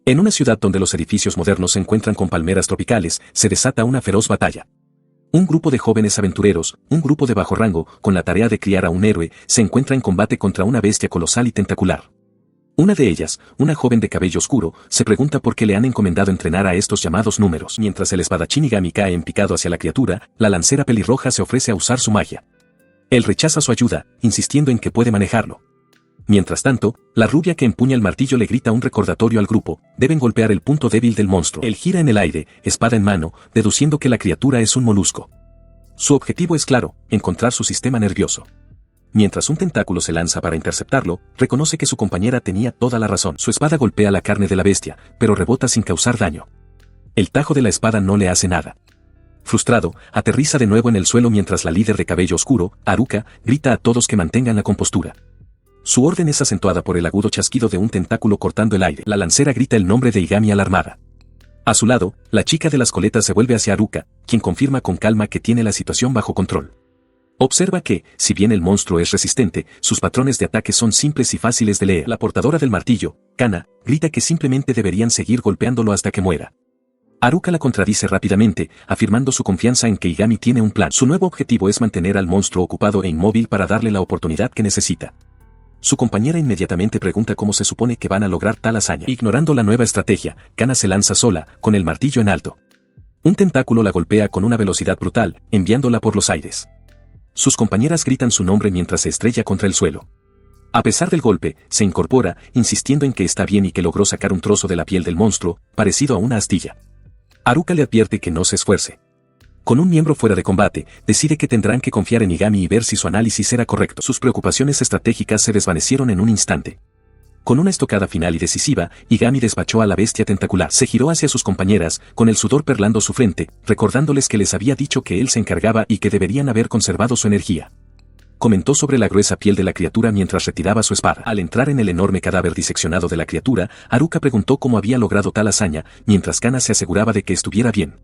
En una ciudad donde los edificios modernos se encuentran con palmeras tropicales, se desata una feroz batalla. Un grupo de jóvenes aventureros, un grupo de bajo rango, con la tarea de criar a un héroe, se encuentra en combate contra una bestia colosal y tentacular. Una de ellas, una joven de cabello oscuro, se pregunta por qué le han encomendado entrenar a estos llamados números. Mientras el espadachín Igami cae en picado hacia la criatura, la lancera pelirroja se ofrece a usar su magia. Él rechaza su ayuda, insistiendo en que puede manejarlo. Mientras tanto, la rubia que empuña el martillo le grita un recordatorio al grupo: deben golpear el punto débil del monstruo. Él gira en el aire, espada en mano, deduciendo que la criatura es un molusco. Su objetivo es claro: encontrar su sistema nervioso. Mientras un tentáculo se lanza para interceptarlo, reconoce que su compañera tenía toda la razón. Su espada golpea la carne de la bestia, pero rebota sin causar daño. El tajo de la espada no le hace nada. Frustrado, aterriza de nuevo en el suelo mientras la líder de cabello oscuro, Haruka, grita a todos que mantengan la compostura. Su orden es acentuada por el agudo chasquido de un tentáculo cortando el aire. La lancera grita el nombre de Igami alarmada. A su lado, la chica de las coletas se vuelve hacia Haruka, quien confirma con calma que tiene la situación bajo control. Observa que, si bien el monstruo es resistente, sus patrones de ataque son simples y fáciles de leer. La portadora del martillo, Kana, grita que simplemente deberían seguir golpeándolo hasta que muera. Haruka la contradice rápidamente, afirmando su confianza en que Igami tiene un plan. Su nuevo objetivo es mantener al monstruo ocupado e inmóvil para darle la oportunidad que necesita. Su compañera inmediatamente pregunta cómo se supone que van a lograr tal hazaña. Ignorando la nueva estrategia, Kana se lanza sola, con el martillo en alto. Un tentáculo la golpea con una velocidad brutal, enviándola por los aires. Sus compañeras gritan su nombre mientras se estrella contra el suelo. A pesar del golpe, se incorpora, insistiendo en que está bien y que logró sacar un trozo de la piel del monstruo, parecido a una astilla. Haruka le advierte que no se esfuerce. Con un miembro fuera de combate, decide que tendrán que confiar en Igami y ver si su análisis era correcto. Sus preocupaciones estratégicas se desvanecieron en un instante. Con una estocada final y decisiva, Igami despachó a la bestia tentacular. Se giró hacia sus compañeras, con el sudor perlando su frente, recordándoles que les había dicho que él se encargaba y que deberían haber conservado su energía. Comentó sobre la gruesa piel de la criatura mientras retiraba su espada. Al entrar en el enorme cadáver diseccionado de la criatura, Haruka preguntó cómo había logrado tal hazaña, mientras Kana se aseguraba de que estuviera bien.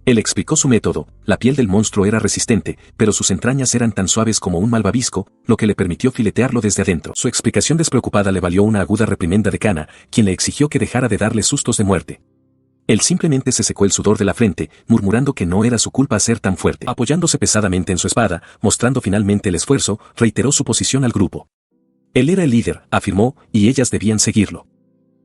Él explicó su método: la piel del monstruo era resistente, pero sus entrañas eran tan suaves como un malvavisco, lo que le permitió filetearlo desde adentro. Su explicación despreocupada le valió una aguda reprimenda de Kana, quien le exigió que dejara de darle sustos de muerte. Él simplemente se secó el sudor de la frente, murmurando que no era su culpa ser tan fuerte. Apoyándose pesadamente en su espada, mostrando finalmente el esfuerzo, reiteró su posición al grupo. Él era el líder, afirmó, y ellas debían seguirlo.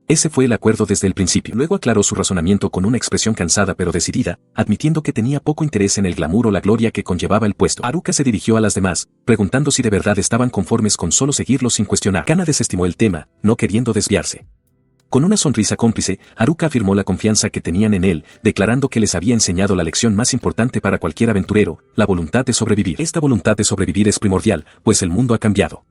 Ese fue el acuerdo desde el principio. Luego aclaró su razonamiento con una expresión cansada pero decidida, admitiendo que tenía poco interés en el glamour o la gloria que conllevaba el puesto. Haruka se dirigió a las demás, preguntando si de verdad estaban conformes con solo seguirlo sin cuestionar. Kana desestimó el tema, no queriendo desviarse. Con una sonrisa cómplice, Haruka afirmó la confianza que tenían en él, declarando que les había enseñado la lección más importante para cualquier aventurero: la voluntad de sobrevivir. Esta voluntad de sobrevivir es primordial, pues el mundo ha cambiado.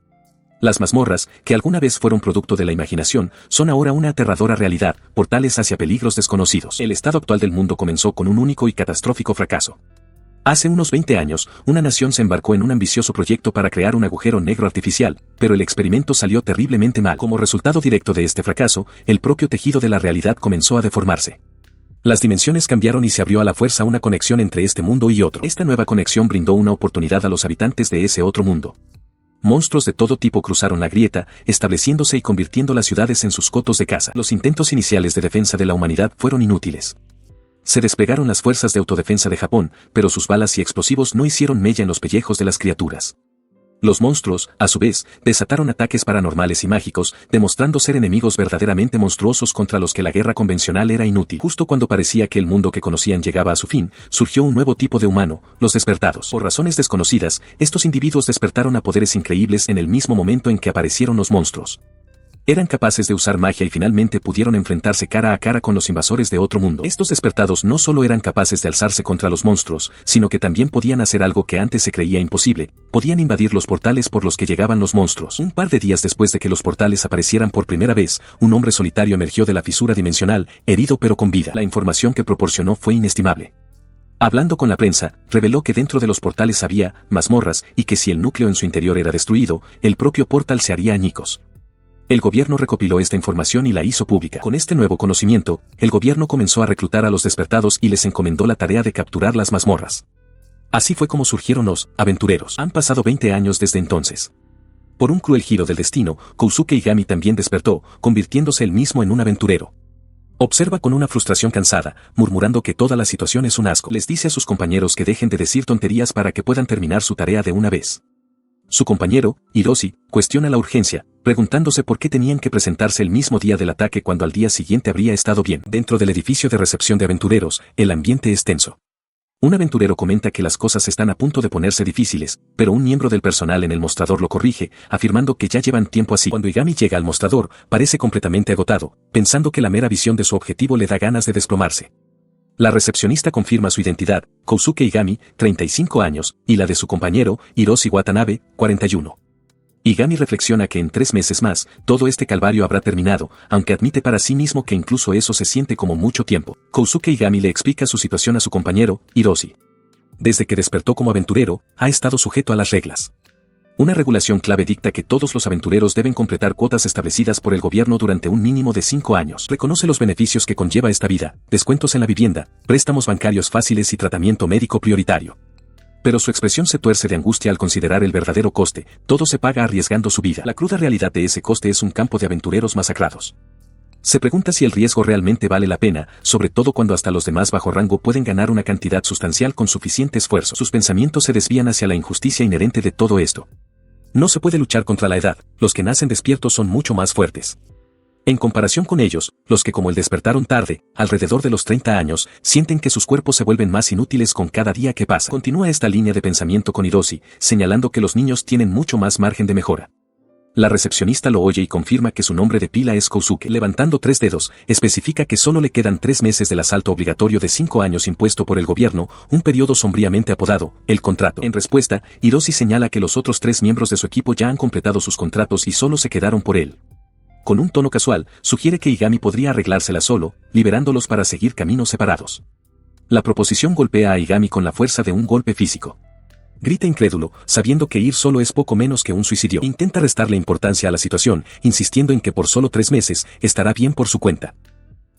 Las mazmorras, que alguna vez fueron producto de la imaginación, son ahora una aterradora realidad, portales hacia peligros desconocidos. El estado actual del mundo comenzó con un único y catastrófico fracaso. Hace unos 20 años, una nación se embarcó en un ambicioso proyecto para crear un agujero negro artificial, pero el experimento salió terriblemente mal. Como resultado directo de este fracaso, el propio tejido de la realidad comenzó a deformarse. Las dimensiones cambiaron y se abrió a la fuerza una conexión entre este mundo y otro. Esta nueva conexión brindó una oportunidad a los habitantes de ese otro mundo. Monstruos de todo tipo cruzaron la grieta, estableciéndose y convirtiendo las ciudades en sus cotos de caza. Los intentos iniciales de defensa de la humanidad fueron inútiles. Se desplegaron las fuerzas de autodefensa de Japón, pero sus balas y explosivos no hicieron mella en los pellejos de las criaturas. Los monstruos, a su vez, desataron ataques paranormales y mágicos, demostrando ser enemigos verdaderamente monstruosos contra los que la guerra convencional era inútil. Justo cuando parecía que el mundo que conocían llegaba a su fin, surgió un nuevo tipo de humano: los despertados. Por razones desconocidas, estos individuos despertaron a poderes increíbles en el mismo momento en que aparecieron los monstruos. Eran capaces de usar magia y finalmente pudieron enfrentarse cara a cara con los invasores de otro mundo. Estos despertados no solo eran capaces de alzarse contra los monstruos, sino que también podían hacer algo que antes se creía imposible: podían invadir los portales por los que llegaban los monstruos. Un par de días después de que los portales aparecieran por primera vez, un hombre solitario emergió de la fisura dimensional, herido pero con vida. La información que proporcionó fue inestimable. Hablando con la prensa, reveló que dentro de los portales había mazmorras y que si el núcleo en su interior era destruido, el propio portal se haría añicos. El gobierno recopiló esta información y la hizo pública. Con este nuevo conocimiento, el gobierno comenzó a reclutar a los despertados y les encomendó la tarea de capturar las mazmorras. Así fue como surgieron los aventureros. Han pasado 20 años desde entonces. Por un cruel giro del destino, Kousuke Igami también despertó, convirtiéndose él mismo en un aventurero. Observa con una frustración cansada, murmurando que toda la situación es un asco. Les dice a sus compañeros que dejen de decir tonterías para que puedan terminar su tarea de una vez. Su compañero, Hiroshi, cuestiona la urgencia, preguntándose por qué tenían que presentarse el mismo día del ataque cuando al día siguiente habría estado bien. Dentro del edificio de recepción de aventureros, el ambiente es tenso. Un aventurero comenta que las cosas están a punto de ponerse difíciles, pero un miembro del personal en el mostrador lo corrige, afirmando que ya llevan tiempo así. Cuando Igami llega al mostrador, parece completamente agotado, pensando que la mera visión de su objetivo le da ganas de desplomarse. La recepcionista confirma su identidad, Kousuke Igami, 35 años, y la de su compañero, Hiroshi Watanabe, 41. Igami reflexiona que en 3 meses más, todo este calvario habrá terminado, aunque admite para sí mismo que incluso eso se siente como mucho tiempo. Kousuke Igami le explica su situación a su compañero, Hiroshi. Desde que despertó como aventurero, ha estado sujeto a las reglas. Una regulación clave dicta que todos los aventureros deben completar cuotas establecidas por el gobierno durante un mínimo de 5 años. Reconoce los beneficios que conlleva esta vida, descuentos en la vivienda, préstamos bancarios fáciles y tratamiento médico prioritario. Pero su expresión se tuerce de angustia al considerar el verdadero coste, todo se paga arriesgando su vida. La cruda realidad de ese coste es un campo de aventureros masacrados. Se pregunta si el riesgo realmente vale la pena, sobre todo cuando hasta los demás bajo rango pueden ganar una cantidad sustancial con suficiente esfuerzo. Sus pensamientos se desvían hacia la injusticia inherente de todo esto. No se puede luchar contra la edad, los que nacen despiertos son mucho más fuertes. En comparación con ellos, los que como él despertaron tarde, alrededor de los 30 años, sienten que sus cuerpos se vuelven más inútiles con cada día que pasa. Continúa esta línea de pensamiento con Hiroshi, señalando que los niños tienen mucho más margen de mejora. La recepcionista lo oye y confirma que su nombre de pila es Kousuke. Levantando 3 dedos, especifica que solo le quedan 3 meses del asalto obligatorio de 5 años impuesto por el gobierno, un periodo sombríamente apodado, el contrato. En respuesta, Hiroshi señala que los otros 3 miembros de su equipo ya han completado sus contratos y solo se quedaron por él. Con un tono casual, sugiere que Igami podría arreglársela solo, liberándolos para seguir caminos separados. La proposición golpea a Igami con la fuerza de un golpe físico. Grita incrédulo, sabiendo que ir solo es poco menos que un suicidio. Intenta restarle importancia a la situación, insistiendo en que por solo 3 meses, estará bien por su cuenta.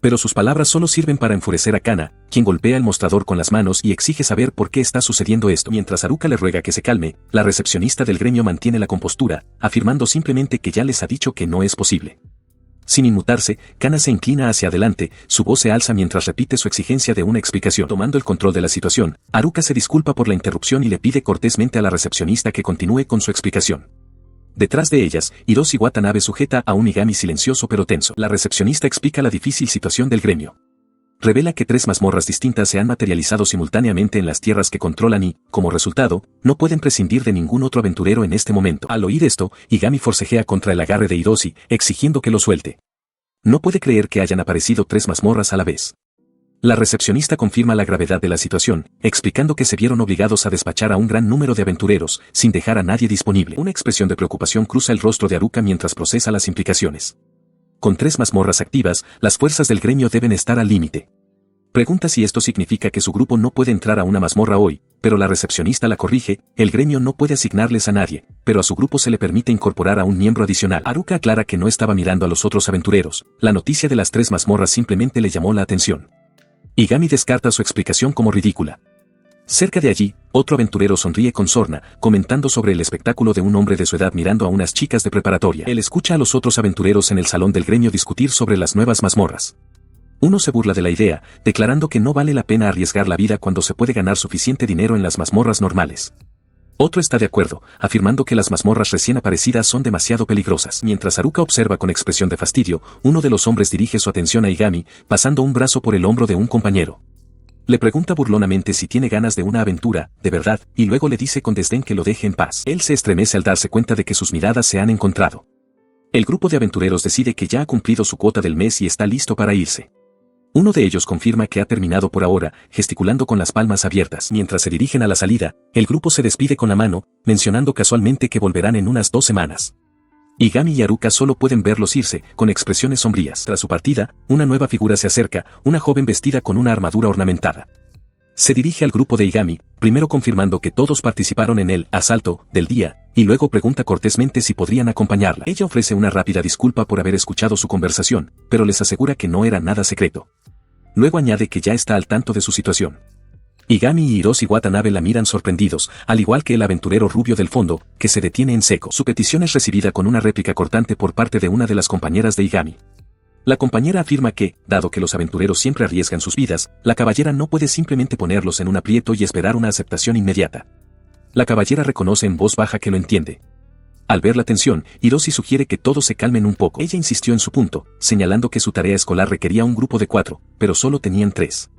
Pero sus palabras solo sirven para enfurecer a Kana, quien golpea el mostrador con las manos y exige saber por qué está sucediendo esto. Mientras Haruka le ruega que se calme, la recepcionista del gremio mantiene la compostura, afirmando simplemente que ya les ha dicho que no es posible. Sin inmutarse, Kana se inclina hacia adelante, su voz se alza mientras repite su exigencia de una explicación. Tomando el control de la situación, Haruka se disculpa por la interrupción y le pide cortésmente a la recepcionista que continúe con su explicación. Detrás de ellas, Hiroshi Watanabe sujeta a un Igami silencioso pero tenso. La recepcionista explica la difícil situación del gremio. Revela que 3 mazmorras distintas se han materializado simultáneamente en las tierras que controlan y, como resultado, no pueden prescindir de ningún otro aventurero en este momento. Al oír esto, Igami forcejea contra el agarre de Hiroshi, exigiendo que lo suelte. No puede creer que hayan aparecido 3 mazmorras a la vez. La recepcionista confirma la gravedad de la situación, explicando que se vieron obligados a despachar a un gran número de aventureros, sin dejar a nadie disponible. Una expresión de preocupación cruza el rostro de Haruka mientras procesa las implicaciones. Con 3 mazmorras activas, las fuerzas del gremio deben estar al límite. Pregunta si esto significa que su grupo no puede entrar a una mazmorra hoy, pero la recepcionista la corrige, el gremio no puede asignarles a nadie, pero a su grupo se le permite incorporar a un miembro adicional. Haruka aclara que no estaba mirando a los otros aventureros, la noticia de las 3 mazmorras simplemente le llamó la atención. Igami descarta su explicación como ridícula. Cerca de allí, otro aventurero sonríe con sorna, comentando sobre el espectáculo de un hombre de su edad mirando a unas chicas de preparatoria. Él escucha a los otros aventureros en el salón del gremio discutir sobre las nuevas mazmorras. Uno se burla de la idea, declarando que no vale la pena arriesgar la vida cuando se puede ganar suficiente dinero en las mazmorras normales. Otro está de acuerdo, afirmando que las mazmorras recién aparecidas son demasiado peligrosas. Mientras Haruka observa con expresión de fastidio, uno de los hombres dirige su atención a Igami, pasando un brazo por el hombro de un compañero. Le pregunta burlonamente si tiene ganas de una aventura, de verdad, y luego le dice con desdén que lo deje en paz. Él se estremece al darse cuenta de que sus miradas se han encontrado. El grupo de aventureros decide que ya ha cumplido su cuota del mes y está listo para irse. Uno de ellos confirma que ha terminado por ahora, gesticulando con las palmas abiertas. Mientras se dirigen a la salida, el grupo se despide con la mano, mencionando casualmente que volverán en unas 2 semanas. Igami y Haruka solo pueden verlos irse, con expresiones sombrías. Tras su partida, una nueva figura se acerca, una joven vestida con una armadura ornamentada. Se dirige al grupo de Igami, primero confirmando que todos participaron en el asalto del día, y luego pregunta cortésmente si podrían acompañarla. Ella ofrece una rápida disculpa por haber escuchado su conversación, pero les asegura que no era nada secreto. Luego añade que ya está al tanto de su situación. Igami y Hiroshi Watanabe la miran sorprendidos, al igual que el aventurero rubio del fondo, que se detiene en seco. Su petición es recibida con una réplica cortante por parte de una de las compañeras de Igami. La compañera afirma que, dado que los aventureros siempre arriesgan sus vidas, la caballera no puede simplemente ponerlos en un aprieto y esperar una aceptación inmediata. La caballera reconoce en voz baja que lo entiende. Al ver la tensión, Hiroshi sugiere que todos se calmen un poco. Ella insistió en su punto, señalando que su tarea escolar requería un grupo de 4, pero solo tenían 3.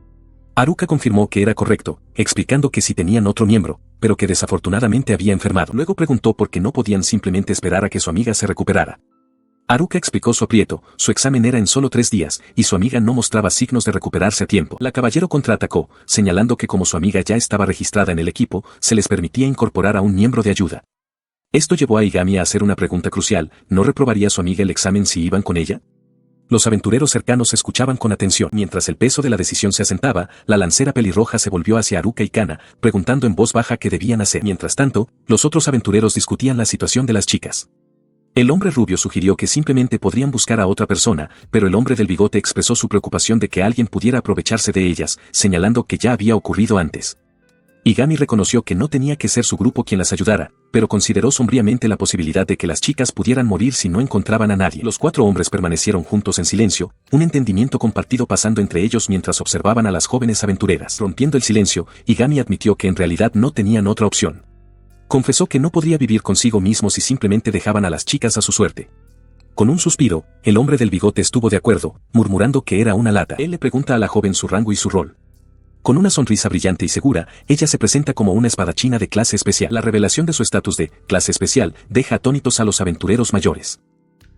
Haruka confirmó que era correcto, explicando que sí tenían otro miembro, pero que desafortunadamente había enfermado. Luego preguntó por qué no podían simplemente esperar a que su amiga se recuperara. Haruka explicó su aprieto, su examen era en solo 3 días, y su amiga no mostraba signos de recuperarse a tiempo. La caballero contraatacó, señalando que como su amiga ya estaba registrada en el equipo, se les permitía incorporar a un miembro de ayuda. Esto llevó a Igami a hacer una pregunta crucial: ¿no reprobaría su amiga el examen si iban con ella? Los aventureros cercanos escuchaban con atención. Mientras el peso de la decisión se asentaba, la lancera pelirroja se volvió hacia Haruka y Kana, preguntando en voz baja qué debían hacer. Mientras tanto, los otros aventureros discutían la situación de las chicas. El hombre rubio sugirió que simplemente podrían buscar a otra persona, pero el hombre del bigote expresó su preocupación de que alguien pudiera aprovecharse de ellas, señalando que ya había ocurrido antes. Igami reconoció que no tenía que ser su grupo quien las ayudara, pero consideró sombríamente la posibilidad de que las chicas pudieran morir si no encontraban a nadie. Los 4 hombres permanecieron juntos en silencio, un entendimiento compartido pasando entre ellos mientras observaban a las jóvenes aventureras. Rompiendo el silencio, Igami admitió que en realidad no tenían otra opción. Confesó que no podría vivir consigo mismo si simplemente dejaban a las chicas a su suerte. Con un suspiro, el hombre del bigote estuvo de acuerdo, murmurando que era una lata. Él le pregunta a la joven su rango y su rol. Con una sonrisa brillante y segura, ella se presenta como una espadachina de clase especial. La revelación de su estatus de clase especial deja atónitos a los aventureros mayores.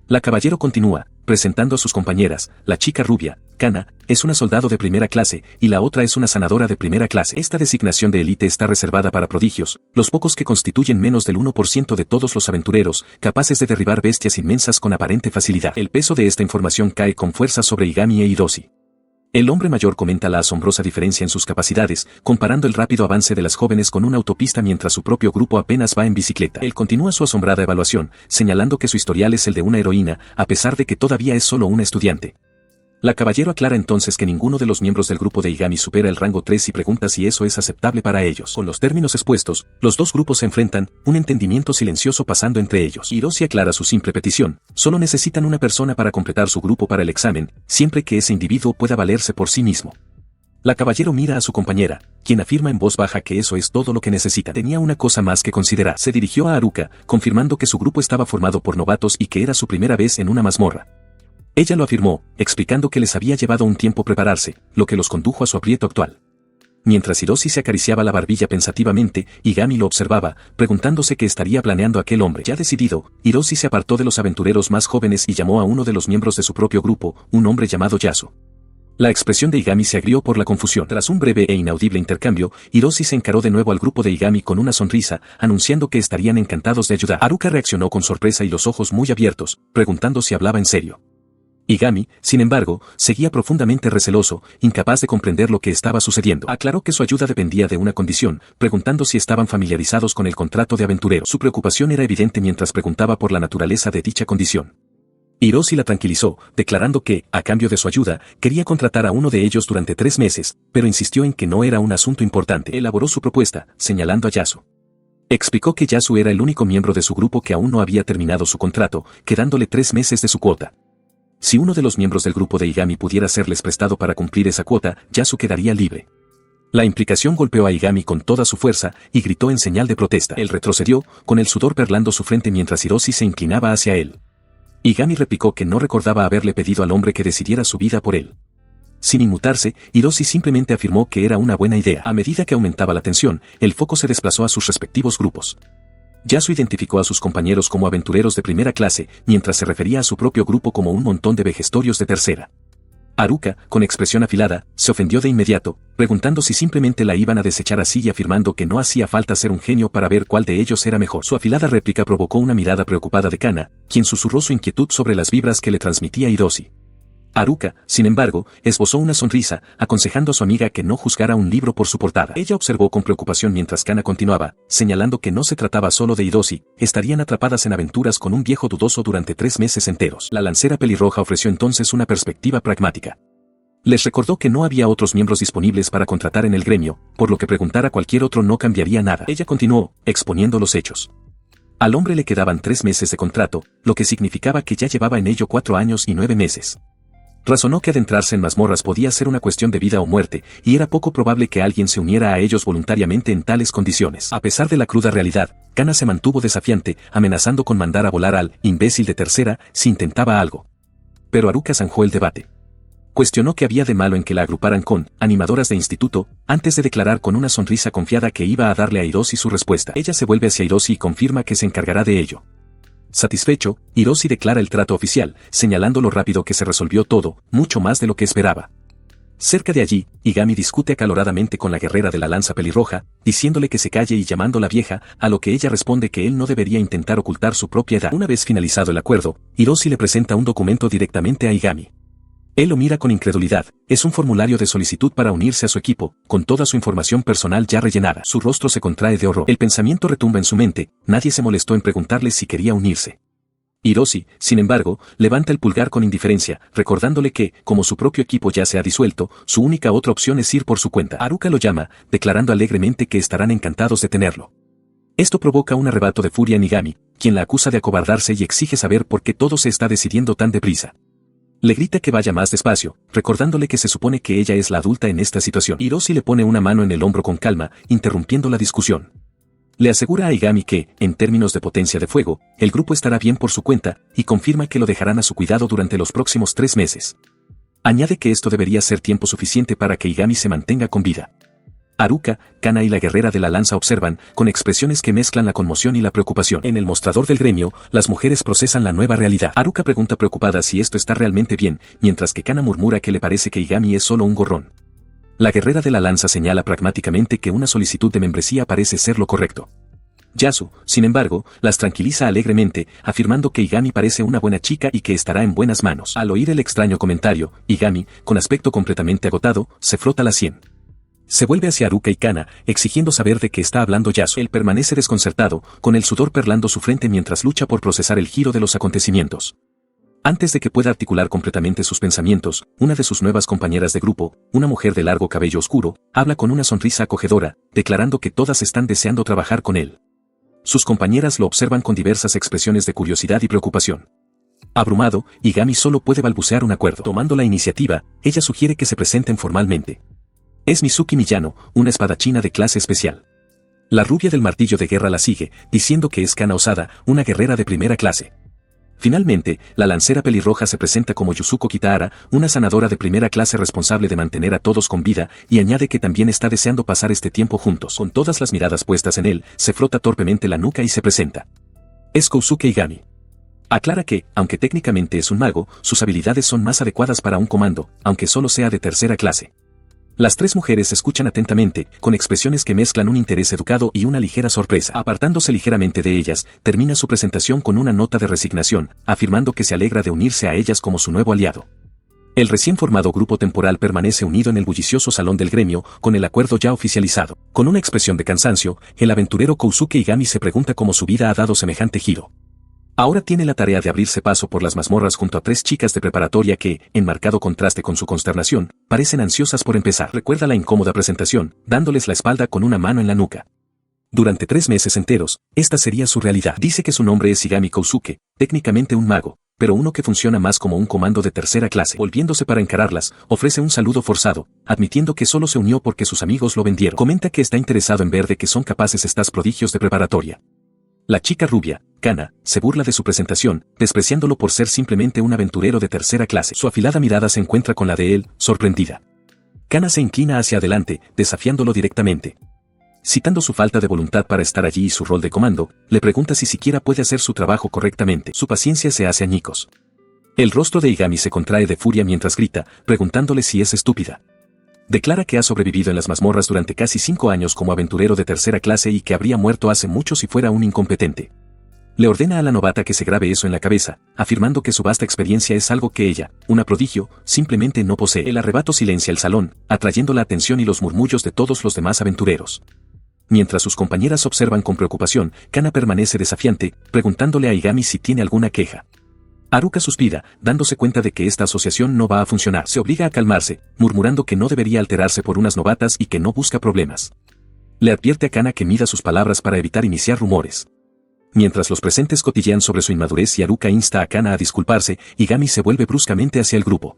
La caballero continúa, presentando a sus compañeras: la chica rubia, Kana, es una soldado de primera clase, y la otra es una sanadora de primera clase. Esta designación de élite está reservada para prodigios, los pocos que constituyen menos del 1% de todos los aventureros, capaces de derribar bestias inmensas con aparente facilidad. El peso de esta información cae con fuerza sobre Igami e Hiroshi. El hombre mayor comenta la asombrosa diferencia en sus capacidades, comparando el rápido avance de las jóvenes con una autopista mientras su propio grupo apenas va en bicicleta. Él continúa su asombrada evaluación, señalando que su historial es el de una heroína, a pesar de que todavía es solo una estudiante. La caballero aclara entonces que ninguno de los miembros del grupo de Igami supera el rango 3 y pregunta si eso es aceptable para ellos. Con los términos expuestos, los dos grupos se enfrentan, un entendimiento silencioso pasando entre ellos. Hiroshi aclara su simple petición: solo necesitan una persona para completar su grupo para el examen, siempre que ese individuo pueda valerse por sí mismo. La caballero mira a su compañera, quien afirma en voz baja que eso es todo lo que necesita. Tenía una cosa más que considerar. Se dirigió a Haruka, confirmando que su grupo estaba formado por novatos y que era su primera vez en una mazmorra. Ella lo afirmó, explicando que les había llevado un tiempo prepararse, lo que los condujo a su aprieto actual. Mientras Hiroshi se acariciaba la barbilla pensativamente, Igami lo observaba, preguntándose qué estaría planeando aquel hombre. Ya decidido, Hiroshi se apartó de los aventureros más jóvenes y llamó a uno de los miembros de su propio grupo, un hombre llamado Yasu. La expresión de Igami se agrió por la confusión. Tras un breve e inaudible intercambio, Hiroshi se encaró de nuevo al grupo de Igami con una sonrisa, anunciando que estarían encantados de ayudar. Haruka reaccionó con sorpresa y los ojos muy abiertos, preguntando si hablaba en serio. Igami, sin embargo, seguía profundamente receloso, incapaz de comprender lo que estaba sucediendo. Aclaró que su ayuda dependía de una condición, preguntando si estaban familiarizados con el contrato de aventurero. Su preocupación era evidente mientras preguntaba por la naturaleza de dicha condición. Hiroshi la tranquilizó, declarando que, a cambio de su ayuda, quería contratar a uno de ellos durante 3 meses, pero insistió en que no era un asunto importante. Elaboró su propuesta, señalando a Yasu. Explicó que Yasu era el único miembro de su grupo que aún no había terminado su contrato, quedándole 3 meses de su cuota. Si uno de los miembros del grupo de Igami pudiera serles prestado para cumplir esa cuota, Yasu quedaría libre. La implicación golpeó a Igami con toda su fuerza y gritó en señal de protesta. Él retrocedió, con el sudor perlando su frente mientras Hiroshi se inclinaba hacia él. Igami replicó que no recordaba haberle pedido al hombre que decidiera su vida por él. Sin inmutarse, Hiroshi simplemente afirmó que era una buena idea. A medida que aumentaba la tensión, el foco se desplazó a sus respectivos grupos. Yasu identificó a sus compañeros como aventureros de primera clase, mientras se refería a su propio grupo como un montón de vejestorios de tercera. Haruka, con expresión afilada, se ofendió de inmediato, preguntando si simplemente la iban a desechar así y afirmando que no hacía falta ser un genio para ver cuál de ellos era mejor. Su afilada réplica provocó una mirada preocupada de Kana, quien susurró su inquietud sobre las vibras que le transmitía Hiroshi. Haruka, sin embargo, esbozó una sonrisa, aconsejando a su amiga que no juzgara un libro por su portada. Ella observó con preocupación mientras Kana continuaba, señalando que no se trataba solo de Hiroshi, estarían atrapadas en aventuras con un viejo dudoso durante 3 meses enteros. La lancera pelirroja ofreció entonces una perspectiva pragmática. Les recordó que no había otros miembros disponibles para contratar en el gremio, por lo que preguntar a cualquier otro no cambiaría nada. Ella continuó, exponiendo los hechos. Al hombre le quedaban 3 meses de contrato, lo que significaba que ya llevaba en ello 4 años y 9 meses. Razonó que adentrarse en mazmorras podía ser una cuestión de vida o muerte, y era poco probable que alguien se uniera a ellos voluntariamente en tales condiciones. A pesar de la cruda realidad, Kana se mantuvo desafiante, amenazando con mandar a volar al imbécil de tercera si intentaba algo. Pero Haruka zanjó el debate. Cuestionó qué había de malo en que la agruparan con animadoras de instituto, antes de declarar con una sonrisa confiada que iba a darle a Hiroshi su respuesta. Ella se vuelve hacia Hiroshi y confirma que se encargará de ello. Satisfecho, Hiroshi declara el trato oficial, señalando lo rápido que se resolvió todo, mucho más de lo que esperaba. Cerca de allí, Igami discute acaloradamente con la guerrera de la lanza pelirroja, diciéndole que se calle y llamándola vieja, a lo que ella responde que él no debería intentar ocultar su propia edad. Una vez finalizado el acuerdo, Hiroshi le presenta un documento directamente a Igami. Él lo mira con incredulidad, es un formulario de solicitud para unirse a su equipo, con toda su información personal ya rellenada. Su rostro se contrae de horror. El pensamiento retumba en su mente, nadie se molestó en preguntarle si quería unirse. Hiroshi, sin embargo, levanta el pulgar con indiferencia, recordándole que, como su propio equipo ya se ha disuelto, su única otra opción es ir por su cuenta. Haruka lo llama, declarando alegremente que estarán encantados de tenerlo. Esto provoca un arrebato de furia en Igami, quien la acusa de acobardarse y exige saber por qué todo se está decidiendo tan deprisa. Le grita que vaya más despacio, recordándole que se supone que ella es la adulta en esta situación. Hiroshi le pone una mano en el hombro con calma, interrumpiendo la discusión. Le asegura a Igami que, en términos de potencia de fuego, el grupo estará bien por su cuenta, y confirma que lo dejarán a su cuidado durante los próximos 3 meses. Añade que esto debería ser tiempo suficiente para que Igami se mantenga con vida. Haruka, Kana y la guerrera de la lanza observan, con expresiones que mezclan la conmoción y la preocupación. En el mostrador del gremio, las mujeres procesan la nueva realidad. Haruka pregunta preocupada si esto está realmente bien, mientras que Kana murmura que le parece que Igami es solo un gorrón. La guerrera de la lanza señala pragmáticamente que una solicitud de membresía parece ser lo correcto. Yasu, sin embargo, las tranquiliza alegremente, afirmando que Igami parece una buena chica y que estará en buenas manos. Al oír el extraño comentario, Igami, con aspecto completamente agotado, se frota la sien. Se vuelve hacia Haruka y Kana, exigiendo saber de qué está hablando Yasu. Él permanece desconcertado, con el sudor perlando su frente mientras lucha por procesar el giro de los acontecimientos. Antes de que pueda articular completamente sus pensamientos, una de sus nuevas compañeras de grupo, una mujer de largo cabello oscuro, habla con una sonrisa acogedora, declarando que todas están deseando trabajar con él. Sus compañeras lo observan con diversas expresiones de curiosidad y preocupación. Abrumado, Igami solo puede balbucear un acuerdo. Tomando la iniciativa, ella sugiere que se presenten formalmente. Es Mizuki Miyano, una espadachina de clase especial. La rubia del martillo de guerra la sigue, diciendo que es Kana Osada, una guerrera de primera clase. Finalmente, la lancera pelirroja se presenta como Yusuko Kitahara, una sanadora de primera clase responsable de mantener a todos con vida, y añade que también está deseando pasar este tiempo juntos. Con todas las miradas puestas en él, se frota torpemente la nuca y se presenta. Es Kousuke Igami. Aclara que, aunque técnicamente es un mago, sus habilidades son más adecuadas para un comando, aunque solo sea de tercera clase. Las 3 mujeres escuchan atentamente, con expresiones que mezclan un interés educado y una ligera sorpresa. Apartándose ligeramente de ellas, termina su presentación con una nota de resignación, afirmando que se alegra de unirse a ellas como su nuevo aliado. El recién formado grupo temporal permanece unido en el bullicioso salón del gremio, con el acuerdo ya oficializado. Con una expresión de cansancio, el aventurero Kousuke Igami se pregunta cómo su vida ha dado semejante giro. Ahora tiene la tarea de abrirse paso por las mazmorras junto a 3 chicas de preparatoria que, en marcado contraste con su consternación, parecen ansiosas por empezar. Recuerda la incómoda presentación, dándoles la espalda con una mano en la nuca. Durante 3 meses enteros, esta sería su realidad. Dice que su nombre es Igami Kousuke, técnicamente un mago, pero uno que funciona más como un comando de tercera clase. Volviéndose para encararlas, ofrece un saludo forzado, admitiendo que solo se unió porque sus amigos lo vendieron. Comenta que está interesado en ver de qué son capaces estas prodigios de preparatoria. La chica rubia, Kana, se burla de su presentación, despreciándolo por ser simplemente un aventurero de tercera clase. Su afilada mirada se encuentra con la de él, sorprendida. Kana se inclina hacia adelante, desafiándolo directamente. Citando su falta de voluntad para estar allí y su rol de comando, le pregunta si siquiera puede hacer su trabajo correctamente. Su paciencia se hace añicos. El rostro de Igami se contrae de furia mientras grita, preguntándole si es estúpida. Declara que ha sobrevivido en las mazmorras durante casi 5 años como aventurero de tercera clase y que habría muerto hace mucho si fuera un incompetente. Le ordena a la novata que se grabe eso en la cabeza, afirmando que su vasta experiencia es algo que ella, una prodigio, simplemente no posee. El arrebato silencia el salón, atrayendo la atención y los murmullos de todos los demás aventureros. Mientras sus compañeras observan con preocupación, Kana permanece desafiante, preguntándole a Igami si tiene alguna queja. Haruka suspira, dándose cuenta de que esta asociación no va a funcionar. Se obliga a calmarse, murmurando que no debería alterarse por unas novatas y que no busca problemas. Le advierte a Kana que mida sus palabras para evitar iniciar rumores. Mientras los presentes cotillean sobre su inmadurez y Haruka insta a Kana a disculparse, Igami se vuelve bruscamente hacia el grupo.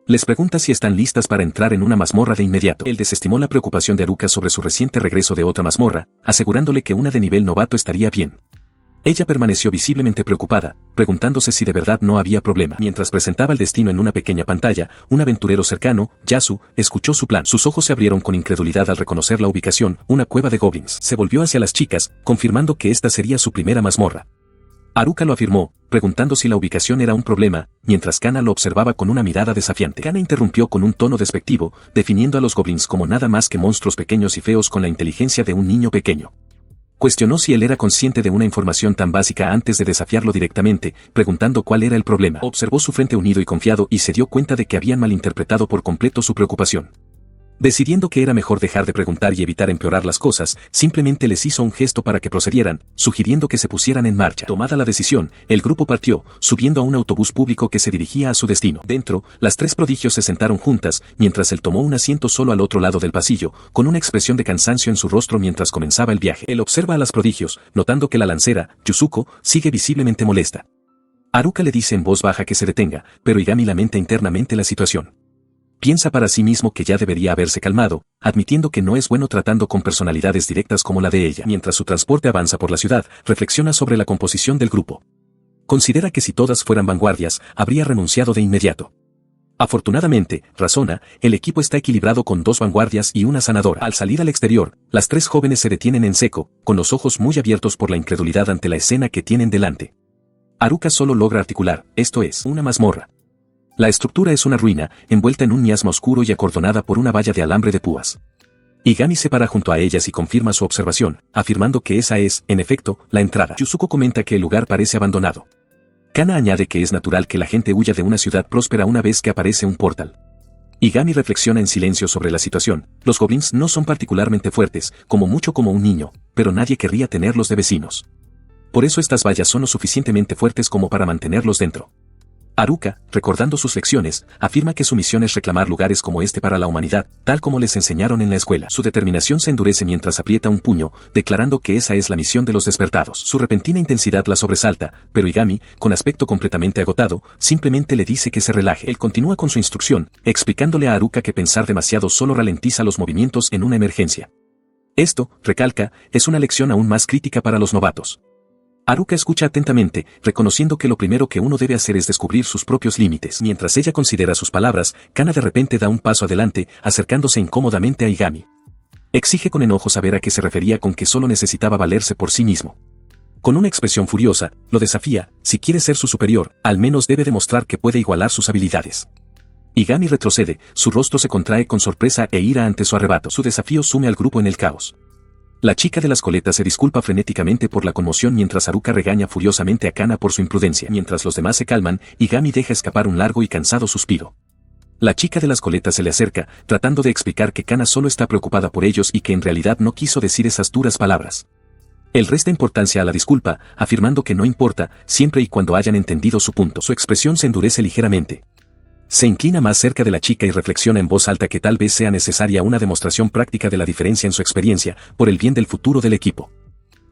Les pregunta si están listas para entrar en una mazmorra de inmediato. Él desestimó la preocupación de Haruka sobre su reciente regreso de otra mazmorra, asegurándole que una de nivel novato estaría bien. Ella permaneció visiblemente preocupada, preguntándose si de verdad no había problema. Mientras presentaba el destino en una pequeña pantalla, un aventurero cercano, Yasu, escuchó su plan. Sus ojos se abrieron con incredulidad al reconocer la ubicación, una cueva de goblins. Se volvió hacia las chicas, confirmando que esta sería su primera mazmorra. Haruka lo afirmó, preguntando si la ubicación era un problema, mientras Kana lo observaba con una mirada desafiante. Kana interrumpió con un tono despectivo, definiendo a los goblins como nada más que monstruos pequeños y feos con la inteligencia de un niño pequeño. Cuestionó si él era consciente de una información tan básica antes de desafiarlo directamente, preguntando cuál era el problema. Observó su frente unido y confiado y se dio cuenta de que habían malinterpretado por completo su preocupación. Decidiendo que era mejor dejar de preguntar y evitar empeorar las cosas, simplemente les hizo un gesto para que procedieran, sugiriendo que se pusieran en marcha. Tomada la decisión, el grupo partió, subiendo a un autobús público que se dirigía a su destino. Dentro, las tres prodigios se sentaron juntas, mientras él tomó un asiento solo al otro lado del pasillo, con una expresión de cansancio en su rostro mientras comenzaba el viaje. Él observa a las prodigios, notando que la lancera, Yuzuko, sigue visiblemente molesta. Haruka le dice en voz baja que se detenga, pero Igami lamenta internamente la situación. Piensa para sí mismo que ya debería haberse calmado, admitiendo que no es bueno tratando con personalidades directas como la de ella. Mientras su transporte avanza por la ciudad, reflexiona sobre la composición del grupo. Considera que si todas fueran vanguardias, habría renunciado de inmediato. Afortunadamente, razona, el equipo está equilibrado con 2 vanguardias y una sanadora. Al salir al exterior, las 3 jóvenes se detienen en seco, con los ojos muy abiertos por la incredulidad ante la escena que tienen delante. Haruka solo logra articular, esto es, una mazmorra. La estructura es una ruina, envuelta en un miasma oscuro y acordonada por una valla de alambre de púas. Igami se para junto a ellas y confirma su observación, afirmando que esa es, en efecto, la entrada. Yuzuko comenta que el lugar parece abandonado. Kana añade que es natural que la gente huya de una ciudad próspera una vez que aparece un portal. Igami reflexiona en silencio sobre la situación. Los goblins no son particularmente fuertes, como mucho como un niño, pero nadie querría tenerlos de vecinos. Por eso estas vallas son lo suficientemente fuertes como para mantenerlos dentro. Haruka, recordando sus lecciones, afirma que su misión es reclamar lugares como este para la humanidad, tal como les enseñaron en la escuela. Su determinación se endurece mientras aprieta un puño, declarando que esa es la misión de los despertados. Su repentina intensidad la sobresalta, pero Igami, con aspecto completamente agotado, simplemente le dice que se relaje. Él continúa con su instrucción, explicándole a Haruka que pensar demasiado solo ralentiza los movimientos en una emergencia. Esto, recalca, es una lección aún más crítica para los novatos. Haruka escucha atentamente, reconociendo que lo primero que uno debe hacer es descubrir sus propios límites. Mientras ella considera sus palabras, Kana de repente da un paso adelante, acercándose incómodamente a Igami. Exige con enojo saber a qué se refería con que solo necesitaba valerse por sí mismo. Con una expresión furiosa, lo desafía, si quiere ser su superior, al menos debe demostrar que puede igualar sus habilidades. Igami retrocede, su rostro se contrae con sorpresa e ira ante su arrebato. Su desafío sume al grupo en el caos. La chica de las coletas se disculpa frenéticamente por la conmoción mientras Haruka regaña furiosamente a Kana por su imprudencia. Mientras los demás se calman, Igami deja escapar un largo y cansado suspiro. La chica de las coletas se le acerca, tratando de explicar que Kana solo está preocupada por ellos y que en realidad no quiso decir esas duras palabras. Él resta importancia a la disculpa, afirmando que no importa, siempre y cuando hayan entendido su punto. Su expresión se endurece ligeramente. Se inclina más cerca de la chica y reflexiona en voz alta que tal vez sea necesaria una demostración práctica de la diferencia en su experiencia, por el bien del futuro del equipo.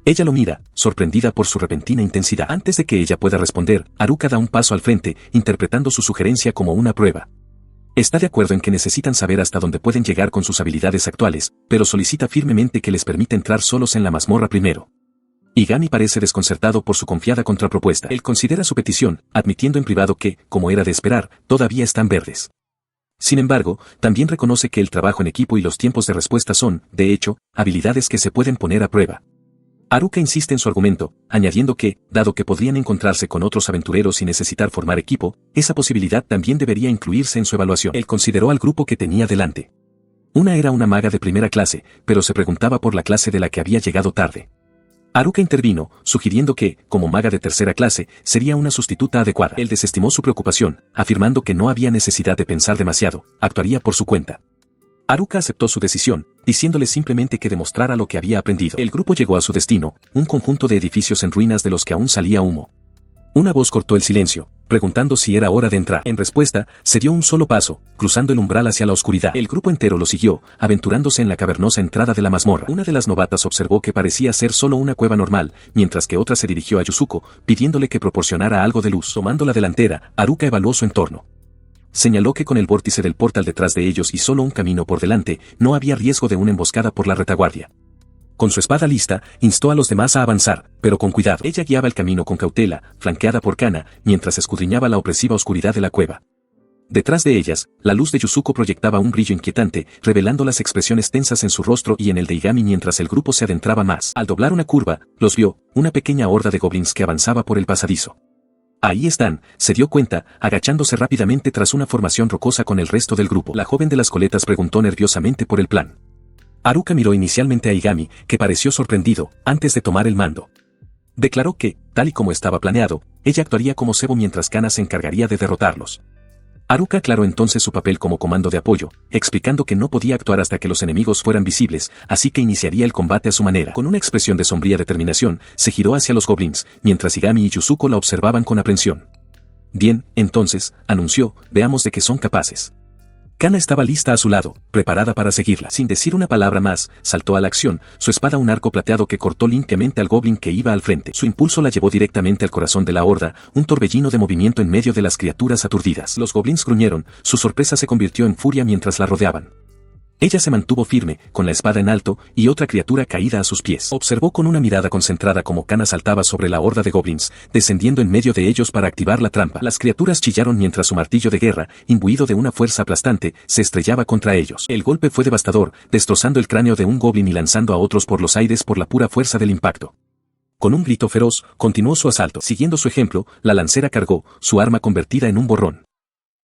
Ella lo mira, sorprendida por su repentina intensidad. Antes de que ella pueda responder, Haruka da un paso al frente, interpretando su sugerencia como una prueba. Está de acuerdo en que necesitan saber hasta dónde pueden llegar con sus habilidades actuales, pero solicita firmemente que les permita entrar solos en la mazmorra primero. Igami parece desconcertado por su confiada contrapropuesta. Él considera su petición, admitiendo en privado que, como era de esperar, todavía están verdes. Sin embargo, también reconoce que el trabajo en equipo y los tiempos de respuesta son, de hecho, habilidades que se pueden poner a prueba. Haruka insiste en su argumento, añadiendo que, dado que podrían encontrarse con otros aventureros y necesitar formar equipo, esa posibilidad también debería incluirse en su evaluación. Él consideró al grupo que tenía delante. Una era una maga de primera clase, pero se preguntaba por la clase de la que había llegado tarde. Haruka intervino, sugiriendo que, como maga de tercera clase, sería una sustituta adecuada. Él desestimó su preocupación, afirmando que no había necesidad de pensar demasiado, actuaría por su cuenta. Haruka aceptó su decisión, diciéndole simplemente que demostrara lo que había aprendido. El grupo llegó a su destino, un conjunto de edificios en ruinas de los que aún salía humo. Una voz cortó el silencio, preguntando si era hora de entrar. En respuesta, se dio un solo paso, cruzando el umbral hacia la oscuridad. El grupo entero lo siguió, aventurándose en la cavernosa entrada de la mazmorra. Una de las novatas observó que parecía ser solo una cueva normal, mientras que otra se dirigió a Yuzuko, pidiéndole que proporcionara algo de luz. Tomando la delantera, Haruka evaluó su entorno. señaló que con el vórtice del portal detrás de ellos y solo un camino por delante, no había riesgo de una emboscada por la retaguardia. Con su espada lista, instó a los demás a avanzar, pero con cuidado. Ella guiaba el camino con cautela, flanqueada por Kana, mientras escudriñaba la opresiva oscuridad de la cueva. Detrás de ellas, la luz de Yuzuko proyectaba un brillo inquietante, revelando las expresiones tensas en su rostro y en el de Igami mientras el grupo se adentraba más. Al doblar una curva, los vio, una pequeña horda de goblins que avanzaba por el pasadizo. Ahí están, se dio cuenta, agachándose rápidamente tras una formación rocosa con el resto del grupo. La joven de las coletas preguntó nerviosamente por el plan. Haruka miró inicialmente a Igami, que pareció sorprendido, antes de tomar el mando. Declaró que, tal y como estaba planeado, ella actuaría como cebo mientras Kana se encargaría de derrotarlos. Haruka aclaró entonces su papel como comando de apoyo, explicando que no podía actuar hasta que los enemigos fueran visibles, así que iniciaría el combate a su manera. Con una expresión de sombría determinación, se giró hacia los goblins, mientras Igami y Yuzuko la observaban con aprensión. Bien, entonces, anunció, veamos de qué son capaces. Kana estaba lista a su lado, preparada para seguirla. Sin decir una palabra más, saltó a la acción, su espada un arco plateado que cortó limpiamente al goblin que iba al frente. Su impulso la llevó directamente al corazón de la horda, un torbellino de movimiento en medio de las criaturas aturdidas. Los goblins gruñeron, su sorpresa se convirtió en furia mientras la rodeaban. Ella se mantuvo firme, con la espada en alto, y otra criatura caída a sus pies. Observó con una mirada concentrada cómo Kana saltaba sobre la horda de goblins, descendiendo en medio de ellos para activar la trampa. Las criaturas chillaron mientras su martillo de guerra, imbuido de una fuerza aplastante, se estrellaba contra ellos. El golpe fue devastador, destrozando el cráneo de un goblin y lanzando a otros por los aires por la pura fuerza del impacto. Con un grito feroz, continuó su asalto. Siguiendo su ejemplo, la lancera cargó, su arma convertida en un borrón.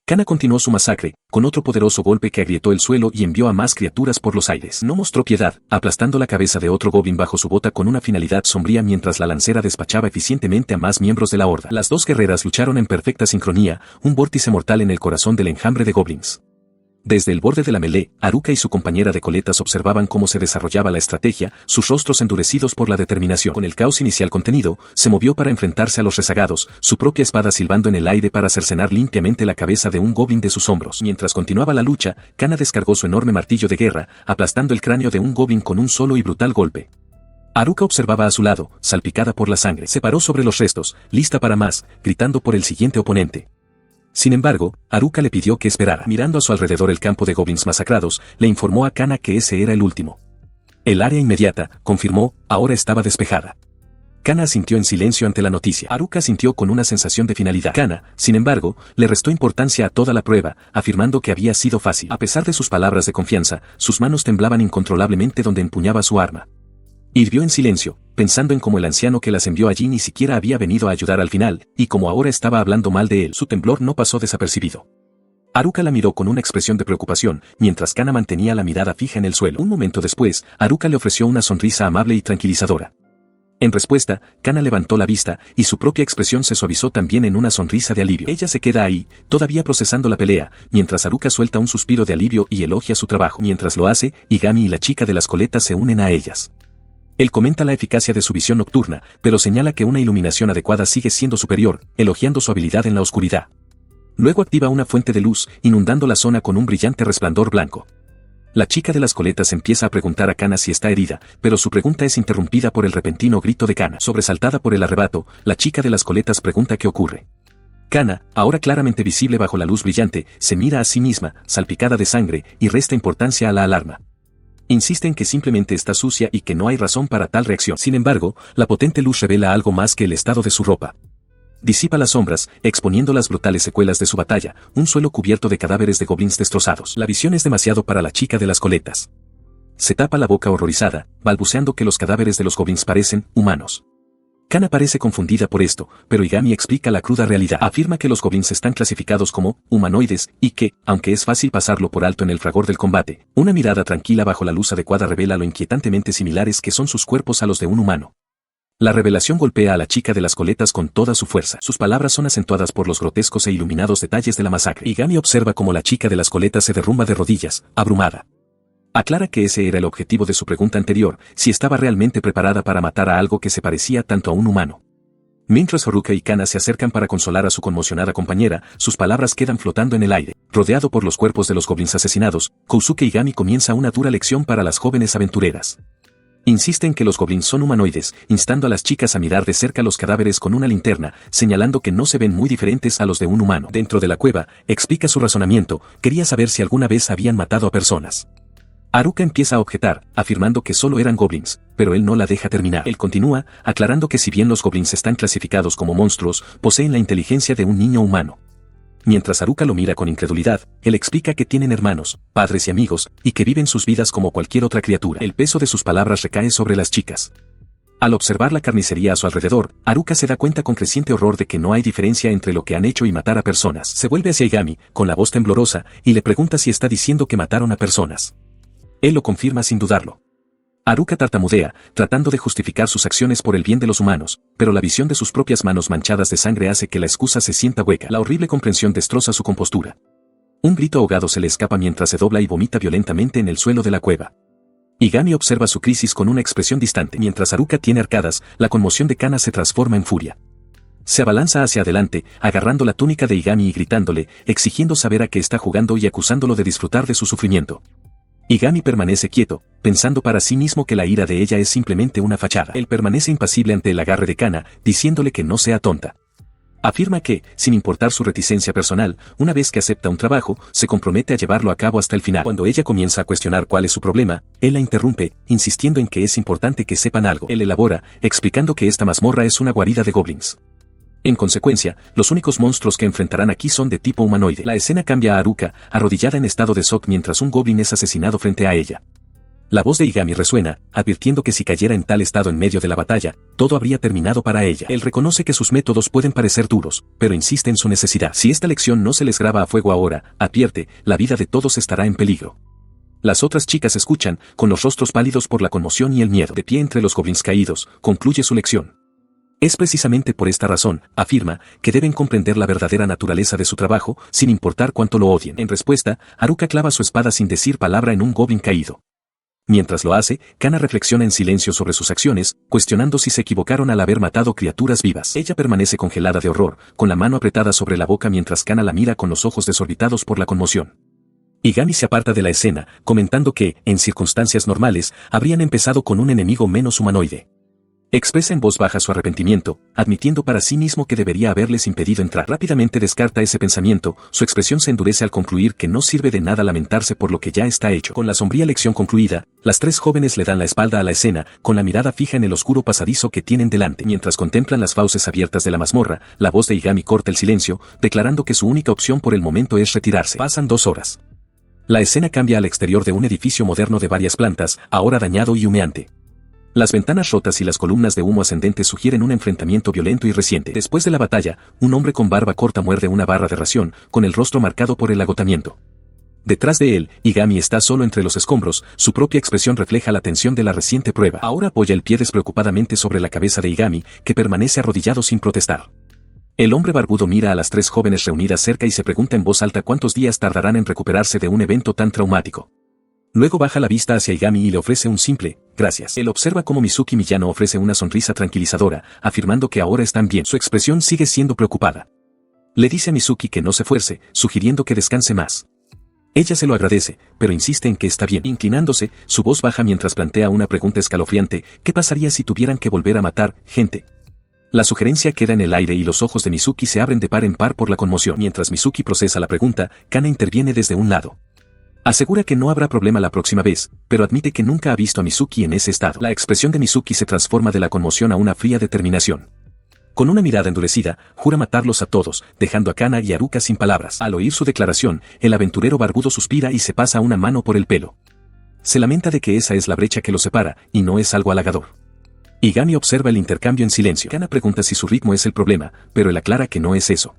Kana continuó su masacre, con otro poderoso golpe que agrietó el suelo y envió a más criaturas por los aires. No mostró piedad, aplastando la cabeza de otro goblin bajo su bota con una finalidad sombría mientras la lancera despachaba eficientemente a más miembros de la horda. Las dos guerreras lucharon en perfecta sincronía, un vórtice mortal en el corazón del enjambre de goblins. Desde el borde de la melee, Haruka y su compañera de coletas observaban cómo se desarrollaba la estrategia, sus rostros endurecidos por la determinación. Con el caos inicial contenido, se movió para enfrentarse a los rezagados, su propia espada silbando en el aire para cercenar limpiamente la cabeza de un goblin de sus hombros. Mientras continuaba la lucha, Kana descargó su enorme martillo de guerra, aplastando el cráneo de un goblin con un solo y brutal golpe. Haruka observaba a su lado, salpicada por la sangre. Se paró sobre los restos, lista para más, gritando por el siguiente oponente. Sin embargo, Haruka le pidió que esperara. Mirando a su alrededor el campo de goblins masacrados, le informó a Kana que ese era el último. El área inmediata, confirmó, ahora estaba despejada. Kana asintió en silencio ante la noticia. Haruka sintió con una sensación de finalidad. Kana, sin embargo, le restó importancia a toda la prueba, afirmando que había sido fácil. A pesar de sus palabras de confianza, sus manos temblaban incontrolablemente donde empuñaba su arma. Hirvió en silencio, pensando en cómo el anciano que las envió allí ni siquiera había venido a ayudar al final, y como ahora estaba hablando mal de él. Su temblor no pasó desapercibido. Haruka la miró con una expresión de preocupación, mientras Kana mantenía la mirada fija en el suelo. Un momento después, Haruka le ofreció una sonrisa amable y tranquilizadora. En respuesta, Kana levantó la vista, y su propia expresión se suavizó también en una sonrisa de alivio. Ella se queda ahí, todavía procesando la pelea, mientras Haruka suelta un suspiro de alivio y elogia su trabajo. Mientras lo hace, Igami y la chica de las coletas se unen a ellas. Él comenta la eficacia de su visión nocturna, pero señala que una iluminación adecuada sigue siendo superior, elogiando su habilidad en la oscuridad. Luego activa una fuente de luz, inundando la zona con un brillante resplandor blanco. La chica de las coletas empieza a preguntar a Kana si está herida, pero su pregunta es interrumpida por el repentino grito de Kana. Sobresaltada por el arrebato, la chica de las coletas pregunta qué ocurre. Kana, ahora claramente visible bajo la luz brillante, se mira a sí misma, salpicada de sangre, y resta importancia a la alarma. Insiste en que simplemente está sucia y que no hay razón para tal reacción. Sin embargo, la potente luz revela algo más que el estado de su ropa. Disipa las sombras, exponiendo las brutales secuelas de su batalla, un suelo cubierto de cadáveres de goblins destrozados. La visión es demasiado para la chica de las coletas. Se tapa la boca horrorizada, balbuceando que los cadáveres de los goblins parecen humanos. Kana parece confundida por esto, pero Igami explica la cruda realidad. Afirma que los goblins están clasificados como humanoides y que, aunque es fácil pasarlo por alto en el fragor del combate, una mirada tranquila bajo la luz adecuada revela lo inquietantemente similares que son sus cuerpos a los de un humano. La revelación golpea a la chica de las coletas con toda su fuerza. Sus palabras son acentuadas por los grotescos e iluminados detalles de la masacre. Igami observa cómo la chica de las coletas se derrumba de rodillas, abrumada. Aclara que ese era el objetivo de su pregunta anterior, si estaba realmente preparada para matar a algo que se parecía tanto a un humano. Mientras Haruka y Kana se acercan para consolar a su conmocionada compañera, sus palabras quedan flotando en el aire. Rodeado por los cuerpos de los goblins asesinados, Kousuke Igami comienza una dura lección para las jóvenes aventureras. Insiste en que los goblins son humanoides, instando a las chicas a mirar de cerca los cadáveres con una linterna, señalando que no se ven muy diferentes a los de un humano. Dentro de la cueva, explica su razonamiento, quería saber si alguna vez habían matado a personas. Haruka empieza a objetar, afirmando que solo eran goblins, pero él no la deja terminar. Él continúa, aclarando que si bien los goblins están clasificados como monstruos, poseen la inteligencia de un niño humano. Mientras Haruka lo mira con incredulidad, él explica que tienen hermanos, padres y amigos, y que viven sus vidas como cualquier otra criatura. El peso de sus palabras recae sobre las chicas. Al observar la carnicería a su alrededor, Haruka se da cuenta con creciente horror de que no hay diferencia entre lo que han hecho y matar a personas. Se vuelve hacia Igami, con la voz temblorosa, y le pregunta si está diciendo que mataron a personas. Él lo confirma sin dudarlo. Haruka tartamudea, tratando de justificar sus acciones por el bien de los humanos, pero la visión de sus propias manos manchadas de sangre hace que la excusa se sienta hueca. La horrible comprensión destroza su compostura. Un grito ahogado se le escapa mientras se dobla y vomita violentamente en el suelo de la cueva. Igami observa su crisis con una expresión distante. Mientras Haruka tiene arcadas, la conmoción de Kana se transforma en furia. Se abalanza hacia adelante, agarrando la túnica de Igami y gritándole, exigiendo saber a qué está jugando y acusándolo de disfrutar de su sufrimiento. Igami permanece quieto, pensando para sí mismo que la ira de ella es simplemente una fachada. Él permanece impasible ante el agarre de Kana, diciéndole que no sea tonta. Afirma que, sin importar su reticencia personal, una vez que acepta un trabajo, se compromete a llevarlo a cabo hasta el final. Cuando ella comienza a cuestionar cuál es su problema, él la interrumpe, insistiendo en que es importante que sepan algo. Él elabora, explicando que esta mazmorra es una guarida de goblins. En consecuencia, los únicos monstruos que enfrentarán aquí son de tipo humanoide. La escena cambia a Haruka, arrodillada en estado de shock mientras un goblin es asesinado frente a ella. La voz de Igami resuena, advirtiendo que si cayera en tal estado en medio de la batalla, todo habría terminado para ella. Él reconoce que sus métodos pueden parecer duros, pero insiste en su necesidad. Si esta lección no se les graba a fuego ahora, advierte, la vida de todos estará en peligro. Las otras chicas escuchan, con los rostros pálidos por la conmoción y el miedo. De pie entre los goblins caídos, concluye su lección. Es precisamente por esta razón, afirma, que deben comprender la verdadera naturaleza de su trabajo, sin importar cuánto lo odien. En respuesta, Haruka clava su espada sin decir palabra en un goblin caído. Mientras lo hace, Kana reflexiona en silencio sobre sus acciones, cuestionando si se equivocaron al haber matado criaturas vivas. Ella permanece congelada de horror, con la mano apretada sobre la boca mientras Kana la mira con los ojos desorbitados por la conmoción. Igami se aparta de la escena, comentando que, en circunstancias normales, habrían empezado con un enemigo menos humanoide. Expresa en voz baja su arrepentimiento, admitiendo para sí mismo que debería haberles impedido entrar. Rápidamente descarta ese pensamiento, su expresión se endurece al concluir que no sirve de nada lamentarse por lo que ya está hecho. Con la sombría lección concluida, las tres jóvenes le dan la espalda a la escena, con la mirada fija en el oscuro pasadizo que tienen delante. Mientras contemplan las fauces abiertas de la mazmorra, la voz de Igami corta el silencio, declarando que su única opción por el momento es retirarse. Pasan 2 horas. La escena cambia al exterior de un edificio moderno de varias plantas, ahora dañado y humeante. Las ventanas rotas y las columnas de humo ascendente sugieren un enfrentamiento violento y reciente. Después de la batalla, un hombre con barba corta muerde una barra de ración, con el rostro marcado por el agotamiento. Detrás de él, Igami está solo entre los escombros, su propia expresión refleja la tensión de la reciente prueba. Ahora apoya el pie despreocupadamente sobre la cabeza de Igami, que permanece arrodillado sin protestar. El hombre barbudo mira a las tres jóvenes reunidas cerca y se pregunta en voz alta cuántos días tardarán en recuperarse de un evento tan traumático. Luego baja la vista hacia Igami y le ofrece un simple, gracias. Él observa cómo Mizuki Miyano ofrece una sonrisa tranquilizadora, afirmando que ahora están bien. Su expresión sigue siendo preocupada. Le dice a Mizuki que no se fuerce, sugiriendo que descanse más. Ella se lo agradece, pero insiste en que está bien. Inclinándose, su voz baja mientras plantea una pregunta escalofriante, ¿qué pasaría si tuvieran que volver a matar gente? La sugerencia queda en el aire y los ojos de Mizuki se abren de par en par por la conmoción. Mientras Mizuki procesa la pregunta, Kana interviene desde un lado. Asegura que no habrá problema la próxima vez, pero admite que nunca ha visto a Mizuki en ese estado. La expresión de Mizuki se transforma de la conmoción a una fría determinación. Con una mirada endurecida, jura matarlos a todos, dejando a Kana y Haruka sin palabras. Al oír su declaración, el aventurero barbudo suspira y se pasa una mano por el pelo. Se lamenta de que esa es la brecha que los separa, y no es algo halagador. Igami observa el intercambio en silencio. Kana pregunta si su ritmo es el problema, pero él aclara que no es eso.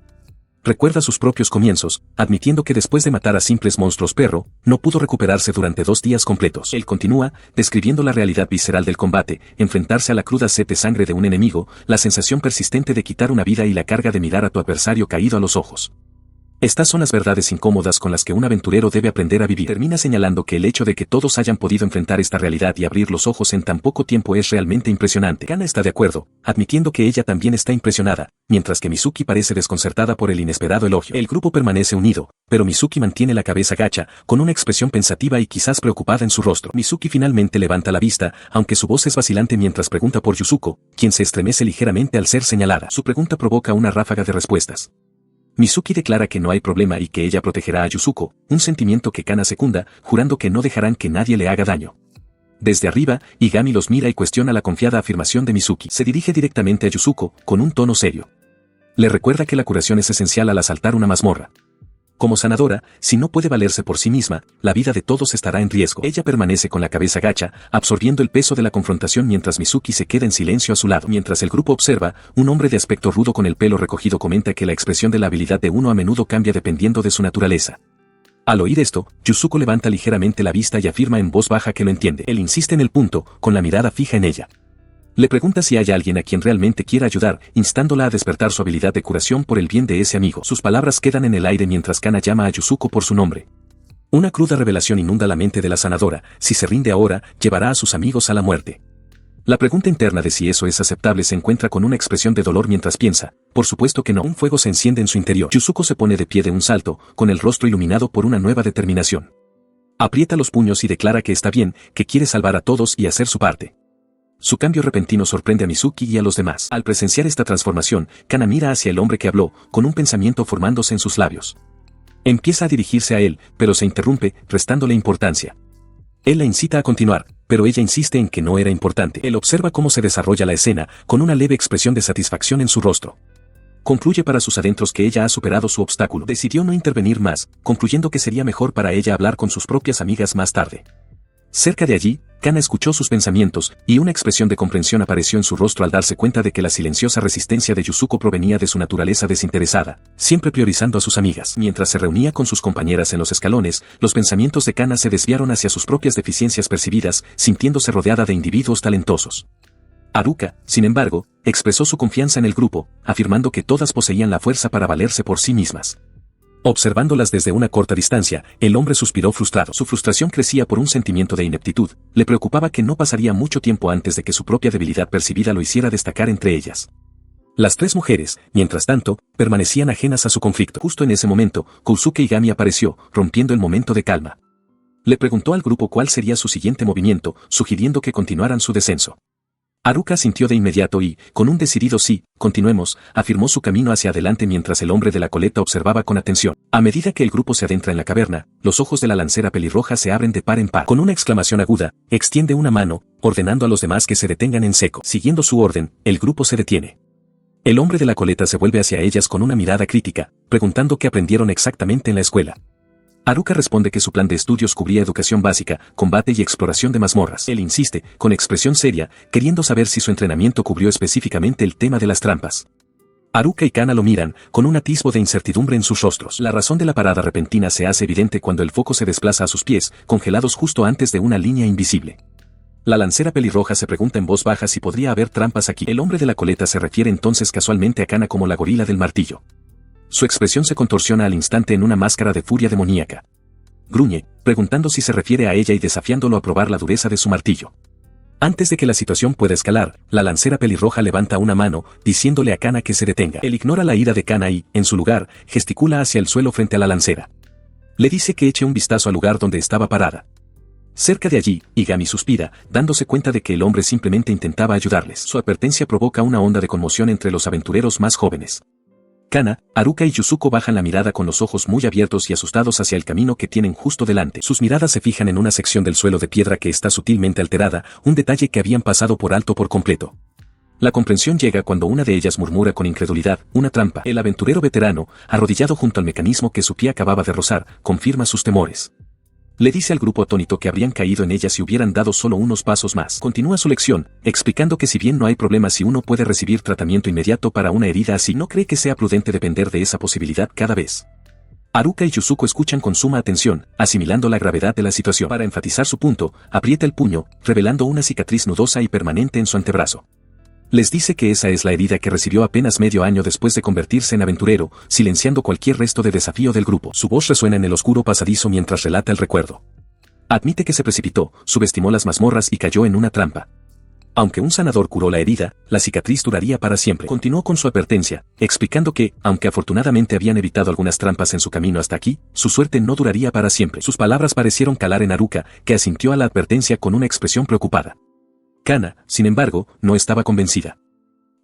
Recuerda sus propios comienzos, admitiendo que después de matar a simples monstruos perro, no pudo recuperarse durante 2 días completos. Él continúa, describiendo la realidad visceral del combate, enfrentarse a la cruda sed de sangre de un enemigo, la sensación persistente de quitar una vida y la carga de mirar a tu adversario caído a los ojos. Estas son las verdades incómodas con las que un aventurero debe aprender a vivir. Termina señalando que el hecho de que todos hayan podido enfrentar esta realidad y abrir los ojos en tan poco tiempo es realmente impresionante. Kana está de acuerdo, admitiendo que ella también está impresionada, mientras que Mizuki parece desconcertada por el inesperado elogio. El grupo permanece unido, pero Mizuki mantiene la cabeza gacha, con una expresión pensativa y quizás preocupada en su rostro. Mizuki finalmente levanta la vista, aunque su voz es vacilante mientras pregunta por Yusuko, quien se estremece ligeramente al ser señalada. Su pregunta provoca una ráfaga de respuestas. Mizuki declara que no hay problema y que ella protegerá a Yusuko, un sentimiento que Kana secunda, jurando que no dejarán que nadie le haga daño. Desde arriba, Igami los mira y cuestiona la confiada afirmación de Mizuki. Se dirige directamente a Yusuko, con un tono serio. Le recuerda que la curación es esencial al asaltar una mazmorra. Como sanadora, si no puede valerse por sí misma, la vida de todos estará en riesgo. Ella permanece con la cabeza gacha, absorbiendo el peso de la confrontación mientras Mizuki se queda en silencio a su lado. Mientras el grupo observa, un hombre de aspecto rudo con el pelo recogido comenta que la expresión de la habilidad de uno a menudo cambia dependiendo de su naturaleza. Al oír esto, Yusuko levanta ligeramente la vista y afirma en voz baja que lo entiende. Él insiste en el punto, con la mirada fija en ella. Le pregunta si hay alguien a quien realmente quiera ayudar, instándola a despertar su habilidad de curación por el bien de ese amigo. Sus palabras quedan en el aire mientras Kana llama a Yusuko por su nombre. Una cruda revelación inunda la mente de la sanadora: si se rinde ahora, llevará a sus amigos a la muerte. La pregunta interna de si eso es aceptable se encuentra con una expresión de dolor mientras piensa, por supuesto que no. Un fuego se enciende en su interior. Yusuko se pone de pie de un salto, con el rostro iluminado por una nueva determinación. Aprieta los puños y declara que está bien, que quiere salvar a todos y hacer su parte. Su cambio repentino sorprende a Mizuki y a los demás. Al presenciar esta transformación, Kana mira hacia el hombre que habló, con un pensamiento formándose en sus labios. Empieza a dirigirse a él, pero se interrumpe, restándole importancia. Él la incita a continuar, pero ella insiste en que no era importante. Él observa cómo se desarrolla la escena, con una leve expresión de satisfacción en su rostro. Concluye para sus adentros que ella ha superado su obstáculo. Decidió no intervenir más, concluyendo que sería mejor para ella hablar con sus propias amigas más tarde. Cerca de allí, Kana escuchó sus pensamientos, y una expresión de comprensión apareció en su rostro al darse cuenta de que la silenciosa resistencia de Yusuko provenía de su naturaleza desinteresada, siempre priorizando a sus amigas. Mientras se reunía con sus compañeras en los escalones, los pensamientos de Kana se desviaron hacia sus propias deficiencias percibidas, sintiéndose rodeada de individuos talentosos. Haruka, sin embargo, expresó su confianza en el grupo, afirmando que todas poseían la fuerza para valerse por sí mismas. Observándolas desde una corta distancia, el hombre suspiró frustrado. Su frustración crecía por un sentimiento de ineptitud. Le preocupaba que no pasaría mucho tiempo antes de que su propia debilidad percibida lo hiciera destacar entre ellas. Las tres mujeres, mientras tanto, permanecían ajenas a su conflicto. Justo en ese momento, Kousuke Igami apareció, rompiendo el momento de calma. Le preguntó al grupo cuál sería su siguiente movimiento, sugiriendo que continuaran su descenso. Haruka sintió de inmediato y, con un decidido sí, continuemos, afirmó su camino hacia adelante mientras el hombre de la coleta observaba con atención. A medida que el grupo se adentra en la caverna, los ojos de la lancera pelirroja se abren de par en par. Con una exclamación aguda, extiende una mano, ordenando a los demás que se detengan en seco. Siguiendo su orden, el grupo se detiene. El hombre de la coleta se vuelve hacia ellas con una mirada crítica, preguntando qué aprendieron exactamente en la escuela. Haruka responde que su plan de estudios cubría educación básica, combate y exploración de mazmorras. Él insiste, con expresión seria, queriendo saber si su entrenamiento cubrió específicamente el tema de las trampas. Haruka y Kana lo miran, con un atisbo de incertidumbre en sus rostros. La razón de la parada repentina se hace evidente cuando el foco se desplaza a sus pies, congelados justo antes de una línea invisible. La lancera pelirroja se pregunta en voz baja si podría haber trampas aquí. El hombre de la coleta se refiere entonces casualmente a Kana como la gorila del martillo. Su expresión se contorsiona al instante en una máscara de furia demoníaca. Gruñe, preguntando si se refiere a ella y desafiándolo a probar la dureza de su martillo. Antes de que la situación pueda escalar, la lancera pelirroja levanta una mano, diciéndole a Kana que se detenga. Él ignora la ira de Kana y, en su lugar, gesticula hacia el suelo frente a la lancera. Le dice que eche un vistazo al lugar donde estaba parada. Cerca de allí, Igami suspira, dándose cuenta de que el hombre simplemente intentaba ayudarles. Su advertencia provoca una onda de conmoción entre los aventureros más jóvenes. Kana, Haruka y Yusuko bajan la mirada con los ojos muy abiertos y asustados hacia el camino que tienen justo delante. Sus miradas se fijan en una sección del suelo de piedra que está sutilmente alterada, un detalle que habían pasado por alto por completo. La comprensión llega cuando una de ellas murmura con incredulidad: una trampa. El aventurero veterano, arrodillado junto al mecanismo que su pie acababa de rozar, confirma sus temores. Le dice al grupo atónito que habrían caído en ella si hubieran dado solo unos pasos más. Continúa su lección, explicando que si bien no hay problema si uno puede recibir tratamiento inmediato para una herida así, no cree que sea prudente depender de esa posibilidad cada vez. Haruka y Yusuko escuchan con suma atención, asimilando la gravedad de la situación. Para enfatizar su punto, aprieta el puño, revelando una cicatriz nudosa y permanente en su antebrazo. Les dice que esa es la herida que recibió apenas medio año después de convertirse en aventurero, silenciando cualquier resto de desafío del grupo. Su voz resuena en el oscuro pasadizo mientras relata el recuerdo. Admite que se precipitó, subestimó las mazmorras y cayó en una trampa. Aunque un sanador curó la herida, la cicatriz duraría para siempre. Continuó con su advertencia, explicando que, aunque afortunadamente habían evitado algunas trampas en su camino hasta aquí, su suerte no duraría para siempre. Sus palabras parecieron calar en Haruka, que asintió a la advertencia con una expresión preocupada. Kana, sin embargo, no estaba convencida.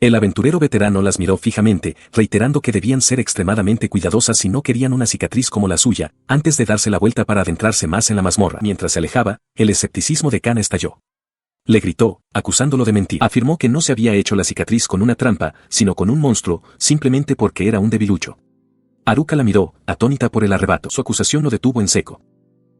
El aventurero veterano las miró fijamente, reiterando que debían ser extremadamente cuidadosas si no querían una cicatriz como la suya, antes de darse la vuelta para adentrarse más en la mazmorra. Mientras se alejaba, el escepticismo de Kana estalló. Le gritó, acusándolo de mentir. Afirmó que no se había hecho la cicatriz con una trampa, sino con un monstruo, simplemente porque era un debilucho. Haruka la miró, atónita por el arrebato. Su acusación lo detuvo en seco.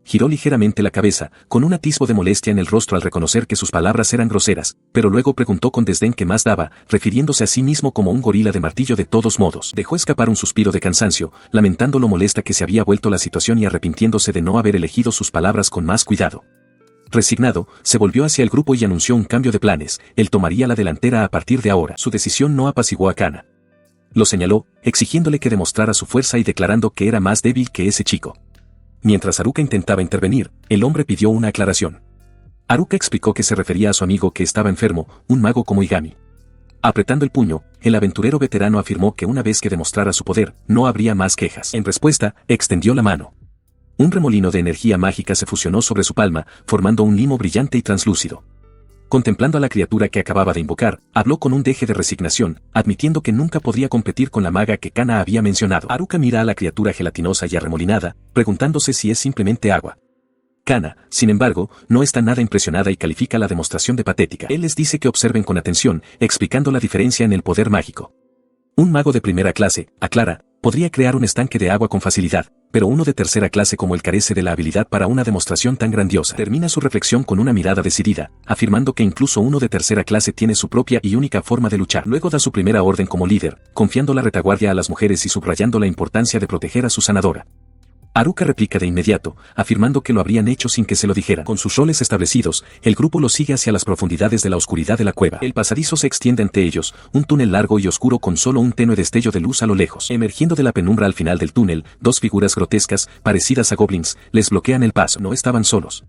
Giró ligeramente la cabeza, con un atisbo de molestia en el rostro al reconocer que sus palabras eran groseras, pero luego preguntó con desdén qué más daba, refiriéndose a sí mismo como un gorila de martillo de todos modos. Dejó escapar un suspiro de cansancio, lamentando lo molesta que se había vuelto la situación y arrepintiéndose de no haber elegido sus palabras con más cuidado. Resignado, se volvió hacia el grupo y anunció un cambio de planes. Él tomaría la delantera a partir de ahora. Su decisión no apaciguó a Kana. Lo señaló, exigiéndole que demostrara su fuerza y declarando que era más débil que ese chico. Mientras Haruka intentaba intervenir, el hombre pidió una aclaración. Haruka explicó que se refería a su amigo que estaba enfermo, un mago como Igami. Apretando el puño, el aventurero veterano afirmó que una vez que demostrara su poder, no habría más quejas. En respuesta, extendió la mano. Un remolino de energía mágica se fusionó sobre su palma, formando un limo brillante y translúcido. Contemplando a la criatura que acababa de invocar, habló con un deje de resignación, admitiendo que nunca podría competir con la maga que Kana había mencionado. Haruka mira a la criatura gelatinosa y arremolinada, preguntándose si es simplemente agua. Kana, sin embargo, no está nada impresionada y califica la demostración de patética. Él les dice que observen con atención, explicando la diferencia en el poder mágico. Un mago de primera clase, aclara, podría crear un estanque de agua con facilidad, pero uno de tercera clase como él carece de la habilidad para una demostración tan grandiosa. Termina su reflexión con una mirada decidida, afirmando que incluso uno de tercera clase tiene su propia y única forma de luchar. Luego da su primera orden como líder, confiando la retaguardia a las mujeres y subrayando la importancia de proteger a su sanadora. Haruka replica de inmediato, afirmando que lo habrían hecho sin que se lo dijeran. Con sus roles establecidos, el grupo lo sigue hacia las profundidades de la oscuridad de la cueva. El pasadizo se extiende ante ellos, un túnel largo y oscuro con solo un tenue destello de luz a lo lejos. Emergiendo de la penumbra al final del túnel, dos figuras grotescas, parecidas a goblins, les bloquean el paso. No estaban solos.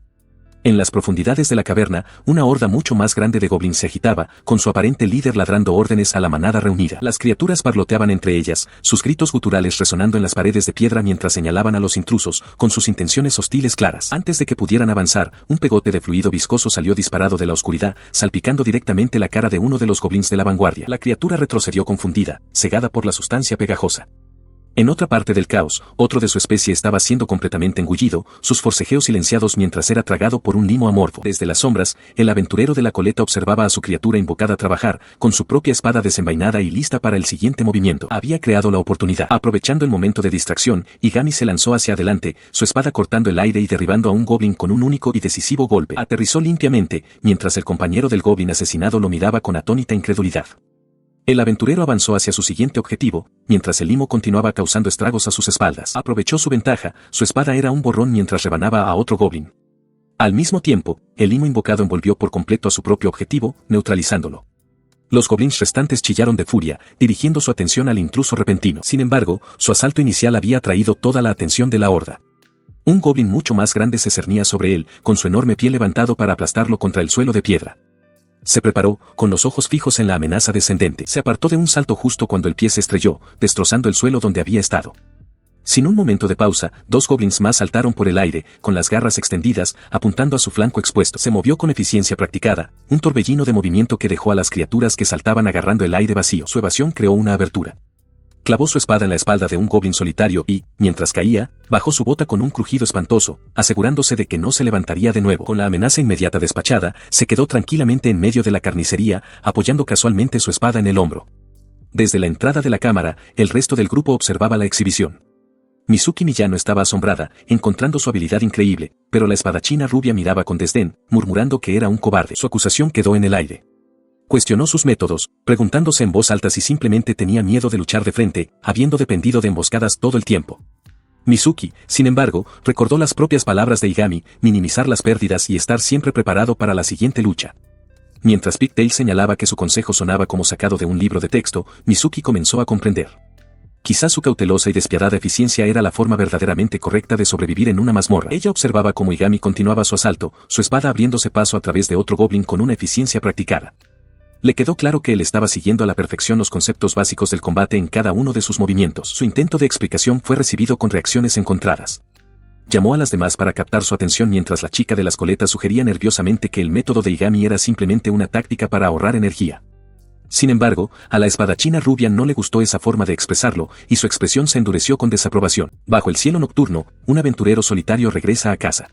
En las profundidades de la caverna, una horda mucho más grande de goblins se agitaba, con su aparente líder ladrando órdenes a la manada reunida. Las criaturas parloteaban entre ellas, sus gritos guturales resonando en las paredes de piedra mientras señalaban a los intrusos, con sus intenciones hostiles claras. Antes de que pudieran avanzar, un pegote de fluido viscoso salió disparado de la oscuridad, salpicando directamente la cara de uno de los goblins de la vanguardia. La criatura retrocedió confundida, cegada por la sustancia pegajosa. En otra parte del caos, otro de su especie estaba siendo completamente engullido, sus forcejeos silenciados mientras era tragado por un limo amorfo. Desde las sombras, el aventurero de la coleta observaba a su criatura invocada trabajar, con su propia espada desenvainada y lista para el siguiente movimiento. Había creado la oportunidad. Aprovechando el momento de distracción, Igami se lanzó hacia adelante, su espada cortando el aire y derribando a un goblin con un único y decisivo golpe. Aterrizó limpiamente, mientras el compañero del goblin asesinado lo miraba con atónita incredulidad. El aventurero avanzó hacia su siguiente objetivo, mientras el limo continuaba causando estragos a sus espaldas. Aprovechó su ventaja, su espada era un borrón mientras rebanaba a otro goblin. Al mismo tiempo, el limo invocado envolvió por completo a su propio objetivo, neutralizándolo. Los goblins restantes chillaron de furia, dirigiendo su atención al intruso repentino. Sin embargo, su asalto inicial había atraído toda la atención de la horda. Un goblin mucho más grande se cernía sobre él, con su enorme pie levantado para aplastarlo contra el suelo de piedra. Se preparó, con los ojos fijos en la amenaza descendente. Se apartó de un salto justo cuando el pie se estrelló, destrozando el suelo donde había estado. Sin un momento de pausa, dos goblins más saltaron por el aire, con las garras extendidas, apuntando a su flanco expuesto. Se movió con eficiencia practicada, un torbellino de movimiento que dejó a las criaturas que saltaban agarrando el aire vacío. Su evasión creó una abertura. Clavó su espada en la espalda de un goblin solitario y, mientras caía, bajó su bota con un crujido espantoso, asegurándose de que no se levantaría de nuevo. Con la amenaza inmediata despachada, se quedó tranquilamente en medio de la carnicería, apoyando casualmente su espada en el hombro. Desde la entrada de la cámara, el resto del grupo observaba la exhibición. Mizuki Miyano estaba asombrada, encontrando su habilidad increíble, pero la espadachina rubia miraba con desdén, murmurando que era un cobarde. Su acusación quedó en el aire. Cuestionó sus métodos, preguntándose en voz alta si simplemente tenía miedo de luchar de frente, habiendo dependido de emboscadas todo el tiempo. Mizuki, sin embargo, recordó las propias palabras de Igami, minimizar las pérdidas y estar siempre preparado para la siguiente lucha. Mientras Pigtail señalaba que su consejo sonaba como sacado de un libro de texto, Mizuki comenzó a comprender. Quizás su cautelosa y despiadada eficiencia era la forma verdaderamente correcta de sobrevivir en una mazmorra. Ella observaba cómo Igami continuaba su asalto, su espada abriéndose paso a través de otro goblin con una eficiencia practicada. Le quedó claro que él estaba siguiendo a la perfección los conceptos básicos del combate en cada uno de sus movimientos. Su intento de explicación fue recibido con reacciones encontradas. Llamó a las demás para captar su atención mientras la chica de las coletas sugería nerviosamente que el método de Igami era simplemente una táctica para ahorrar energía. Sin embargo, a la espadachina rubia no le gustó esa forma de expresarlo, y su expresión se endureció con desaprobación. Bajo el cielo nocturno, un aventurero solitario regresa a casa.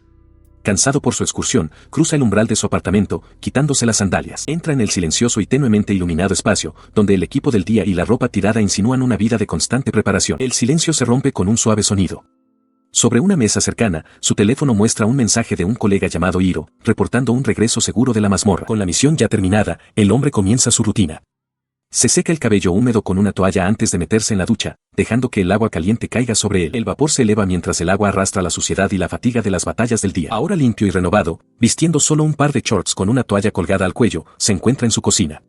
Cansado por su excursión, cruza el umbral de su apartamento, quitándose las sandalias. Entra en el silencioso y tenuemente iluminado espacio, donde el equipo del día y la ropa tirada insinúan una vida de constante preparación. El silencio se rompe con un suave sonido. Sobre una mesa cercana, su teléfono muestra un mensaje de un colega llamado Hiro, reportando un regreso seguro de la mazmorra. Con la misión ya terminada, el hombre comienza su rutina. Se seca el cabello húmedo con una toalla antes de meterse en la ducha, dejando que el agua caliente caiga sobre él. El vapor se eleva mientras el agua arrastra la suciedad y la fatiga de las batallas del día. Ahora limpio y renovado, vistiendo solo un par de shorts con una toalla colgada al cuello, se encuentra en su cocina.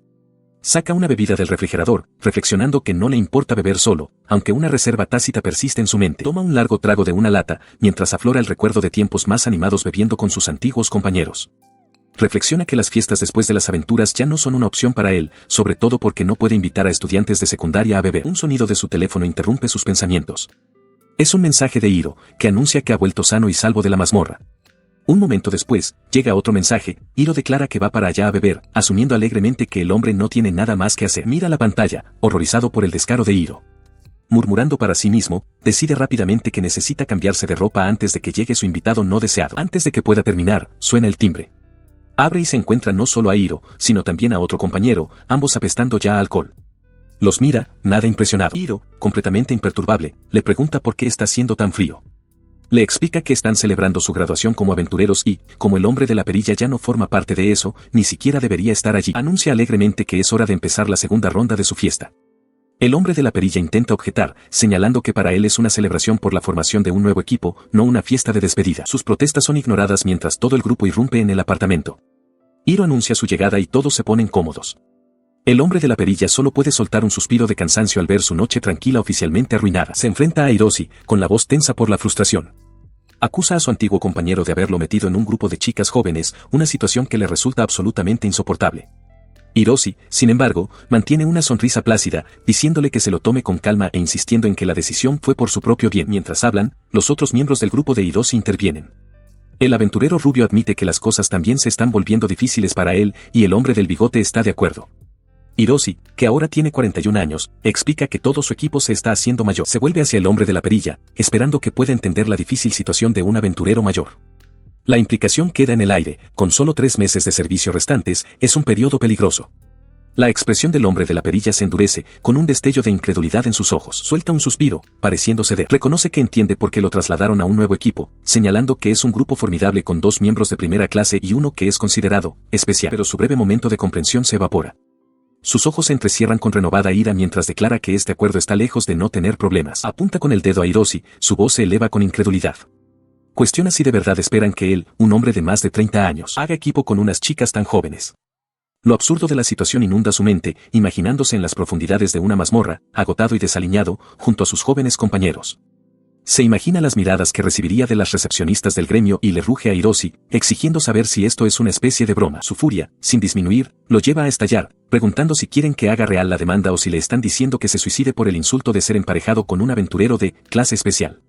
Saca una bebida del refrigerador, reflexionando que no le importa beber solo, aunque una reserva tácita persiste en su mente. Toma un largo trago de una lata, mientras aflora el recuerdo de tiempos más animados bebiendo con sus antiguos compañeros. Reflexiona que las fiestas después de las aventuras ya no son una opción para él, sobre todo porque no puede invitar a estudiantes de secundaria a beber. Un sonido de su teléfono interrumpe sus pensamientos. Es un mensaje de Hiro, que anuncia que ha vuelto sano y salvo de la mazmorra. Un momento después, llega otro mensaje. Hiro declara que va para allá a beber, asumiendo alegremente que el hombre no tiene nada más que hacer. Mira la pantalla, horrorizado por el descaro de Hiro. Murmurando para sí mismo, decide rápidamente que necesita cambiarse de ropa antes de que llegue su invitado no deseado. Antes de que pueda terminar, suena el timbre. Abre y se encuentra no solo a Hiro, sino también a otro compañero, ambos apestando ya a alcohol. Los mira, nada impresionado. Hiro, completamente imperturbable, le pregunta por qué está haciendo tan frío. Le explica que están celebrando su graduación como aventureros y, como el hombre de la perilla ya no forma parte de eso, ni siquiera debería estar allí. Anuncia alegremente que es hora de empezar la segunda ronda de su fiesta. El hombre de la perilla intenta objetar, señalando que para él es una celebración por la formación de un nuevo equipo, no una fiesta de despedida. Sus protestas son ignoradas mientras todo el grupo irrumpe en el apartamento. Hiro anuncia su llegada y todos se ponen cómodos. El hombre de la perilla solo puede soltar un suspiro de cansancio al ver su noche tranquila oficialmente arruinada. Se enfrenta a Hiroshi, con la voz tensa por la frustración. Acusa a su antiguo compañero de haberlo metido en un grupo de chicas jóvenes, una situación que le resulta absolutamente insoportable. Hiroshi, sin embargo, mantiene una sonrisa plácida, diciéndole que se lo tome con calma e insistiendo en que la decisión fue por su propio bien. Mientras hablan, los otros miembros del grupo de Hiroshi intervienen. El aventurero rubio admite que las cosas también se están volviendo difíciles para él, y el hombre del bigote está de acuerdo. Hiroshi, que ahora tiene 41 años, explica que todo su equipo se está haciendo mayor. Se vuelve hacia el hombre de la perilla, esperando que pueda entender la difícil situación de un aventurero mayor. La implicación queda en el aire, con solo 3 meses de servicio restantes, es un periodo peligroso. La expresión del hombre de la perilla se endurece, con un destello de incredulidad en sus ojos. Suelta un suspiro, pareciendo ceder. Reconoce que entiende por qué lo trasladaron a un nuevo equipo, señalando que es un grupo formidable con 2 miembros de primera clase y uno que es considerado especial. Pero su breve momento de comprensión se evapora. Sus ojos se entrecierran con renovada ira mientras declara que este acuerdo está lejos de no tener problemas. Apunta con el dedo a Hiroshi, su voz se eleva con incredulidad. Cuestiona si de verdad esperan que él, un hombre de más de 30 años, haga equipo con unas chicas tan jóvenes. Lo absurdo de la situación inunda su mente, imaginándose en las profundidades de una mazmorra, agotado y desaliñado, junto a sus jóvenes compañeros. Se imagina las miradas que recibiría de las recepcionistas del gremio y le ruge a Hiroshi, exigiendo saber si esto es una especie de broma. Su furia, sin disminuir, lo lleva a estallar, preguntando si quieren que haga real la demanda o si le están diciendo que se suicide por el insulto de ser emparejado con un aventurero de clase especial.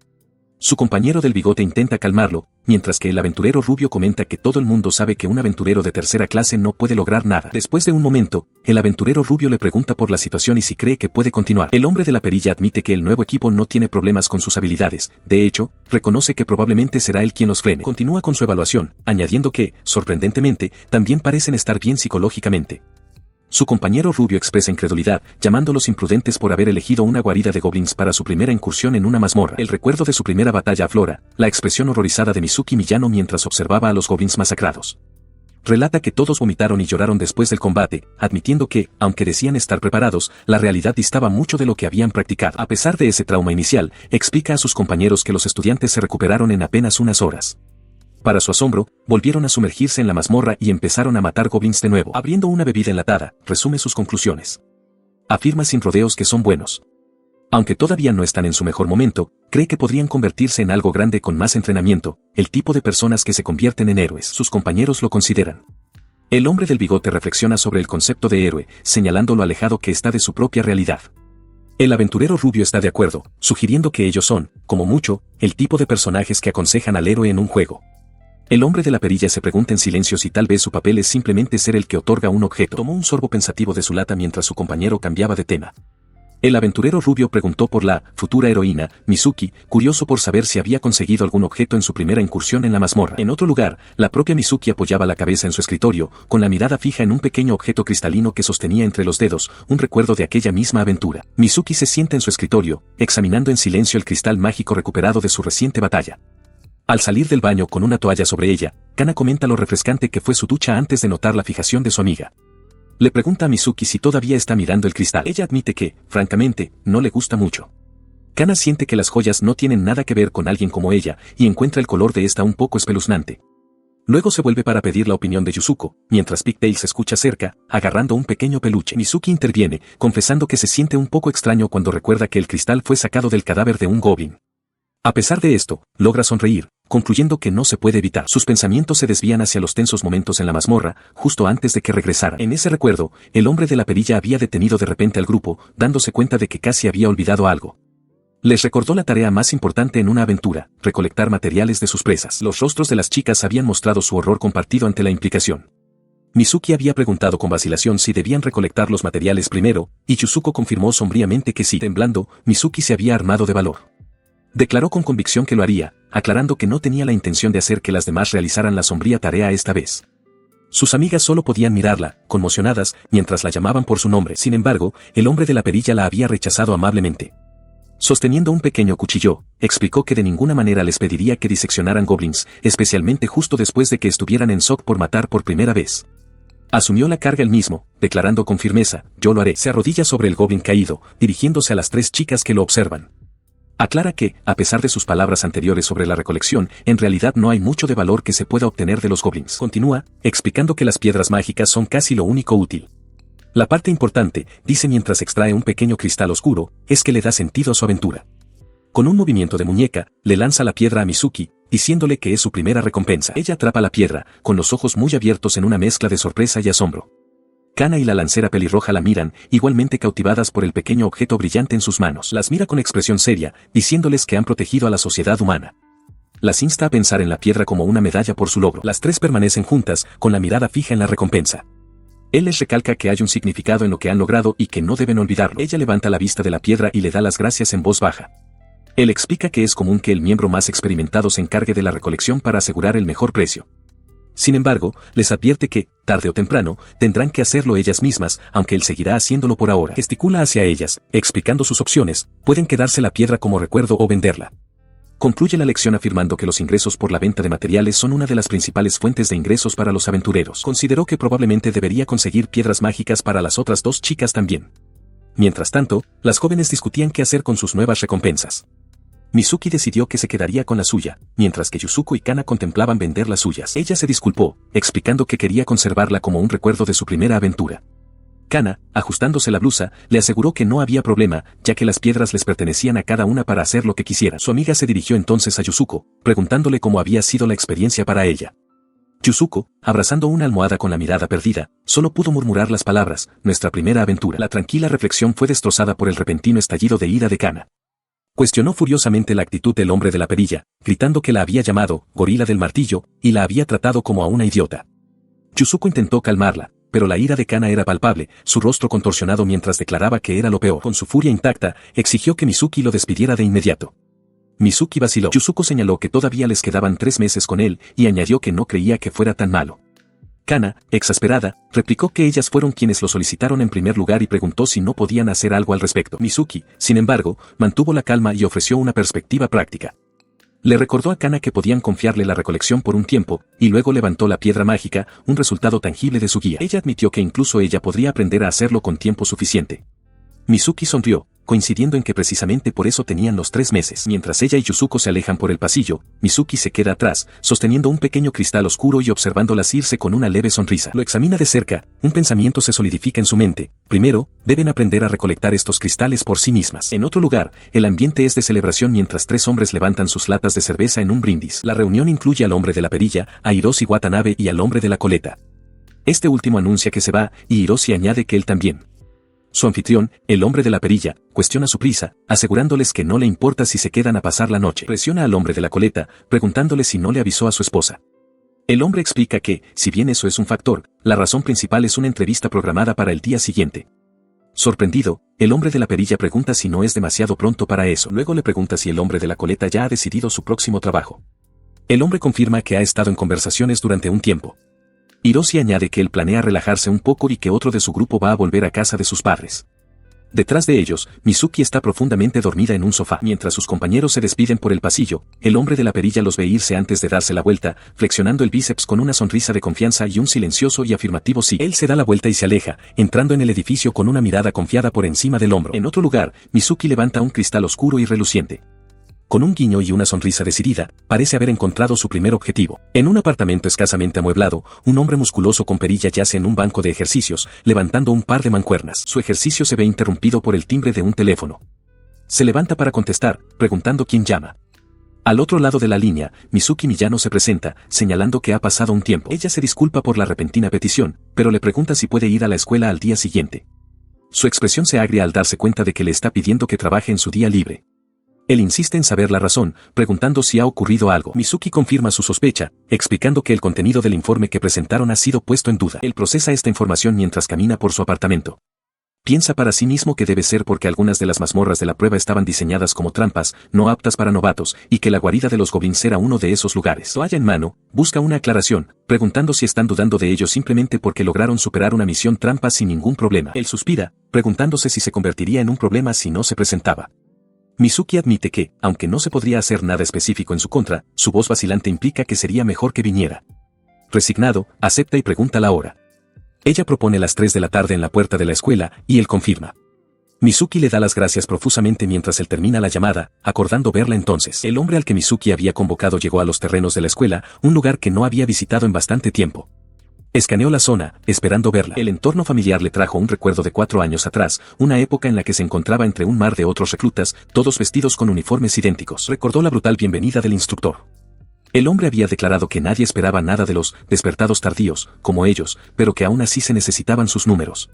Su compañero del bigote intenta calmarlo, mientras que el aventurero rubio comenta que todo el mundo sabe que un aventurero de tercera clase no puede lograr nada. Después de un momento, el aventurero rubio le pregunta por la situación y si cree que puede continuar. El hombre de la perilla admite que el nuevo equipo no tiene problemas con sus habilidades, de hecho, reconoce que probablemente será él quien los frene. Continúa con su evaluación, añadiendo que, sorprendentemente, también parecen estar bien psicológicamente. Su compañero rubio expresa incredulidad, llamándolos imprudentes por haber elegido una guarida de goblins para su primera incursión en una mazmorra. El recuerdo de su primera batalla aflora, la expresión horrorizada de Mizuki Miyano mientras observaba a los goblins masacrados. Relata que todos vomitaron y lloraron después del combate, admitiendo que, aunque decían estar preparados, la realidad distaba mucho de lo que habían practicado. A pesar de ese trauma inicial, explica a sus compañeros que los estudiantes se recuperaron en apenas unas horas. Para su asombro, volvieron a sumergirse en la mazmorra y empezaron a matar goblins de nuevo. Abriendo una bebida enlatada, resume sus conclusiones. Afirma sin rodeos que son buenos. Aunque todavía no están en su mejor momento, cree que podrían convertirse en algo grande con más entrenamiento, el tipo de personas que se convierten en héroes. Sus compañeros lo consideran. El hombre del bigote reflexiona sobre el concepto de héroe, señalando lo alejado que está de su propia realidad. El aventurero rubio está de acuerdo, sugiriendo que ellos son, como mucho, el tipo de personajes que aconsejan al héroe en un juego. El hombre de la perilla se pregunta en silencio si tal vez su papel es simplemente ser el que otorga un objeto. Tomó un sorbo pensativo de su lata mientras su compañero cambiaba de tema. El aventurero rubio preguntó por la futura heroína, Mizuki, curioso por saber si había conseguido algún objeto en su primera incursión en la mazmorra. En otro lugar, la propia Mizuki apoyaba la cabeza en su escritorio, con la mirada fija en un pequeño objeto cristalino que sostenía entre los dedos, un recuerdo de aquella misma aventura. Mizuki se sienta en su escritorio, examinando en silencio el cristal mágico recuperado de su reciente batalla. Al salir del baño con una toalla sobre ella, Kana comenta lo refrescante que fue su ducha antes de notar la fijación de su amiga. Le pregunta a Mizuki si todavía está mirando el cristal. Ella admite que, francamente, no le gusta mucho. Kana siente que las joyas no tienen nada que ver con alguien como ella, y encuentra el color de esta un poco espeluznante. Luego se vuelve para pedir la opinión de Yuzuko, mientras Pigtail se escucha cerca, agarrando un pequeño peluche. Mizuki interviene, confesando que se siente un poco extraño cuando recuerda que el cristal fue sacado del cadáver de un goblin. A pesar de esto, logra sonreír, concluyendo que no se puede evitar. Sus pensamientos se desvían hacia los tensos momentos en la mazmorra, justo antes de que regresara. En ese recuerdo, el hombre de la perilla había detenido de repente al grupo, dándose cuenta de que casi había olvidado algo. Les recordó la tarea más importante en una aventura, recolectar materiales de sus presas. Los rostros de las chicas habían mostrado su horror compartido ante la implicación. Mizuki había preguntado con vacilación si debían recolectar los materiales primero, y Yuzuko confirmó sombríamente que sí. Temblando, Mizuki se había armado de valor. Declaró con convicción que lo haría, aclarando que no tenía la intención de hacer que las demás realizaran la sombría tarea esta vez. Sus amigas solo podían mirarla, conmocionadas, mientras la llamaban por su nombre. Sin embargo, el hombre de la perilla la había rechazado amablemente. Sosteniendo un pequeño cuchillo, explicó que de ninguna manera les pediría que diseccionaran goblins, especialmente justo después de que estuvieran en shock por matar por primera vez. Asumió la carga él mismo, declarando con firmeza, yo lo haré. Se arrodilla sobre el goblin caído, dirigiéndose a las tres chicas que lo observan. Aclara que, a pesar de sus palabras anteriores sobre la recolección, en realidad no hay mucho de valor que se pueda obtener de los goblins. Continúa, explicando que las piedras mágicas son casi lo único útil. La parte importante, dice mientras extrae un pequeño cristal oscuro, es que le da sentido a su aventura. Con un movimiento de muñeca, le lanza la piedra a Mizuki, diciéndole que es su primera recompensa. Ella atrapa la piedra, con los ojos muy abiertos en una mezcla de sorpresa y asombro. Kana y la lancera pelirroja la miran, igualmente cautivadas por el pequeño objeto brillante en sus manos. Las mira con expresión seria, diciéndoles que han protegido a la sociedad humana. Las insta a pensar en la piedra como una medalla por su logro. Las tres permanecen juntas, con la mirada fija en la recompensa. Él les recalca que hay un significado en lo que han logrado y que no deben olvidarlo. Ella levanta la vista de la piedra y le da las gracias en voz baja. Él explica que es común que el miembro más experimentado se encargue de la recolección para asegurar el mejor precio. Sin embargo, les advierte que, tarde o temprano, tendrán que hacerlo ellas mismas, aunque él seguirá haciéndolo por ahora. Gesticula hacia ellas, explicando sus opciones, pueden quedarse la piedra como recuerdo o venderla. Concluye la lección afirmando que los ingresos por la venta de materiales son una de las principales fuentes de ingresos para los aventureros. Consideró que probablemente debería conseguir piedras mágicas para las otras dos chicas también. Mientras tanto, las jóvenes discutían qué hacer con sus nuevas recompensas. Mizuki decidió que se quedaría con la suya, mientras que Yuzuko y Kana contemplaban vender las suyas. Ella se disculpó, explicando que quería conservarla como un recuerdo de su primera aventura. Kana, ajustándose la blusa, le aseguró que no había problema, ya que las piedras les pertenecían a cada una para hacer lo que quisiera. Su amiga se dirigió entonces a Yuzuko, preguntándole cómo había sido la experiencia para ella. Yuzuko, abrazando una almohada con la mirada perdida, solo pudo murmurar las palabras, nuestra primera aventura. La tranquila reflexión fue destrozada por el repentino estallido de ira de Kana. Cuestionó furiosamente la actitud del hombre de la perilla, gritando que la había llamado gorila del martillo, y la había tratado como a una idiota. Yuzuko intentó calmarla, pero la ira de Kana era palpable, su rostro contorsionado mientras declaraba que era lo peor. Con su furia intacta, exigió que Mizuki lo despidiera de inmediato. Mizuki vaciló. Yuzuko señaló que todavía les quedaban 3 meses con él, y añadió que no creía que fuera tan malo. Kana, exasperada, replicó que ellas fueron quienes lo solicitaron en primer lugar y preguntó si no podían hacer algo al respecto. Mizuki, sin embargo, mantuvo la calma y ofreció una perspectiva práctica. Le recordó a Kana que podían confiarle la recolección por un tiempo, y luego levantó la piedra mágica, un resultado tangible de su guía. Ella admitió que incluso ella podría aprender a hacerlo con tiempo suficiente. Mizuki sonrió, coincidiendo en que precisamente por eso tenían los 3 meses. Mientras ella y Yuzuko se alejan por el pasillo, Mizuki se queda atrás, sosteniendo un pequeño cristal oscuro y observándolas irse con una leve sonrisa. Lo examina de cerca, un pensamiento se solidifica en su mente. Primero, deben aprender a recolectar estos cristales por sí mismas. En otro lugar, el ambiente es de celebración mientras 3 hombres levantan sus latas de cerveza en un brindis. La reunión incluye al hombre de la perilla, a Hiroshi Watanabe y al hombre de la coleta. Este último anuncia que se va, y Hiroshi añade que él también. Su anfitrión, el hombre de la perilla, cuestiona su prisa, asegurándoles que no le importa si se quedan a pasar la noche. Presiona al hombre de la coleta, preguntándole si no le avisó a su esposa. El hombre explica que, si bien eso es un factor, la razón principal es una entrevista programada para el día siguiente. Sorprendido, el hombre de la perilla pregunta si no es demasiado pronto para eso. Luego le pregunta si el hombre de la coleta ya ha decidido su próximo trabajo. El hombre confirma que ha estado en conversaciones durante un tiempo. Hiroshi añade que él planea relajarse un poco y que otro de su grupo va a volver a casa de sus padres. Detrás de ellos, Mizuki está profundamente dormida en un sofá. Mientras sus compañeros se despiden por el pasillo, el hombre de la perilla los ve irse antes de darse la vuelta, flexionando el bíceps con una sonrisa de confianza y un silencioso y afirmativo sí. Él se da la vuelta y se aleja, entrando en el edificio con una mirada confiada por encima del hombro. En otro lugar, Mizuki levanta un cristal oscuro y reluciente. Con un guiño y una sonrisa decidida, parece haber encontrado su primer objetivo. En un apartamento escasamente amueblado, un hombre musculoso con perilla yace en un banco de ejercicios, levantando un par de mancuernas. Su ejercicio se ve interrumpido por el timbre de un teléfono. Se levanta para contestar, preguntando quién llama. Al otro lado de la línea, Mizuki Miyano se presenta, señalando que ha pasado un tiempo. Ella se disculpa por la repentina petición, pero le pregunta si puede ir a la escuela al día siguiente. Su expresión se agria al darse cuenta de que le está pidiendo que trabaje en su día libre. Él insiste en saber la razón, preguntando si ha ocurrido algo. Mizuki confirma su sospecha, explicando que el contenido del informe que presentaron ha sido puesto en duda. Él procesa esta información mientras camina por su apartamento. Piensa para sí mismo que debe ser porque algunas de las mazmorras de la prueba estaban diseñadas como trampas, no aptas para novatos, y que la guarida de los goblins era uno de esos lugares. Toalla en mano, busca una aclaración, preguntando si están dudando de ello simplemente porque lograron superar una misión trampa sin ningún problema. Él suspira, preguntándose si se convertiría en un problema si no se presentaba. Mizuki admite que, aunque no se podría hacer nada específico en su contra, su voz vacilante implica que sería mejor que viniera. Resignado, acepta y pregunta la hora. Ella propone las 3 de la tarde en la puerta de la escuela, y él confirma. Mizuki le da las gracias profusamente mientras él termina la llamada, acordando verla entonces. El hombre al que Mizuki había convocado llegó a los terrenos de la escuela, un lugar que no había visitado en bastante tiempo. Escaneó la zona, esperando verla. El entorno familiar le trajo un recuerdo de 4 años atrás, una época en la que se encontraba entre un mar de otros reclutas, todos vestidos con uniformes idénticos. Recordó la brutal bienvenida del instructor. El hombre había declarado que nadie esperaba nada de los despertados tardíos, como ellos, pero que aún así se necesitaban sus números.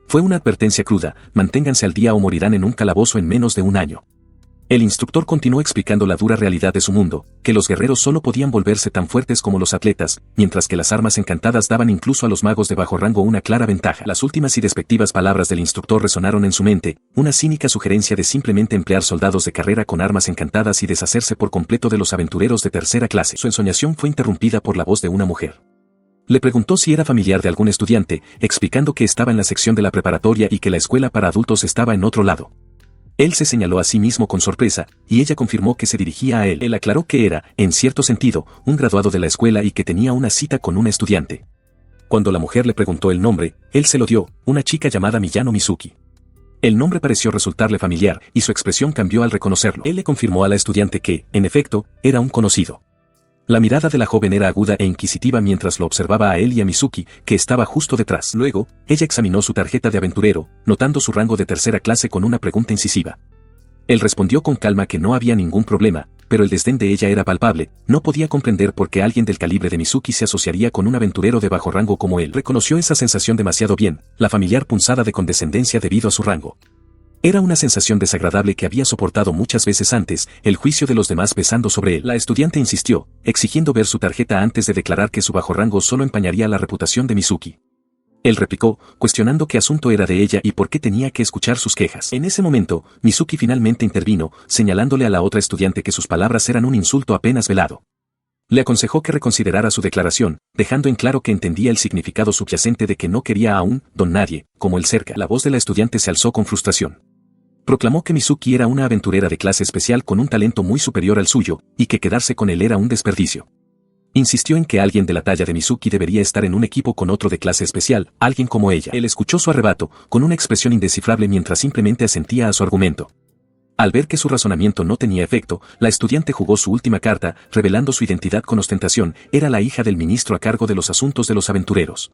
Fue una advertencia cruda, manténganse al día o morirán en un calabozo en menos de un año. El instructor continuó explicando la dura realidad de su mundo, que los guerreros solo podían volverse tan fuertes como los atletas, mientras que las armas encantadas daban incluso a los magos de bajo rango una clara ventaja. Las últimas y despectivas palabras del instructor resonaron en su mente, una cínica sugerencia de simplemente emplear soldados de carrera con armas encantadas y deshacerse por completo de los aventureros de tercera clase. Su ensoñación fue interrumpida por la voz de una mujer. Le preguntó si era familiar de algún estudiante, explicando que estaba en la sección de la preparatoria y que la escuela para adultos estaba en otro lado. Él se señaló a sí mismo con sorpresa, y ella confirmó que se dirigía a él. Él aclaró que era, en cierto sentido, un graduado de la escuela y que tenía una cita con una estudiante. Cuando la mujer le preguntó el nombre, él se lo dio, una chica llamada Miyano Mizuki. El nombre pareció resultarle familiar, y su expresión cambió al reconocerlo. Él le confirmó a la estudiante que, en efecto, era un conocido. La mirada de la joven era aguda e inquisitiva mientras lo observaba a él y a Mizuki, que estaba justo detrás. Luego, ella examinó su tarjeta de aventurero, notando su rango de tercera clase con una pregunta incisiva. Él respondió con calma que no había ningún problema, pero el desdén de ella era palpable, no podía comprender por qué alguien del calibre de Mizuki se asociaría con un aventurero de bajo rango como él. Reconoció esa sensación demasiado bien, la familiar punzada de condescendencia debido a su rango. Era una sensación desagradable que había soportado muchas veces antes, el juicio de los demás pesando sobre él. La estudiante insistió, exigiendo ver su tarjeta antes de declarar que su bajo rango solo empañaría la reputación de Mizuki. Él replicó, cuestionando qué asunto era de ella y por qué tenía que escuchar sus quejas. En ese momento, Mizuki finalmente intervino, señalándole a la otra estudiante que sus palabras eran un insulto apenas velado. Le aconsejó que reconsiderara su declaración, dejando en claro que entendía el significado subyacente de que no quería a un don nadie, como él cerca. La voz de la estudiante se alzó con frustración. Proclamó que Mizuki era una aventurera de clase especial con un talento muy superior al suyo, y que quedarse con él era un desperdicio. Insistió en que alguien de la talla de Mizuki debería estar en un equipo con otro de clase especial, alguien como ella. Él escuchó su arrebato, con una expresión indescifrable mientras simplemente asentía a su argumento. Al ver que su razonamiento no tenía efecto, la estudiante jugó su última carta, revelando su identidad con ostentación, era la hija del ministro a cargo de los asuntos de los aventureros.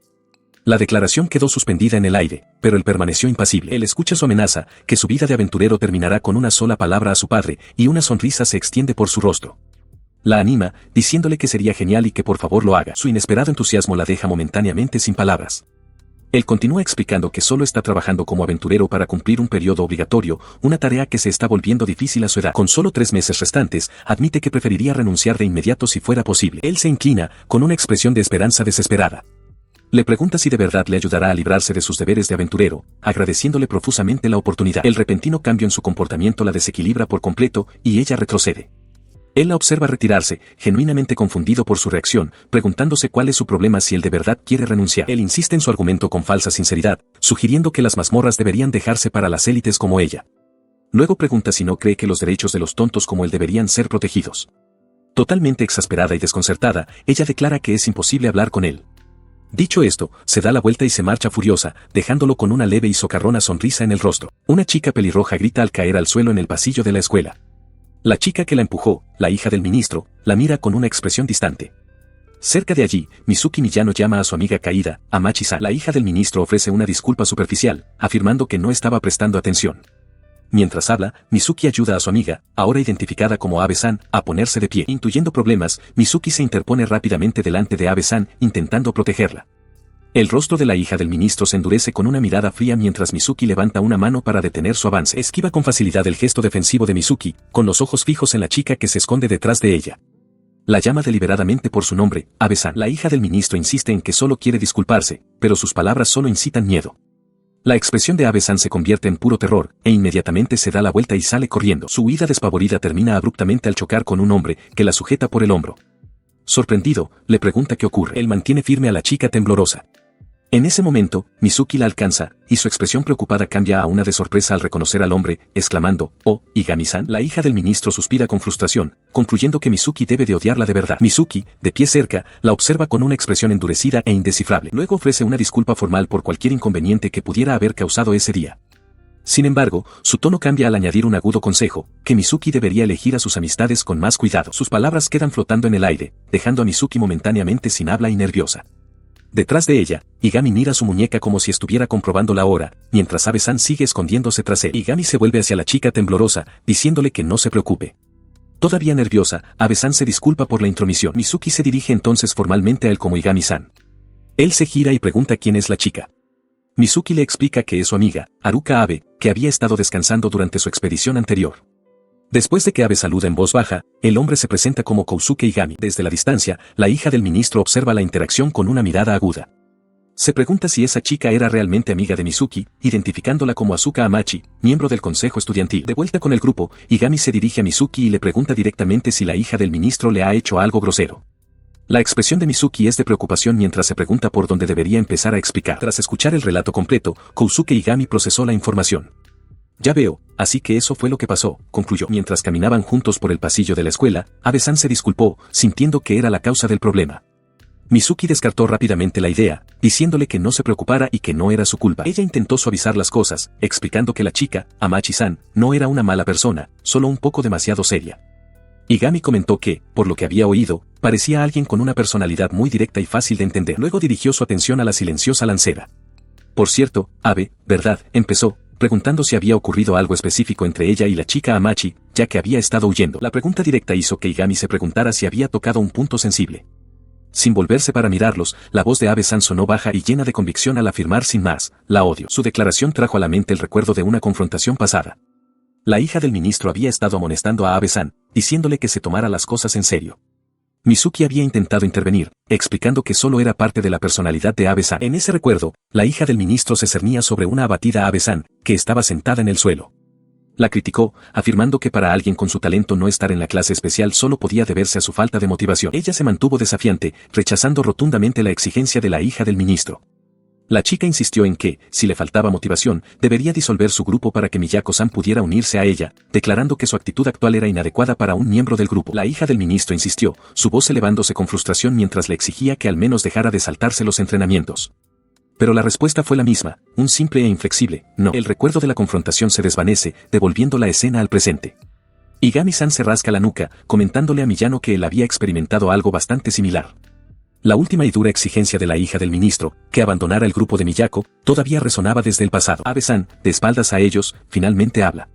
La declaración quedó suspendida en el aire, pero él permaneció impasible. Él escucha su amenaza, que su vida de aventurero terminará con una sola palabra a su padre, y una sonrisa se extiende por su rostro. La anima, diciéndole que sería genial y que por favor lo haga. Su inesperado entusiasmo la deja momentáneamente sin palabras. Él continúa explicando que solo está trabajando como aventurero para cumplir un periodo obligatorio, una tarea que se está volviendo difícil a su edad. Con solo 3 meses restantes, admite que preferiría renunciar de inmediato si fuera posible. Él se inclina, con una expresión de esperanza desesperada. Le pregunta si de verdad le ayudará a librarse de sus deberes de aventurero, agradeciéndole profusamente la oportunidad. El repentino cambio en su comportamiento la desequilibra por completo, y ella retrocede. Él la observa retirarse, genuinamente confundido por su reacción, preguntándose cuál es su problema si él de verdad quiere renunciar. Él insiste en su argumento con falsa sinceridad, sugiriendo que las mazmorras deberían dejarse para las élites como ella. Luego pregunta si no cree que los derechos de los tontos como él deberían ser protegidos. Totalmente exasperada y desconcertada, ella declara que es imposible hablar con él. Dicho esto, se da la vuelta y se marcha furiosa, dejándolo con una leve y socarrona sonrisa en el rostro. Una chica pelirroja grita al caer al suelo en el pasillo de la escuela. La chica que la empujó, la hija del ministro, la mira con una expresión distante. Cerca de allí, Mizuki Miyano llama a su amiga caída, Amachi-san. La hija del ministro ofrece una disculpa superficial, afirmando que no estaba prestando atención. Mientras habla, Mizuki ayuda a su amiga, ahora identificada como Abe-san, a ponerse de pie. Intuyendo problemas, Mizuki se interpone rápidamente delante de Abe-san, intentando protegerla. El rostro de la hija del ministro se endurece con una mirada fría mientras Mizuki levanta una mano para detener su avance. Esquiva con facilidad el gesto defensivo de Mizuki, con los ojos fijos en la chica que se esconde detrás de ella. La llama deliberadamente por su nombre, Abe-san. La hija del ministro insiste en que solo quiere disculparse, pero sus palabras solo incitan miedo. La expresión de Abe-san se convierte en puro terror, e inmediatamente se da la vuelta y sale corriendo. Su huida despavorida termina abruptamente al chocar con un hombre, que la sujeta por el hombro. Sorprendido, le pregunta qué ocurre. Él mantiene firme a la chica temblorosa. En ese momento, Mizuki la alcanza, y su expresión preocupada cambia a una de sorpresa al reconocer al hombre, exclamando, «Oh, Igami-san». La hija del ministro suspira con frustración, concluyendo que Mizuki debe de odiarla de verdad. Mizuki, de pie cerca, la observa con una expresión endurecida e indescifrable. Luego ofrece una disculpa formal por cualquier inconveniente que pudiera haber causado ese día. Sin embargo, su tono cambia al añadir un agudo consejo, que Mizuki debería elegir a sus amistades con más cuidado. Sus palabras quedan flotando en el aire, dejando a Mizuki momentáneamente sin habla y nerviosa. Detrás de ella, Igami mira su muñeca como si estuviera comprobando la hora, mientras Abe-san sigue escondiéndose tras él. Igami se vuelve hacia la chica temblorosa, diciéndole que no se preocupe. Todavía nerviosa, Abe-san se disculpa por la intromisión. Mizuki se dirige entonces formalmente a él como Igami-san. Él se gira y pregunta quién es la chica. Mizuki le explica que es su amiga, Haruka Abe, que había estado descansando durante su expedición anterior. Después de que Abe saluda en voz baja, el hombre se presenta como Kousuke Igami. Desde la distancia, la hija del ministro observa la interacción con una mirada aguda. Se pregunta si esa chica era realmente amiga de Mizuki, identificándola como Asuka Amachi, miembro del consejo estudiantil. De vuelta con el grupo, Igami se dirige a Mizuki y le pregunta directamente si la hija del ministro le ha hecho algo grosero. La expresión de Mizuki es de preocupación mientras se pregunta por dónde debería empezar a explicar. Tras escuchar el relato completo, Kousuke Igami procesó la información. Ya veo, así que eso fue lo que pasó, concluyó. Mientras caminaban juntos por el pasillo de la escuela, Abe-san se disculpó, sintiendo que era la causa del problema. Mizuki descartó rápidamente la idea, diciéndole que no se preocupara y que no era su culpa. Ella intentó suavizar las cosas, explicando que la chica, Amachi-san, no era una mala persona, solo un poco demasiado seria. Igami comentó que, por lo que había oído, parecía alguien con una personalidad muy directa y fácil de entender. Luego dirigió su atención a la silenciosa lancera. Por cierto, Abe, ¿verdad?, empezó, preguntando si había ocurrido algo específico entre ella y la chica Amachi, ya que había estado huyendo. La pregunta directa hizo que Igami se preguntara si había tocado un punto sensible. Sin volverse para mirarlos, la voz de Abe-san sonó baja y llena de convicción al afirmar sin más, la odio. Su declaración trajo a la mente el recuerdo de una confrontación pasada. La hija del ministro había estado amonestando a Abe-san, diciéndole que se tomara las cosas en serio. Mizuki había intentado intervenir, explicando que solo era parte de la personalidad de Abe-san. En ese recuerdo, la hija del ministro se cernía sobre una abatida Abe-san, que estaba sentada en el suelo. La criticó, afirmando que para alguien con su talento no estar en la clase especial solo podía deberse a su falta de motivación. Ella se mantuvo desafiante, rechazando rotundamente la exigencia de la hija del ministro. La chica insistió en que, si le faltaba motivación, debería disolver su grupo para que Miyako-san pudiera unirse a ella, declarando que su actitud actual era inadecuada para un miembro del grupo. La hija del ministro insistió, su voz elevándose con frustración mientras le exigía que al menos dejara de saltarse los entrenamientos. Pero la respuesta fue la misma, un simple e inflexible, no. El recuerdo de la confrontación se desvanece, devolviendo la escena al presente. Igami-san se rasca la nuca, comentándole a Miyano que él había experimentado algo bastante similar. La última y dura exigencia de la hija del ministro, que abandonara el grupo de Miyako, todavía resonaba desde el pasado. Abe-san, de espaldas a ellos, finalmente habla.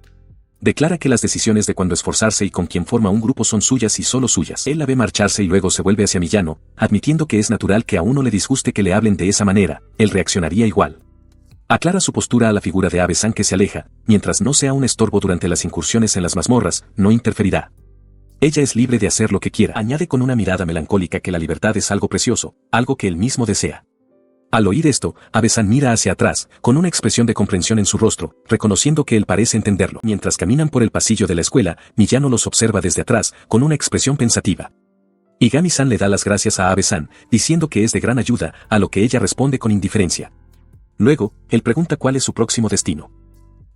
Declara que las decisiones de cuándo esforzarse y con quién forma un grupo son suyas y solo suyas. Él la ve marcharse y luego se vuelve hacia Miyano, admitiendo que es natural que a uno le disguste que le hablen de esa manera, él reaccionaría igual. Aclara su postura a la figura de Abe-san que se aleja, mientras no sea un estorbo durante las incursiones en las mazmorras, no interferirá. Ella es libre de hacer lo que quiera. Añade con una mirada melancólica que la libertad es algo precioso, algo que él mismo desea. Al oír esto, Abe-san mira hacia atrás, con una expresión de comprensión en su rostro, reconociendo que él parece entenderlo. Mientras caminan por el pasillo de la escuela, Miyano los observa desde atrás, con una expresión pensativa. Igami-san le da las gracias a Abe-san, diciendo que es de gran ayuda, a lo que ella responde con indiferencia. Luego, él pregunta cuál es su próximo destino.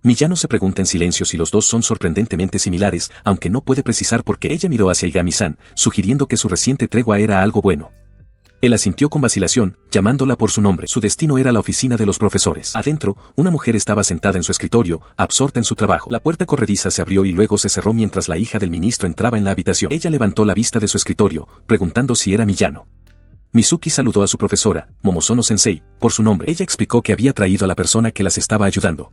Miyano se pregunta en silencio si los dos son sorprendentemente similares, aunque no puede precisar por qué. Ella miró hacia Igami-san, sugiriendo que su reciente tregua era algo bueno. Él asintió con vacilación, llamándola por su nombre. Su destino era la oficina de los profesores. Adentro, una mujer estaba sentada en su escritorio, absorta en su trabajo. La puerta corrediza se abrió y luego se cerró mientras la hija del ministro entraba en la habitación. Ella levantó la vista de su escritorio, preguntando si era Miyano. Mizuki saludó a su profesora, Momozono-sensei, por su nombre. Ella explicó que había traído a la persona que las estaba ayudando.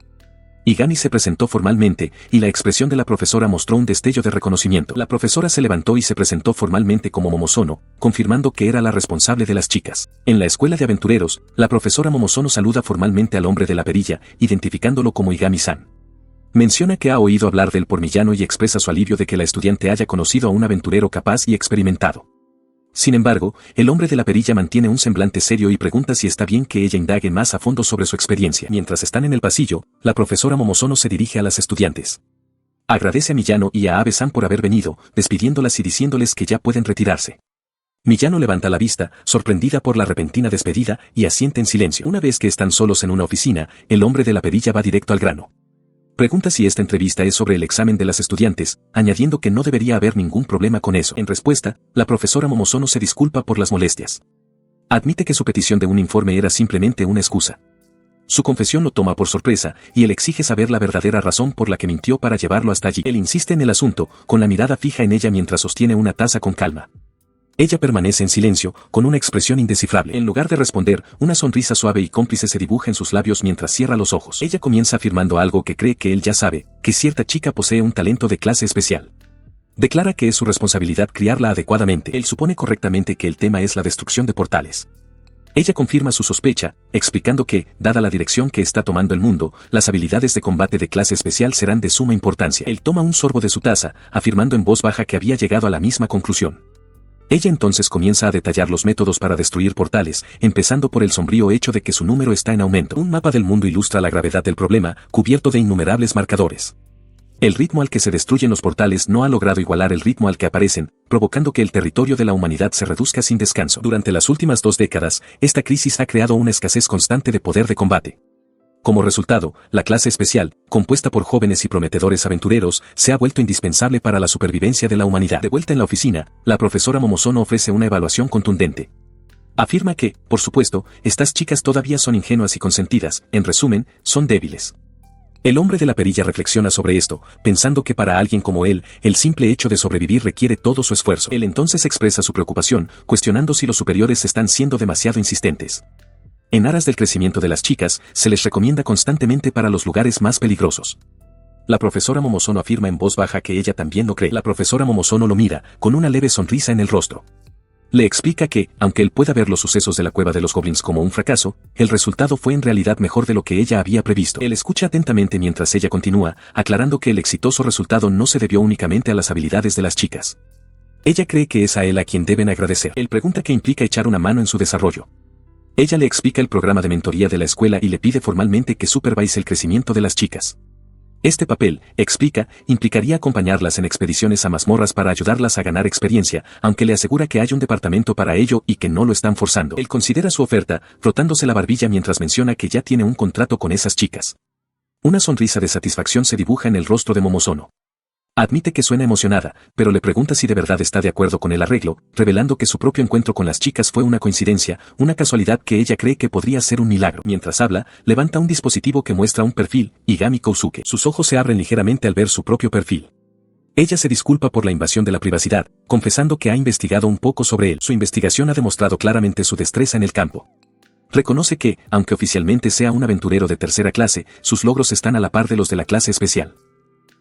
Igami se presentó formalmente, y la expresión de la profesora mostró un destello de reconocimiento. La profesora se levantó y se presentó formalmente como Momozono, confirmando que era la responsable de las chicas. En la escuela de aventureros, la profesora Momozono saluda formalmente al hombre de la perilla, identificándolo como Igami-san. Menciona que ha oído hablar de él por Miyano y expresa su alivio de que la estudiante haya conocido a un aventurero capaz y experimentado. Sin embargo, el hombre de la perilla mantiene un semblante serio y pregunta si está bien que ella indague más a fondo sobre su experiencia. Mientras están en el pasillo, la profesora Momozono se dirige a las estudiantes. Agradece a Miyano y a Abe-san por haber venido, despidiéndolas y diciéndoles que ya pueden retirarse. Miyano levanta la vista, sorprendida por la repentina despedida, y asiente en silencio. Una vez que están solos en una oficina, el hombre de la perilla va directo al grano. Pregunta si esta entrevista es sobre el examen de las estudiantes, añadiendo que no debería haber ningún problema con eso. En respuesta, la profesora Momozono se disculpa por las molestias. Admite que su petición de un informe era simplemente una excusa. Su confesión lo toma por sorpresa, y él exige saber la verdadera razón por la que mintió para llevarlo hasta allí. Él insiste en el asunto, con la mirada fija en ella mientras sostiene una taza con calma. Ella permanece en silencio, con una expresión indescifrable. En lugar de responder, una sonrisa suave y cómplice se dibuja en sus labios mientras cierra los ojos. Ella comienza afirmando algo que cree que él ya sabe, que cierta chica posee un talento de clase especial. Declara que es su responsabilidad criarla adecuadamente. Él supone correctamente que el tema es la destrucción de portales. Ella confirma su sospecha, explicando que, dada la dirección que está tomando el mundo, las habilidades de combate de clase especial serán de suma importancia. Él toma un sorbo de su taza, afirmando en voz baja que había llegado a la misma conclusión. Ella entonces comienza a detallar los métodos para destruir portales, empezando por el sombrío hecho de que su número está en aumento. Un mapa del mundo ilustra la gravedad del problema, cubierto de innumerables marcadores. El ritmo al que se destruyen los portales no ha logrado igualar el ritmo al que aparecen, provocando que el territorio de la humanidad se reduzca sin descanso. Durante las últimas 2 décadas, esta crisis ha creado una escasez constante de poder de combate. Como resultado, la clase especial, compuesta por jóvenes y prometedores aventureros, se ha vuelto indispensable para la supervivencia de la humanidad. De vuelta en la oficina, la profesora Momozono ofrece una evaluación contundente. Afirma que, por supuesto, estas chicas todavía son ingenuas y consentidas, en resumen, son débiles. El hombre de la perilla reflexiona sobre esto, pensando que para alguien como él, el simple hecho de sobrevivir requiere todo su esfuerzo. Él entonces expresa su preocupación, cuestionando si los superiores están siendo demasiado insistentes. En aras del crecimiento de las chicas, se les recomienda constantemente para los lugares más peligrosos. La profesora Momozono afirma en voz baja que ella también lo cree. La profesora Momozono lo mira, con una leve sonrisa en el rostro. Le explica que, aunque él pueda ver los sucesos de la cueva de los goblins como un fracaso, el resultado fue en realidad mejor de lo que ella había previsto. Él escucha atentamente mientras ella continúa, aclarando que el exitoso resultado no se debió únicamente a las habilidades de las chicas. Ella cree que es a él a quien deben agradecer. Él pregunta qué implica echar una mano en su desarrollo. Ella le explica el programa de mentoría de la escuela y le pide formalmente que supervise el crecimiento de las chicas. Este papel, explica, implicaría acompañarlas en expediciones a mazmorras para ayudarlas a ganar experiencia, aunque le asegura que hay un departamento para ello y que no lo están forzando. Él considera su oferta, frotándose la barbilla mientras menciona que ya tiene un contrato con esas chicas. Una sonrisa de satisfacción se dibuja en el rostro de Momozono. Admite que suena emocionada, pero le pregunta si de verdad está de acuerdo con el arreglo, revelando que su propio encuentro con las chicas fue una coincidencia, una casualidad que ella cree que podría ser un milagro. Mientras habla, levanta un dispositivo que muestra un perfil, Igami Kousuke. Sus ojos se abren ligeramente al ver su propio perfil. Ella se disculpa por la invasión de la privacidad, confesando que ha investigado un poco sobre él. Su investigación ha demostrado claramente su destreza en el campo. Reconoce que, aunque oficialmente sea un aventurero de tercera clase, sus logros están a la par de los de la clase especial.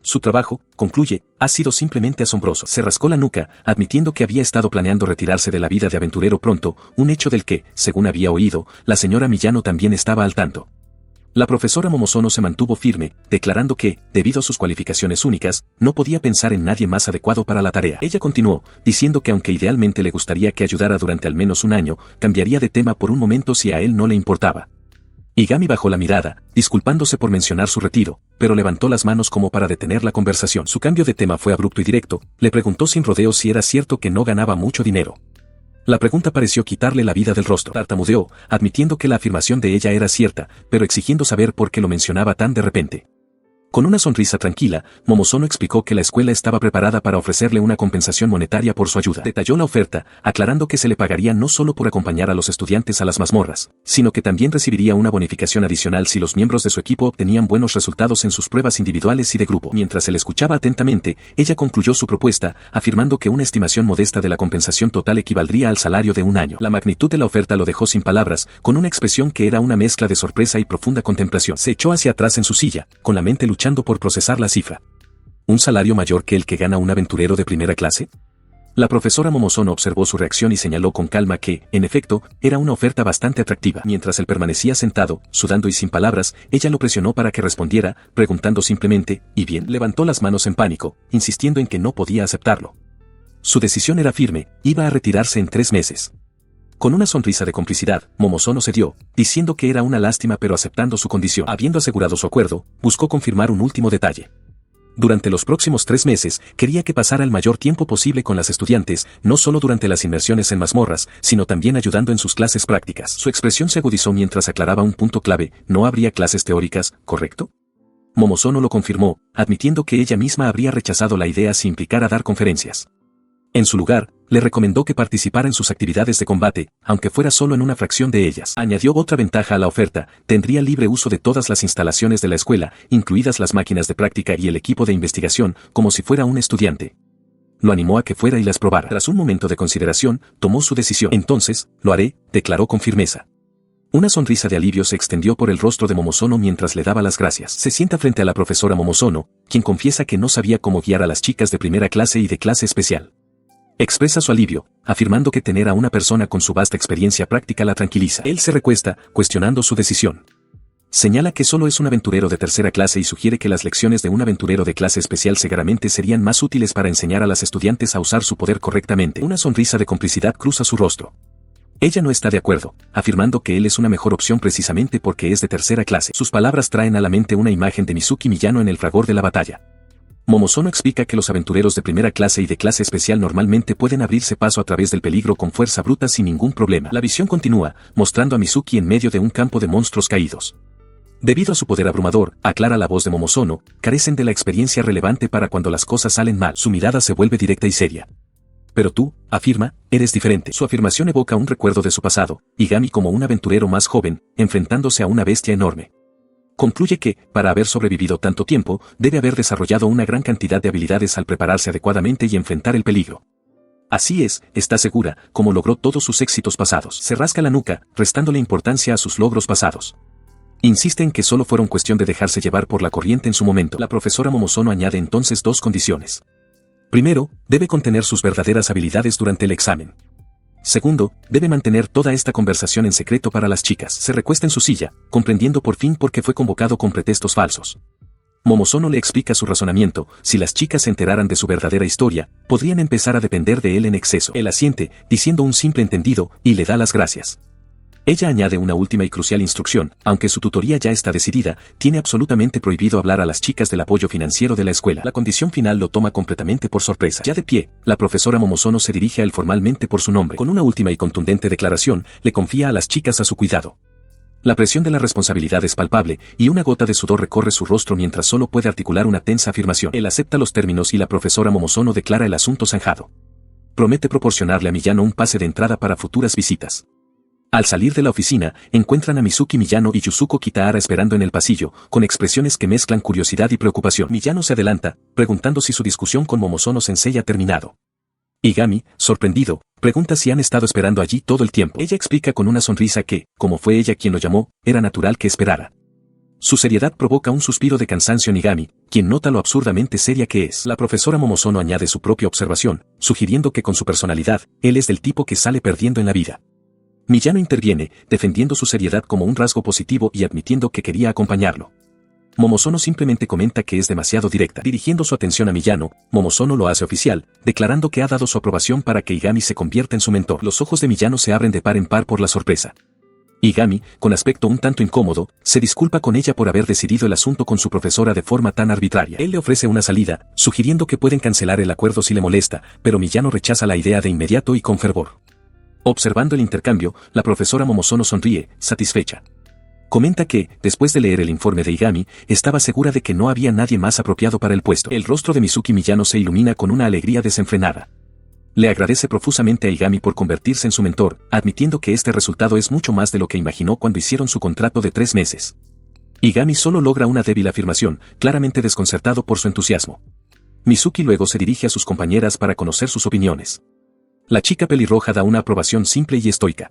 Su trabajo, concluye, ha sido simplemente asombroso. Se rascó la nuca, admitiendo que había estado planeando retirarse de la vida de aventurero pronto, un hecho del que, según había oído, la señora Miyano también estaba al tanto. La profesora Momozono se mantuvo firme, declarando que, debido a sus cualificaciones únicas, no podía pensar en nadie más adecuado para la tarea. Ella continuó, diciendo que aunque idealmente le gustaría que ayudara durante al menos un año, cambiaría de tema por un momento si a él no le importaba. Igami bajó la mirada, disculpándose por mencionar su retiro, pero levantó las manos como para detener la conversación. Su cambio de tema fue abrupto y directo, le preguntó sin rodeos si era cierto que no ganaba mucho dinero. La pregunta pareció quitarle la vida del rostro. Tartamudeó, admitiendo que la afirmación de ella era cierta, pero exigiendo saber por qué lo mencionaba tan de repente. Con una sonrisa tranquila, Momozono explicó que la escuela estaba preparada para ofrecerle una compensación monetaria por su ayuda. Detalló la oferta, aclarando que se le pagaría no solo por acompañar a los estudiantes a las mazmorras, sino que también recibiría una bonificación adicional si los miembros de su equipo obtenían buenos resultados en sus pruebas individuales y de grupo. Mientras se le escuchaba atentamente, ella concluyó su propuesta, afirmando que una estimación modesta de la compensación total equivaldría al salario de un año. La magnitud de la oferta lo dejó sin palabras, con una expresión que era una mezcla de sorpresa y profunda contemplación. Se echó hacia atrás en su silla, con la mente luchando por procesar la cifra. ¿Un salario mayor que el que gana un aventurero de primera clase? La profesora Momozono observó su reacción y señaló con calma que, en efecto, era una oferta bastante atractiva. Mientras él permanecía sentado, sudando y sin palabras, ella lo presionó para que respondiera, preguntando simplemente, ¿y bien? Levantó las manos en pánico, insistiendo en que no podía aceptarlo. Su decisión era firme, iba a retirarse en 3 meses. Con una sonrisa de complicidad, Momozono cedió, diciendo que era una lástima pero aceptando su condición. Habiendo asegurado su acuerdo, buscó confirmar un último detalle. Durante los próximos 3 meses, quería que pasara el mayor tiempo posible con las estudiantes, no solo durante las inmersiones en mazmorras, sino también ayudando en sus clases prácticas. Su expresión se agudizó mientras aclaraba un punto clave, no habría clases teóricas, ¿correcto? Momozono lo confirmó, admitiendo que ella misma habría rechazado la idea si implicara dar conferencias. En su lugar, le recomendó que participara en sus actividades de combate, aunque fuera solo en una fracción de ellas. Añadió otra ventaja a la oferta, tendría libre uso de todas las instalaciones de la escuela, incluidas las máquinas de práctica y el equipo de investigación, como si fuera un estudiante. Lo animó a que fuera y las probara. Tras un momento de consideración, tomó su decisión. Entonces, lo haré, declaró con firmeza. Una sonrisa de alivio se extendió por el rostro de Momozono mientras le daba las gracias. Se sienta frente a la profesora Momozono, quien confiesa que no sabía cómo guiar a las chicas de primera clase y de clase especial. Expresa su alivio, afirmando que tener a una persona con su vasta experiencia práctica la tranquiliza. Él se recuesta, cuestionando su decisión. Señala que solo es un aventurero de tercera clase y sugiere que las lecciones de un aventurero de clase especial seguramente serían más útiles para enseñar a las estudiantes a usar su poder correctamente. Una sonrisa de complicidad cruza su rostro. Ella no está de acuerdo, afirmando que él es una mejor opción precisamente porque es de tercera clase. Sus palabras traen a la mente una imagen de Mizuki Miyano en el fragor de la batalla. Momozono explica que los aventureros de primera clase y de clase especial normalmente pueden abrirse paso a través del peligro con fuerza bruta sin ningún problema. La visión continúa, mostrando a Mizuki en medio de un campo de monstruos caídos. Debido a su poder abrumador, aclara la voz de Momozono, carecen de la experiencia relevante para cuando las cosas salen mal. Su mirada se vuelve directa y seria. Pero tú, afirma, eres diferente. Su afirmación evoca un recuerdo de su pasado, Igami como un aventurero más joven, enfrentándose a una bestia enorme. Concluye que, para haber sobrevivido tanto tiempo, debe haber desarrollado una gran cantidad de habilidades al prepararse adecuadamente y enfrentar el peligro. Así es, está segura, como logró todos sus éxitos pasados. Se rasca la nuca, restándole importancia a sus logros pasados. Insiste en que solo fueron cuestión de dejarse llevar por la corriente en su momento. La profesora Momozono añade entonces 2 condiciones. Primero, debe contener sus verdaderas habilidades durante el examen. Segundo, debe mantener toda esta conversación en secreto para las chicas. Se recuesta en su silla, comprendiendo por fin por qué fue convocado con pretextos falsos. Momozono le explica su razonamiento, si las chicas se enteraran de su verdadera historia, podrían empezar a depender de él en exceso. Él asiente, diciendo un simple entendido, y le da las gracias. Ella añade una última y crucial instrucción: aunque su tutoría ya está decidida, tiene absolutamente prohibido hablar a las chicas del apoyo financiero de la escuela. La condición final lo toma completamente por sorpresa. Ya de pie, la profesora Momozono se dirige a él formalmente por su nombre. Con una última y contundente declaración, le confía a las chicas a su cuidado. La presión de la responsabilidad es palpable, y una gota de sudor recorre su rostro mientras solo puede articular una tensa afirmación. Él acepta los términos y la profesora Momozono declara el asunto zanjado. Promete proporcionarle a Miyano un pase de entrada para futuras visitas. Al salir de la oficina, encuentran a Mizuki Miyano y Yusuko Kitahara esperando en el pasillo, con expresiones que mezclan curiosidad y preocupación. Miyano se adelanta, preguntando si su discusión con Momozono Sensei ha terminado. Igami, sorprendido, pregunta si han estado esperando allí todo el tiempo. Ella explica con una sonrisa que, como fue ella quien lo llamó, era natural que esperara. Su seriedad provoca un suspiro de cansancio en Igami, quien nota lo absurdamente seria que es. La profesora Momozono añade su propia observación, sugiriendo que con su personalidad, él es del tipo que sale perdiendo en la vida. Miyano interviene, defendiendo su seriedad como un rasgo positivo y admitiendo que quería acompañarlo. Momozono simplemente comenta que es demasiado directa. Dirigiendo su atención a Miyano, Momozono lo hace oficial, declarando que ha dado su aprobación para que Igami se convierta en su mentor. Los ojos de Miyano se abren de par en par por la sorpresa. Igami, con aspecto un tanto incómodo, se disculpa con ella por haber decidido el asunto con su profesora de forma tan arbitraria. Él le ofrece una salida, sugiriendo que pueden cancelar el acuerdo si le molesta, pero Miyano rechaza la idea de inmediato y con fervor. Observando el intercambio, la profesora Momozono sonríe, satisfecha. Comenta que, después de leer el informe de Igami, estaba segura de que no había nadie más apropiado para el puesto. El rostro de Mizuki Miyano se ilumina con una alegría desenfrenada. Le agradece profusamente a Igami por convertirse en su mentor, admitiendo que este resultado es mucho más de lo que imaginó cuando hicieron su contrato de 3 meses. Igami solo logra una débil afirmación, claramente desconcertado por su entusiasmo. Mizuki luego se dirige a sus compañeras para conocer sus opiniones. La chica pelirroja da una aprobación simple y estoica.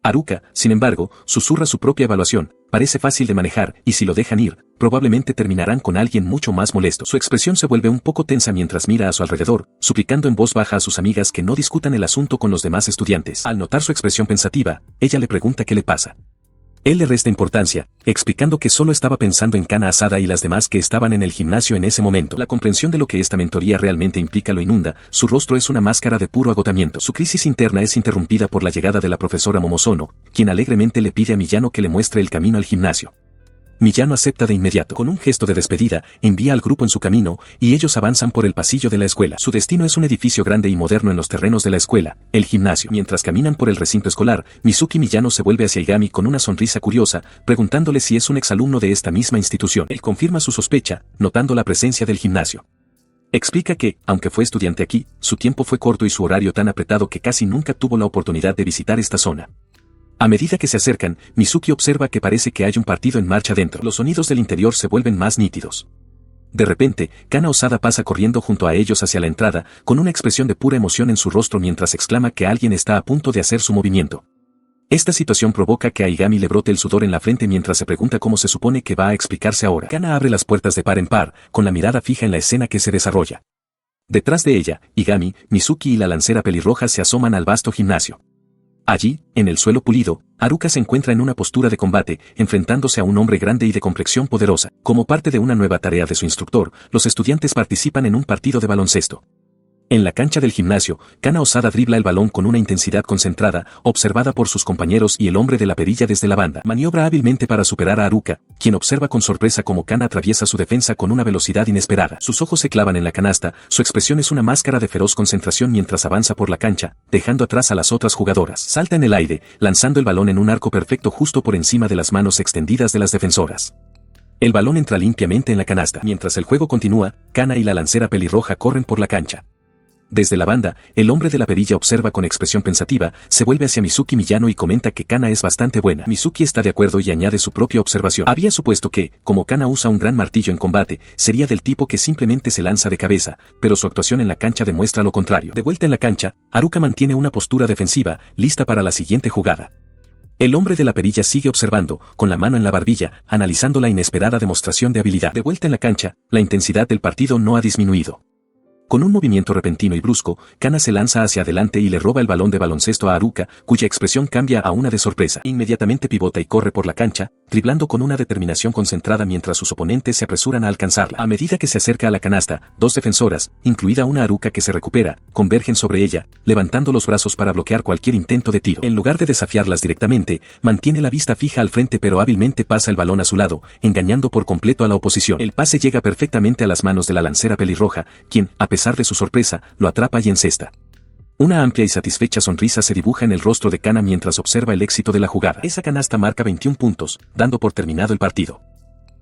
Haruka, sin embargo, susurra su propia evaluación: parece fácil de manejar, y si lo dejan ir, probablemente terminarán con alguien mucho más molesto. Su expresión se vuelve un poco tensa mientras mira a su alrededor, suplicando en voz baja a sus amigas que no discutan el asunto con los demás estudiantes. Al notar su expresión pensativa, ella le pregunta qué le pasa. Él le resta importancia, explicando que solo estaba pensando en Kana Asada y las demás que estaban en el gimnasio en ese momento. La comprensión de lo que esta mentoría realmente implica lo inunda, su rostro es una máscara de puro agotamiento. Su crisis interna es interrumpida por la llegada de la profesora Momozono, quien alegremente le pide a Miyano que le muestre el camino al gimnasio. Miyano acepta de inmediato. Con un gesto de despedida, envía al grupo en su camino, y ellos avanzan por el pasillo de la escuela. Su destino es un edificio grande y moderno en los terrenos de la escuela, el gimnasio. Mientras caminan por el recinto escolar, Mizuki Miyano se vuelve hacia Igami con una sonrisa curiosa, preguntándole si es un exalumno de esta misma institución. Él confirma su sospecha, notando la presencia del gimnasio. Explica que, aunque fue estudiante aquí, su tiempo fue corto y su horario tan apretado que casi nunca tuvo la oportunidad de visitar esta zona. A medida que se acercan, Mizuki observa que parece que hay un partido en marcha dentro. Los sonidos del interior se vuelven más nítidos. De repente, Kana Osada pasa corriendo junto a ellos hacia la entrada, con una expresión de pura emoción en su rostro mientras exclama que alguien está a punto de hacer su movimiento. Esta situación provoca que a Igami le brote el sudor en la frente mientras se pregunta cómo se supone que va a explicarse ahora. Kana abre las puertas de par en par, con la mirada fija en la escena que se desarrolla. Detrás de ella, Igami, Mizuki y la lancera pelirroja se asoman al vasto gimnasio. Allí, en el suelo pulido, Haruka se encuentra en una postura de combate, enfrentándose a un hombre grande y de complexión poderosa. Como parte de una nueva tarea de su instructor, los estudiantes participan en un partido de baloncesto. En la cancha del gimnasio, Kana Osada dribla el balón con una intensidad concentrada, observada por sus compañeros y el hombre de la perilla desde la banda. Maniobra hábilmente para superar a Haruka, quien observa con sorpresa cómo Kana atraviesa su defensa con una velocidad inesperada. Sus ojos se clavan en la canasta, su expresión es una máscara de feroz concentración mientras avanza por la cancha, dejando atrás a las otras jugadoras. Salta en el aire, lanzando el balón en un arco perfecto justo por encima de las manos extendidas de las defensoras. El balón entra limpiamente en la canasta. Mientras el juego continúa, Kana y la lancera pelirroja corren por la cancha. Desde la banda, el hombre de la perilla observa con expresión pensativa, se vuelve hacia Mizuki Miyano y comenta que Kana es bastante buena. Mizuki está de acuerdo y añade su propia observación. Había supuesto que, como Kana usa un gran martillo en combate, sería del tipo que simplemente se lanza de cabeza, pero su actuación en la cancha demuestra lo contrario. De vuelta en la cancha, Haruka mantiene una postura defensiva, lista para la siguiente jugada. El hombre de la perilla sigue observando, con la mano en la barbilla, analizando la inesperada demostración de habilidad. De vuelta en la cancha, la intensidad del partido no ha disminuido. Con un movimiento repentino y brusco, Kana se lanza hacia adelante y le roba el balón de baloncesto a Haruka, cuya expresión cambia a una de sorpresa. Inmediatamente pivota y corre por la cancha, driblando con una determinación concentrada mientras sus oponentes se apresuran a alcanzarla. A medida que se acerca a la canasta, dos defensoras, incluida una Haruka que se recupera, convergen sobre ella, levantando los brazos para bloquear cualquier intento de tiro. En lugar de desafiarlas directamente, mantiene la vista fija al frente pero hábilmente pasa el balón a su lado, engañando por completo a la oposición. El pase llega perfectamente a las manos de la lancera pelirroja, quien, a pesar de su sorpresa, lo atrapa y encesta. Una amplia y satisfecha sonrisa se dibuja en el rostro de Kana mientras observa el éxito de la jugada. Esa canasta marca 21 puntos, dando por terminado el partido.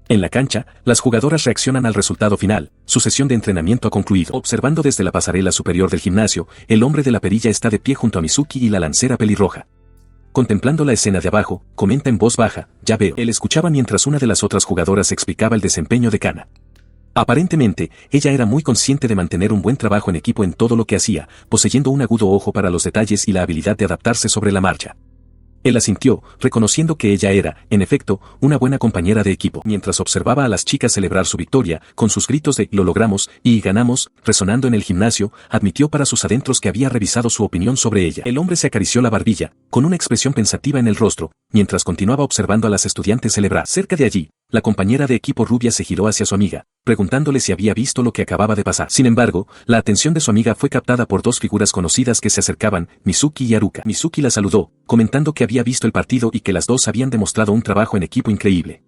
En la cancha, las jugadoras reaccionan al resultado final, su sesión de entrenamiento ha concluido. Observando desde la pasarela superior del gimnasio, el hombre de la perilla está de pie junto a Mizuki y la lancera pelirroja. Contemplando la escena de abajo, comenta en voz baja, ya veo. Él escuchaba mientras una de las otras jugadoras explicaba el desempeño de Kana. Aparentemente, ella era muy consciente de mantener un buen trabajo en equipo en todo lo que hacía, poseyendo un agudo ojo para los detalles y la habilidad de adaptarse sobre la marcha. Él asintió, reconociendo que ella era, en efecto, una buena compañera de equipo. Mientras observaba a las chicas celebrar su victoria, con sus gritos de «lo logramos» y «ganamos», resonando en el gimnasio, admitió para sus adentros que había revisado su opinión sobre ella. El hombre se acarició la barbilla, con una expresión pensativa en el rostro, mientras continuaba observando a las estudiantes celebrar. Cerca de allí, la compañera de equipo rubia se giró hacia su amiga, preguntándole si había visto lo que acababa de pasar. Sin embargo, la atención de su amiga fue captada por dos figuras conocidas que se acercaban, Mizuki y Haruka. Mizuki la saludó, comentando que había visto el partido y que las dos habían demostrado un trabajo en equipo increíble.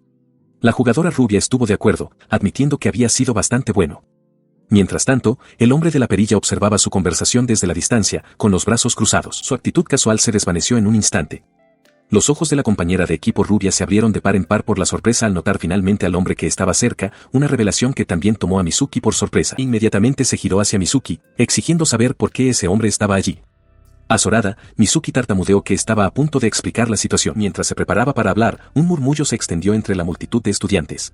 La jugadora rubia estuvo de acuerdo, admitiendo que había sido bastante bueno. Mientras tanto, el hombre de la perilla observaba su conversación desde la distancia, con los brazos cruzados. Su actitud casual se desvaneció en un instante. Los ojos de la compañera de equipo rubia se abrieron de par en par por la sorpresa al notar finalmente al hombre que estaba cerca, una revelación que también tomó a Mizuki por sorpresa. Inmediatamente se giró hacia Mizuki, exigiendo saber por qué ese hombre estaba allí. Azorada, Mizuki tartamudeó que estaba a punto de explicar la situación. Mientras se preparaba para hablar, un murmullo se extendió entre la multitud de estudiantes.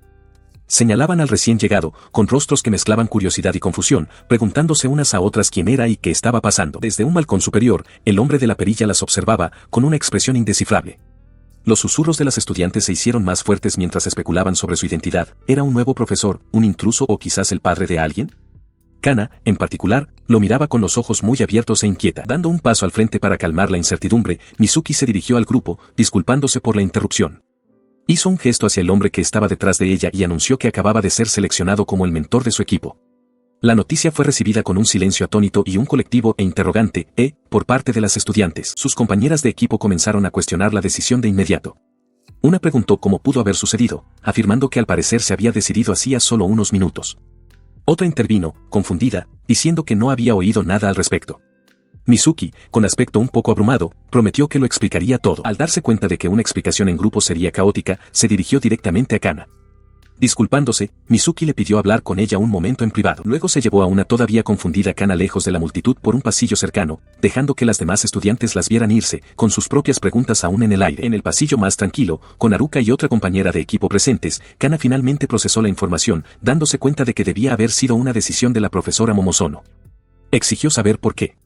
Señalaban al recién llegado, con rostros que mezclaban curiosidad y confusión, preguntándose unas a otras quién era y qué estaba pasando. Desde un balcón superior, el hombre de la perilla las observaba, con una expresión indescifrable. Los susurros de las estudiantes se hicieron más fuertes mientras especulaban sobre su identidad. ¿Era un nuevo profesor, un intruso o quizás el padre de alguien? Kana, en particular, lo miraba con los ojos muy abiertos e inquieta. Dando un paso al frente para calmar la incertidumbre, Mizuki se dirigió al grupo, disculpándose por la interrupción. Hizo un gesto hacia el hombre que estaba detrás de ella y anunció que acababa de ser seleccionado como el mentor de su equipo. La noticia fue recibida con un silencio atónito y un colectivo e interrogante, por parte de las estudiantes. Sus compañeras de equipo comenzaron a cuestionar la decisión de inmediato. Una preguntó cómo pudo haber sucedido, afirmando que al parecer se había decidido hacía solo unos minutos. Otra intervino, confundida, diciendo que no había oído nada al respecto. Mizuki, con aspecto un poco abrumado, prometió que lo explicaría todo. Al darse cuenta de que una explicación en grupo sería caótica, se dirigió directamente a Kana. Disculpándose, Mizuki le pidió hablar con ella un momento en privado. Luego se llevó a una todavía confundida Kana lejos de la multitud por un pasillo cercano, dejando que las demás estudiantes las vieran irse, con sus propias preguntas aún en el aire. En el pasillo más tranquilo, con Haruka y otra compañera de equipo presentes, Kana finalmente procesó la información, dándose cuenta de que debía haber sido una decisión de la profesora Momozono. Exigió saber por qué.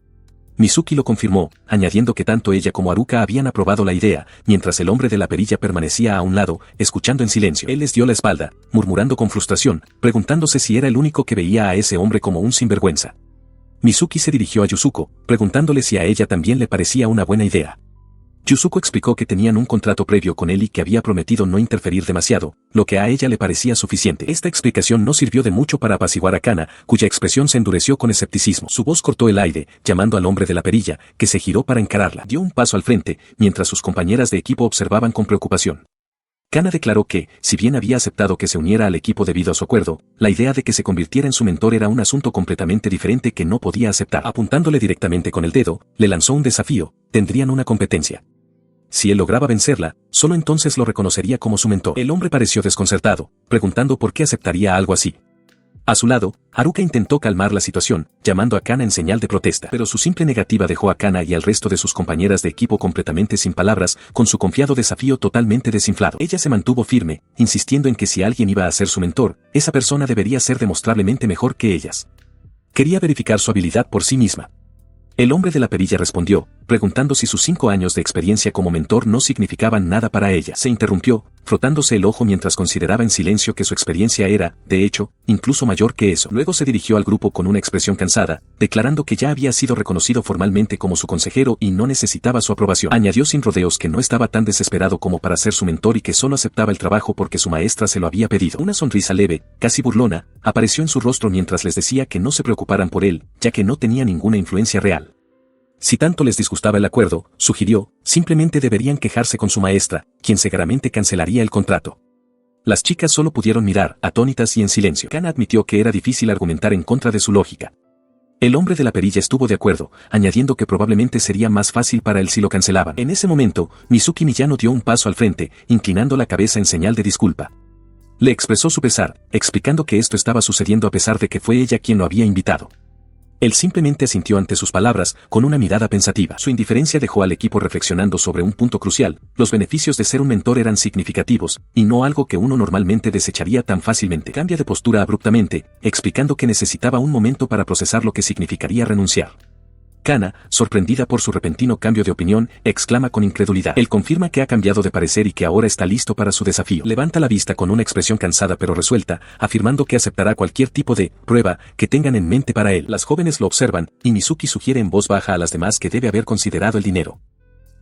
Mizuki lo confirmó, añadiendo que tanto ella como Haruka habían aprobado la idea, mientras el hombre de la perilla permanecía a un lado, escuchando en silencio. Él les dio la espalda, murmurando con frustración, preguntándose si era el único que veía a ese hombre como un sinvergüenza. Mizuki se dirigió a Yuzuko, preguntándole si a ella también le parecía una buena idea. Yuzuko explicó que tenían un contrato previo con él y que había prometido no interferir demasiado, lo que a ella le parecía suficiente. Esta explicación no sirvió de mucho para apaciguar a Kana, cuya expresión se endureció con escepticismo. Su voz cortó el aire, llamando al hombre de la perilla, que se giró para encararla. Dio un paso al frente, mientras sus compañeras de equipo observaban con preocupación. Kana declaró que, si bien había aceptado que se uniera al equipo debido a su acuerdo, la idea de que se convirtiera en su mentor era un asunto completamente diferente que no podía aceptar. Apuntándole directamente con el dedo, le lanzó un desafío: tendrían una competencia. Si él lograba vencerla, solo entonces lo reconocería como su mentor. El hombre pareció desconcertado, preguntando por qué aceptaría algo así. A su lado, Haruka intentó calmar la situación, llamando a Kana en señal de protesta. Pero su simple negativa dejó a Kana y al resto de sus compañeras de equipo completamente sin palabras, con su confiado desafío totalmente desinflado. Ella se mantuvo firme, insistiendo en que si alguien iba a ser su mentor, esa persona debería ser demostrablemente mejor que ellas. Quería verificar su habilidad por sí misma. El hombre de la perilla respondió, preguntando si sus 5 años de experiencia como mentor no significaban nada para ella. Se interrumpió, frotándose el ojo mientras consideraba en silencio que su experiencia era, de hecho, incluso mayor que eso. Luego se dirigió al grupo con una expresión cansada, declarando que ya había sido reconocido formalmente como su consejero y no necesitaba su aprobación. Añadió sin rodeos que no estaba tan desesperado como para ser su mentor y que solo aceptaba el trabajo porque su maestra se lo había pedido. Una sonrisa leve, casi burlona, apareció en su rostro mientras les decía que no se preocuparan por él, ya que no tenía ninguna influencia real. Si tanto les disgustaba el acuerdo, sugirió, simplemente deberían quejarse con su maestra, quien seguramente cancelaría el contrato. Las chicas solo pudieron mirar, atónitas y en silencio. Kana admitió que era difícil argumentar en contra de su lógica. El hombre de la perilla estuvo de acuerdo, añadiendo que probablemente sería más fácil para él si lo cancelaban. En ese momento, Mizuki Miyano dio un paso al frente, inclinando la cabeza en señal de disculpa. Le expresó su pesar, explicando que esto estaba sucediendo a pesar de que fue ella quien lo había invitado. Él simplemente asintió ante sus palabras, con una mirada pensativa. Su indiferencia dejó al equipo reflexionando sobre un punto crucial: los beneficios de ser un mentor eran significativos, y no algo que uno normalmente desecharía tan fácilmente. Cambia de postura abruptamente, explicando que necesitaba un momento para procesar lo que significaría renunciar. Kana, sorprendida por su repentino cambio de opinión, exclama con incredulidad. Él confirma que ha cambiado de parecer y que ahora está listo para su desafío. Levanta la vista con una expresión cansada pero resuelta, afirmando que aceptará cualquier tipo de prueba que tengan en mente para él. Las jóvenes lo observan, y Mizuki sugiere en voz baja a las demás que debe haber considerado el dinero.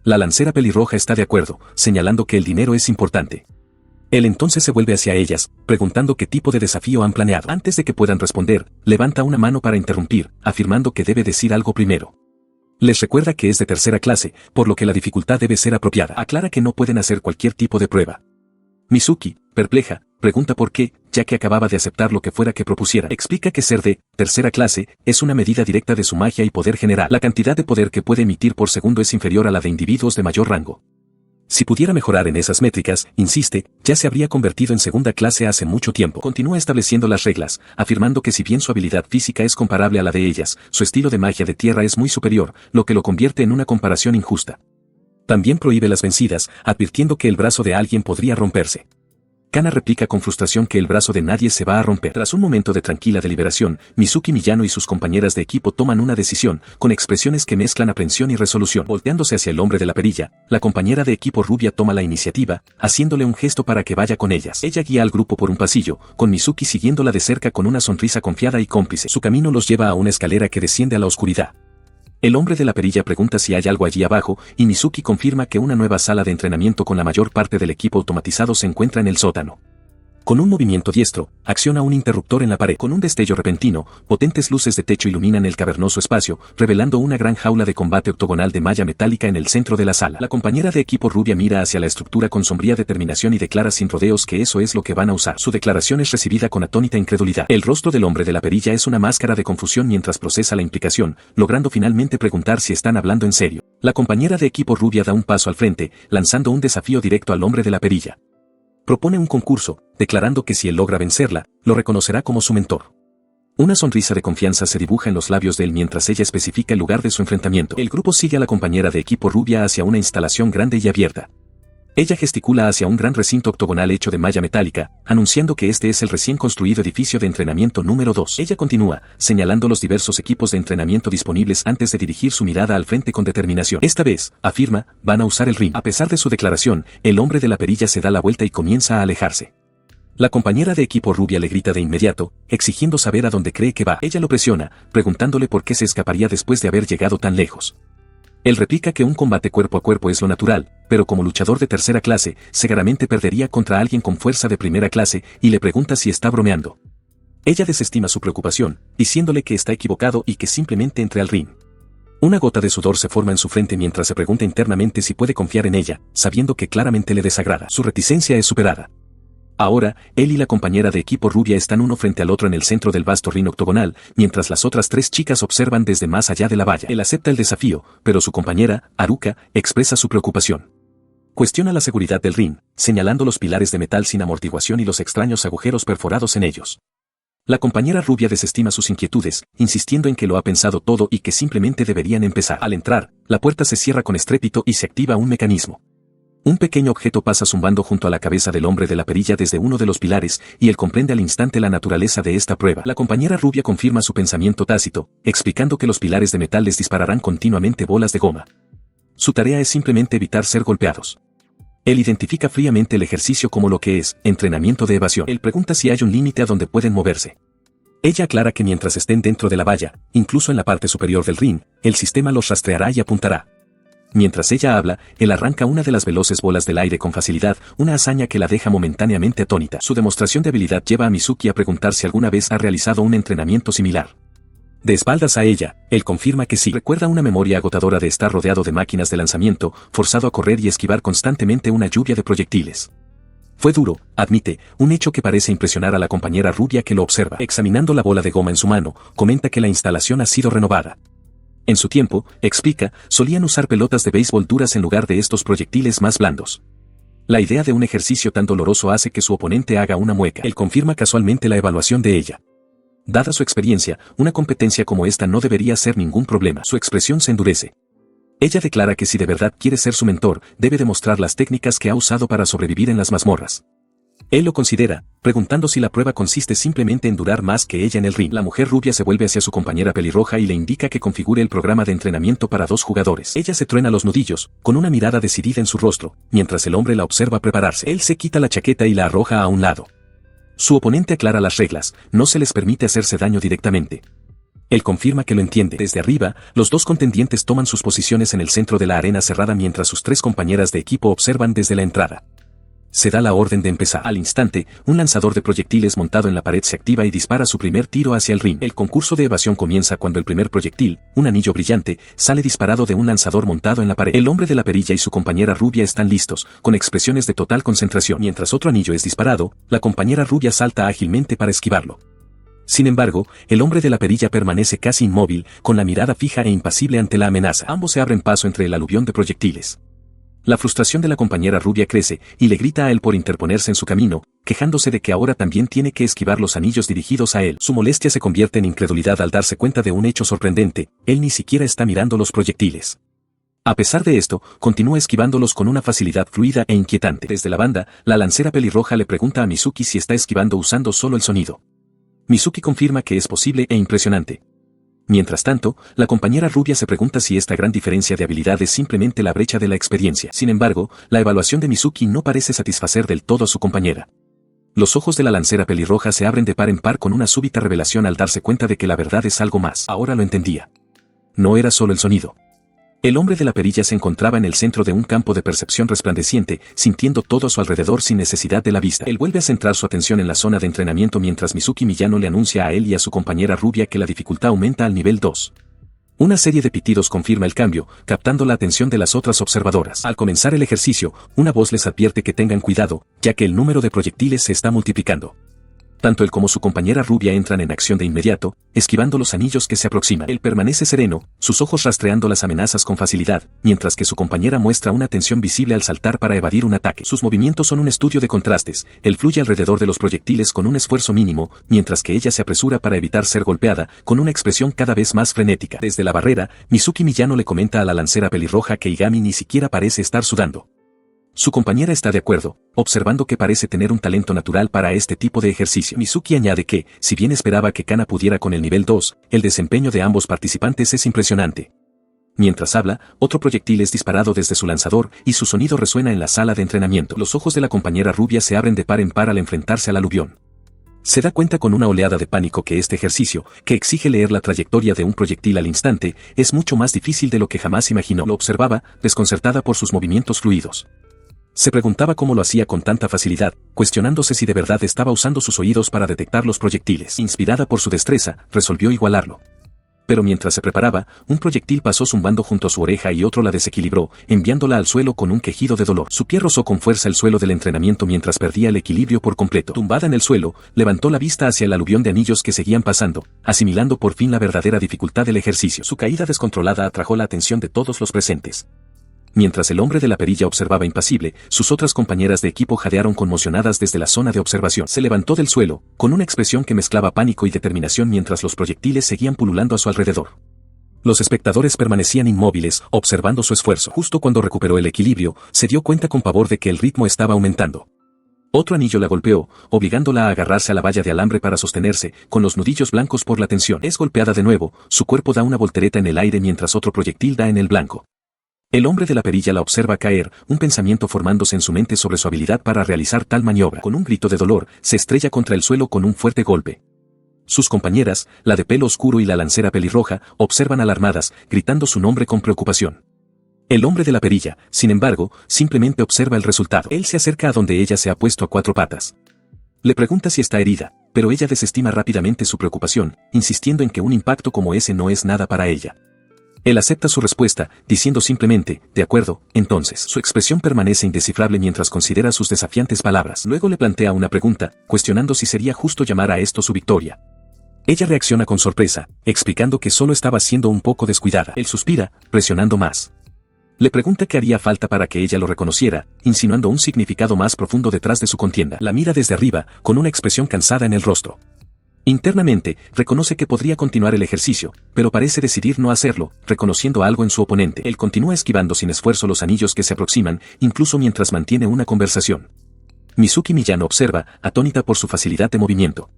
La lancera pelirroja está de acuerdo, señalando que el dinero es importante. Él entonces se vuelve hacia ellas, preguntando qué tipo de desafío han planeado. Antes de que puedan responder, levanta una mano para interrumpir, afirmando que debe decir algo primero. Les recuerda que es de tercera clase, por lo que la dificultad debe ser apropiada. Aclara que no pueden hacer cualquier tipo de prueba. Mizuki, perpleja, pregunta por qué, ya que acababa de aceptar lo que fuera que propusiera. Explica que ser de tercera clase es una medida directa de su magia y poder general. La cantidad de poder que puede emitir por segundo es inferior a la de individuos de mayor rango. Si pudiera mejorar en esas métricas, insiste, ya se habría convertido en segunda clase hace mucho tiempo. Continúa estableciendo las reglas, afirmando que si bien su habilidad física es comparable a la de ellas, su estilo de magia de tierra es muy superior, lo que lo convierte en una comparación injusta. También prohíbe las vencidas, advirtiendo que el brazo de alguien podría romperse. Kana replica con frustración que el brazo de nadie se va a romper. Tras un momento de tranquila deliberación, Mizuki Miyano y sus compañeras de equipo toman una decisión, con expresiones que mezclan aprensión y resolución. Volteándose hacia el hombre de la perilla, la compañera de equipo rubia toma la iniciativa, haciéndole un gesto para que vaya con ellas. Ella guía al grupo por un pasillo, con Mizuki siguiéndola de cerca con una sonrisa confiada y cómplice. Su camino los lleva a una escalera que desciende a la oscuridad. El hombre de la perilla pregunta si hay algo allí abajo, y Mizuki confirma que una nueva sala de entrenamiento con la mayor parte del equipo automatizado se encuentra en el sótano. Con un movimiento diestro, acciona un interruptor en la pared. Con un destello repentino, potentes luces de techo iluminan el cavernoso espacio, revelando una gran jaula de combate octogonal de malla metálica en el centro de la sala. La compañera de equipo rubia mira hacia la estructura con sombría determinación y declara sin rodeos que eso es lo que van a usar. Su declaración es recibida con atónita incredulidad. El rostro del hombre de la perilla es una máscara de confusión mientras procesa la implicación, logrando finalmente preguntar si están hablando en serio. La compañera de equipo rubia da un paso al frente, lanzando un desafío directo al hombre de la perilla. Propone un concurso, declarando que si él logra vencerla, lo reconocerá como su mentor. Una sonrisa de confianza se dibuja en los labios de él mientras ella especifica el lugar de su enfrentamiento. El grupo sigue a la compañera de equipo rubia hacia una instalación grande y abierta. Ella gesticula hacia un gran recinto octogonal hecho de malla metálica, anunciando que este es el recién construido edificio de entrenamiento número 2. Ella continúa, señalando los diversos equipos de entrenamiento disponibles antes de dirigir su mirada al frente con determinación. Esta vez, afirma, van a usar el ring. A pesar de su declaración, el hombre de la perilla se da la vuelta y comienza a alejarse. La compañera de equipo rubia le grita de inmediato, exigiendo saber a dónde cree que va. Ella lo presiona, preguntándole por qué se escaparía después de haber llegado tan lejos. Él replica que un combate cuerpo a cuerpo es lo natural, pero como luchador de tercera clase, seguramente perdería contra alguien con fuerza de primera clase, y le pregunta si está bromeando. Ella desestima su preocupación, diciéndole que está equivocado y que simplemente entre al ring. Una gota de sudor se forma en su frente mientras se pregunta internamente si puede confiar en ella, sabiendo que claramente le desagrada. Su reticencia es superada. Ahora, él y la compañera de equipo rubia están uno frente al otro en el centro del vasto ring octogonal, mientras las otras tres chicas observan desde más allá de la valla. Él acepta el desafío, pero su compañera, Haruka, expresa su preocupación. Cuestiona la seguridad del ring, señalando los pilares de metal sin amortiguación y los extraños agujeros perforados en ellos. La compañera rubia desestima sus inquietudes, insistiendo en que lo ha pensado todo y que simplemente deberían empezar. Al entrar, la puerta se cierra con estrépito y se activa un mecanismo. Un pequeño objeto pasa zumbando junto a la cabeza del hombre de la perilla desde uno de los pilares, y él comprende al instante la naturaleza de esta prueba. La compañera rubia confirma su pensamiento tácito, explicando que los pilares de metal les dispararán continuamente bolas de goma. Su tarea es simplemente evitar ser golpeados. Él identifica fríamente el ejercicio como lo que es, entrenamiento de evasión. Él pregunta si hay un límite a donde pueden moverse. Ella aclara que mientras estén dentro de la valla, incluso en la parte superior del ring, el sistema los rastreará y apuntará. Mientras ella habla, él arranca una de las veloces bolas del aire con facilidad, una hazaña que la deja momentáneamente atónita. Su demostración de habilidad lleva a Mizuki a preguntar si alguna vez ha realizado un entrenamiento similar. De espaldas a ella, él confirma que sí. Recuerda una memoria agotadora de estar rodeado de máquinas de lanzamiento, forzado a correr y esquivar constantemente una lluvia de proyectiles. Fue duro, admite, un hecho que parece impresionar a la compañera rubia que lo observa. Examinando la bola de goma en su mano, comenta que la instalación ha sido renovada. En su tiempo, explica, solían usar pelotas de béisbol duras en lugar de estos proyectiles más blandos. La idea de un ejercicio tan doloroso hace que su oponente haga una mueca. Él confirma casualmente la evaluación de ella. Dada su experiencia, una competencia como esta no debería ser ningún problema. Su expresión se endurece. Ella declara que si de verdad quiere ser su mentor, debe demostrar las técnicas que ha usado para sobrevivir en las mazmorras. Él lo considera, preguntando si la prueba consiste simplemente en durar más que ella en el ring. La mujer rubia se vuelve hacia su compañera pelirroja y le indica que configure el programa de entrenamiento para 2 jugadores. Ella se truena los nudillos, con una mirada decidida en su rostro, mientras el hombre la observa prepararse. Él se quita la chaqueta y la arroja a un lado. Su oponente aclara las reglas, no se les permite hacerse daño directamente. Él confirma que lo entiende. Desde arriba, los 2 contendientes toman sus posiciones en el centro de la arena cerrada mientras sus 3 compañeras de equipo observan desde la entrada. Se da la orden de empezar. Al instante, un lanzador de proyectiles montado en la pared se activa y dispara su primer tiro hacia el ring. El concurso de evasión comienza cuando el primer proyectil, un anillo brillante, sale disparado de un lanzador montado en la pared. El hombre de la perilla y su compañera rubia están listos, con expresiones de total concentración. Mientras otro anillo es disparado, la compañera rubia salta ágilmente para esquivarlo. Sin embargo, el hombre de la perilla permanece casi inmóvil, con la mirada fija e impasible ante la amenaza. Ambos se abren paso entre el aluvión de proyectiles. La frustración de la compañera rubia crece, y le grita a él por interponerse en su camino, quejándose de que ahora también tiene que esquivar los anillos dirigidos a él. Su molestia se convierte en incredulidad al darse cuenta de un hecho sorprendente, él ni siquiera está mirando los proyectiles. A pesar de esto, continúa esquivándolos con una facilidad fluida e inquietante. Desde la banda, la lancera pelirroja le pregunta a Mizuki si está esquivando usando solo el sonido. Mizuki confirma que es posible e impresionante. Mientras tanto, la compañera rubia se pregunta si esta gran diferencia de habilidad es simplemente la brecha de la experiencia. Sin embargo, la evaluación de Mizuki no parece satisfacer del todo a su compañera. Los ojos de la lancera pelirroja se abren de par en par con una súbita revelación al darse cuenta de que la verdad es algo más. Ahora lo entendía. No era solo el sonido. El hombre de la perilla se encontraba en el centro de un campo de percepción resplandeciente, sintiendo todo a su alrededor sin necesidad de la vista. Él vuelve a centrar su atención en la zona de entrenamiento mientras Mizuki Miyano le anuncia a él y a su compañera rubia que la dificultad aumenta al nivel 2. Una serie de pitidos confirma el cambio, captando la atención de las otras observadoras. Al comenzar el ejercicio, una voz les advierte que tengan cuidado, ya que el número de proyectiles se está multiplicando. Tanto él como su compañera rubia entran en acción de inmediato, esquivando los anillos que se aproximan. Él permanece sereno, sus ojos rastreando las amenazas con facilidad, mientras que su compañera muestra una tensión visible al saltar para evadir un ataque. Sus movimientos son un estudio de contrastes, él fluye alrededor de los proyectiles con un esfuerzo mínimo, mientras que ella se apresura para evitar ser golpeada, con una expresión cada vez más frenética. Desde la barrera, Mizuki Miyano le comenta a la lancera pelirroja que Igami ni siquiera parece estar sudando. Su compañera está de acuerdo, observando que parece tener un talento natural para este tipo de ejercicio. Mizuki añade que, si bien esperaba que Kana pudiera con el nivel 2, el desempeño de ambos participantes es impresionante. Mientras habla, otro proyectil es disparado desde su lanzador y su sonido resuena en la sala de entrenamiento. Los ojos de la compañera rubia se abren de par en par al enfrentarse al aluvión. Se da cuenta con una oleada de pánico que este ejercicio, que exige leer la trayectoria de un proyectil al instante, es mucho más difícil de lo que jamás imaginó. Lo observaba, desconcertada por sus movimientos fluidos. Se preguntaba cómo lo hacía con tanta facilidad, cuestionándose si de verdad estaba usando sus oídos para detectar los proyectiles. Inspirada por su destreza, resolvió igualarlo. Pero mientras se preparaba, un proyectil pasó zumbando junto a su oreja y otro la desequilibró, enviándola al suelo con un quejido de dolor. Su pie rozó con fuerza el suelo del entrenamiento mientras perdía el equilibrio por completo. Tumbada en el suelo, levantó la vista hacia el aluvión de anillos que seguían pasando, asimilando por fin la verdadera dificultad del ejercicio. Su caída descontrolada atrajo la atención de todos los presentes. Mientras el hombre de la perilla observaba impasible, sus otras compañeras de equipo jadearon conmocionadas desde la zona de observación. Se levantó del suelo, con una expresión que mezclaba pánico y determinación mientras los proyectiles seguían pululando a su alrededor. Los espectadores permanecían inmóviles, observando su esfuerzo. Justo cuando recuperó el equilibrio, se dio cuenta con pavor de que el ritmo estaba aumentando. Otro anillo la golpeó, obligándola a agarrarse a la valla de alambre para sostenerse, con los nudillos blancos por la tensión. Es golpeada de nuevo, su cuerpo da una voltereta en el aire mientras otro proyectil da en el blanco. El hombre de la perilla la observa caer, un pensamiento formándose en su mente sobre su habilidad para realizar tal maniobra. Con un grito de dolor, se estrella contra el suelo con un fuerte golpe. Sus compañeras, la de pelo oscuro y la lancera pelirroja, observan alarmadas, gritando su nombre con preocupación. El hombre de la perilla, sin embargo, simplemente observa el resultado. Él se acerca a donde ella se ha puesto a 4 patas. Le pregunta si está herida, pero ella desestima rápidamente su preocupación, insistiendo en que un impacto como ese no es nada para ella. Él acepta su respuesta, diciendo simplemente, de acuerdo, entonces. Su expresión permanece indescifrable mientras considera sus desafiantes palabras. Luego le plantea una pregunta, cuestionando si sería justo llamar a esto su victoria. Ella reacciona con sorpresa, explicando que solo estaba siendo un poco descuidada. Él suspira, presionando más. Le pregunta qué haría falta para que ella lo reconociera, insinuando un significado más profundo detrás de su contienda. La mira desde arriba, con una expresión cansada en el rostro. Internamente, reconoce que podría continuar el ejercicio, pero parece decidir no hacerlo, reconociendo algo en su oponente. Él continúa esquivando sin esfuerzo los anillos que se aproximan, incluso mientras mantiene una conversación. Mizuki Miyano observa, atónita por su facilidad de movimiento.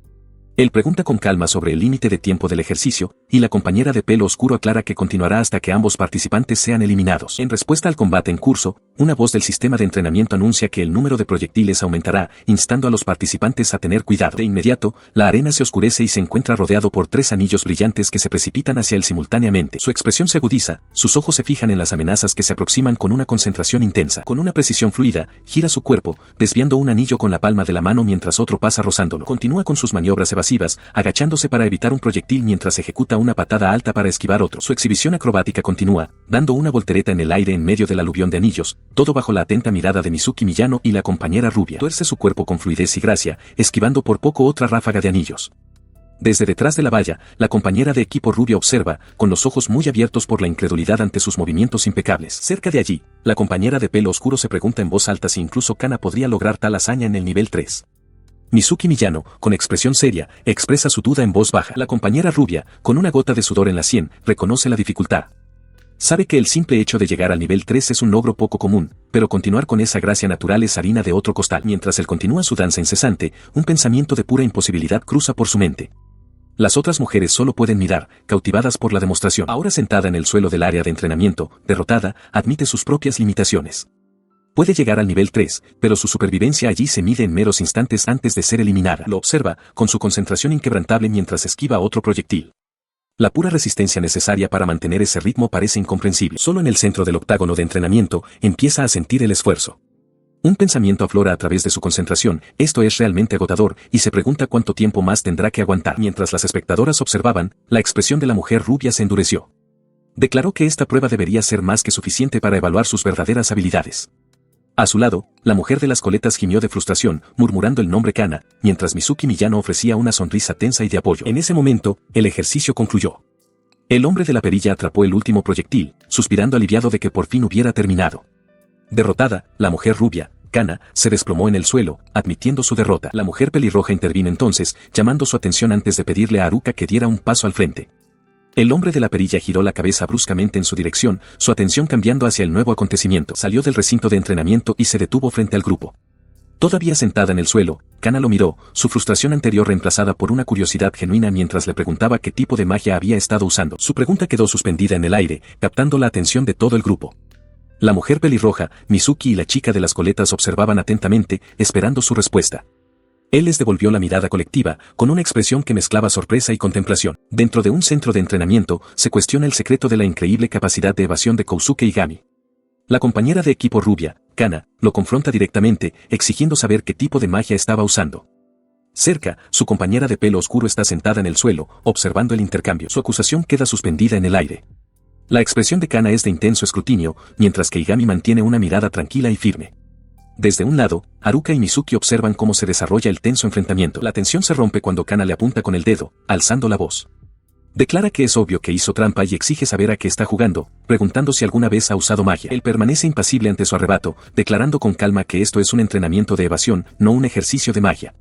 Él pregunta con calma sobre el límite de tiempo del ejercicio, y la compañera de pelo oscuro aclara que continuará hasta que ambos participantes sean eliminados. En respuesta al combate en curso, una voz del sistema de entrenamiento anuncia que el número de proyectiles aumentará, instando a los participantes a tener cuidado. De inmediato, la arena se oscurece y se encuentra rodeado por 3 anillos brillantes que se precipitan hacia él simultáneamente. Su expresión se agudiza, sus ojos se fijan en las amenazas que se aproximan con una concentración intensa. Con una precisión fluida, gira su cuerpo, desviando un anillo con la palma de la mano mientras otro pasa rozándolo. Continúa con sus maniobras evasivas, agachándose para evitar un proyectil mientras ejecuta una patada alta para esquivar otro. Su exhibición acrobática continúa, dando una voltereta en el aire en medio del aluvión de anillos, todo bajo la atenta mirada de Mizuki Miyano y la compañera rubia. Tuerce su cuerpo con fluidez y gracia, esquivando por poco otra ráfaga de anillos. Desde detrás de la valla, la compañera de equipo rubia observa, con los ojos muy abiertos por la incredulidad ante sus movimientos impecables. Cerca de allí, la compañera de pelo oscuro se pregunta en voz alta si incluso Kana podría lograr tal hazaña en el nivel 3. Mizuki Miyano, con expresión seria, expresa su duda en voz baja. La compañera rubia, con una gota de sudor en la sien, reconoce la dificultad. Sabe que el simple hecho de llegar al nivel 3 es un logro poco común, pero continuar con esa gracia natural es harina de otro costal. Mientras él continúa su danza incesante, un pensamiento de pura imposibilidad cruza por su mente. Las otras mujeres solo pueden mirar, cautivadas por la demostración. Ahora sentada en el suelo del área de entrenamiento, derrotada, admite sus propias limitaciones. Puede llegar al nivel 3, pero su supervivencia allí se mide en meros instantes antes de ser eliminada. Lo observa, con su concentración inquebrantable mientras esquiva otro proyectil. La pura resistencia necesaria para mantener ese ritmo parece incomprensible. Solo en el centro del octágono de entrenamiento, empieza a sentir el esfuerzo. Un pensamiento aflora a través de su concentración, esto es realmente agotador, y se pregunta cuánto tiempo más tendrá que aguantar. Mientras las espectadoras observaban, la expresión de la mujer rubia se endureció. Declaró que esta prueba debería ser más que suficiente para evaluar sus verdaderas habilidades. A su lado, la mujer de las coletas gimió de frustración, murmurando el nombre Kana, mientras Mizuki Miyano ofrecía una sonrisa tensa y de apoyo. En ese momento, el ejercicio concluyó. El hombre de la perilla atrapó el último proyectil, suspirando aliviado de que por fin hubiera terminado. Derrotada, la mujer rubia, Kana, se desplomó en el suelo, admitiendo su derrota. La mujer pelirroja intervino entonces, llamando su atención antes de pedirle a Haruka que diera un paso al frente. El hombre de la perilla giró la cabeza bruscamente en su dirección, su atención cambiando hacia el nuevo acontecimiento. Salió del recinto de entrenamiento y se detuvo frente al grupo. Todavía sentada en el suelo, Kana lo miró, su frustración anterior reemplazada por una curiosidad genuina mientras le preguntaba qué tipo de magia había estado usando. Su pregunta quedó suspendida en el aire, captando la atención de todo el grupo. La mujer pelirroja, Mizuki y la chica de las coletas observaban atentamente, esperando su respuesta. Él les devolvió la mirada colectiva, con una expresión que mezclaba sorpresa y contemplación. Dentro de un centro de entrenamiento, se cuestiona el secreto de la increíble capacidad de evasión de Kousuke Igami. La compañera de equipo rubia, Kana, lo confronta directamente, exigiendo saber qué tipo de magia estaba usando. Cerca, su compañera de pelo oscuro está sentada en el suelo, observando el intercambio. Su acusación queda suspendida en el aire. La expresión de Kana es de intenso escrutinio, mientras que Igami mantiene una mirada tranquila y firme. Desde un lado, Haruka y Mizuki observan cómo se desarrolla el tenso enfrentamiento. La tensión se rompe cuando Kana le apunta con el dedo, alzando la voz. Declara que es obvio que hizo trampa y exige saber a qué está jugando, preguntando si alguna vez ha usado magia. Él permanece impasible ante su arrebato, declarando con calma que esto es un entrenamiento de evasión, no un ejercicio de magia.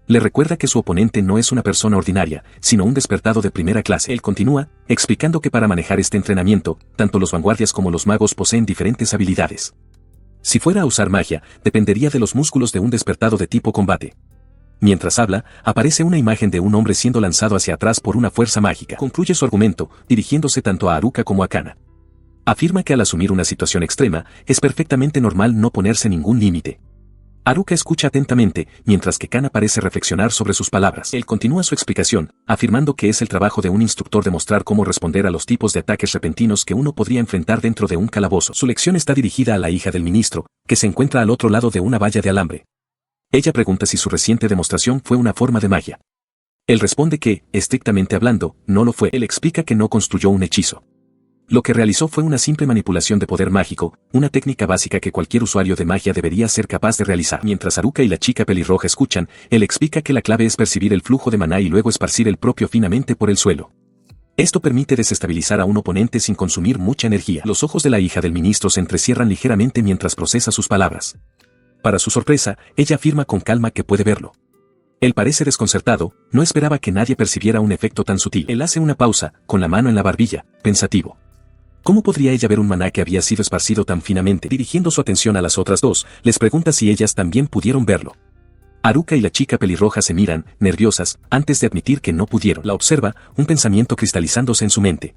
Le recuerda que su oponente no es una persona ordinaria, sino un despertado de primera clase. Él continúa, explicando que para manejar este entrenamiento, tanto los vanguardias como los magos poseen diferentes habilidades. Si fuera a usar magia, dependería de los músculos de un despertado de tipo combate. Mientras habla, aparece una imagen de un hombre siendo lanzado hacia atrás por una fuerza mágica. Concluye su argumento, dirigiéndose tanto a Haruka como a Kana. Afirma que al asumir una situación extrema, es perfectamente normal no ponerse ningún límite. Haruka escucha atentamente, mientras que Kana parece reflexionar sobre sus palabras. Él continúa su explicación, afirmando que es el trabajo de un instructor demostrar cómo responder a los tipos de ataques repentinos que uno podría enfrentar dentro de un calabozo. Su lección está dirigida a la hija del ministro, que se encuentra al otro lado de una valla de alambre. Ella pregunta si su reciente demostración fue una forma de magia. Él responde que, estrictamente hablando, no lo fue. Él explica que no construyó un hechizo. Lo que realizó fue una simple manipulación de poder mágico, una técnica básica que cualquier usuario de magia debería ser capaz de realizar. Mientras Haruka y la chica pelirroja escuchan, él explica que la clave es percibir el flujo de maná y luego esparcir el propio finamente por el suelo. Esto permite desestabilizar a un oponente sin consumir mucha energía. Los ojos de la hija del ministro se entrecierran ligeramente mientras procesa sus palabras. Para su sorpresa, ella afirma con calma que puede verlo. Él parece desconcertado, no esperaba que nadie percibiera un efecto tan sutil. Él hace una pausa, con la mano en la barbilla, pensativo. ¿Cómo podría ella ver un maná que había sido esparcido tan finamente? Dirigiendo su atención a las otras dos, les pregunta si ellas también pudieron verlo. Haruka y la chica pelirroja se miran, nerviosas, antes de admitir que no pudieron. La observa, un pensamiento cristalizándose en su mente.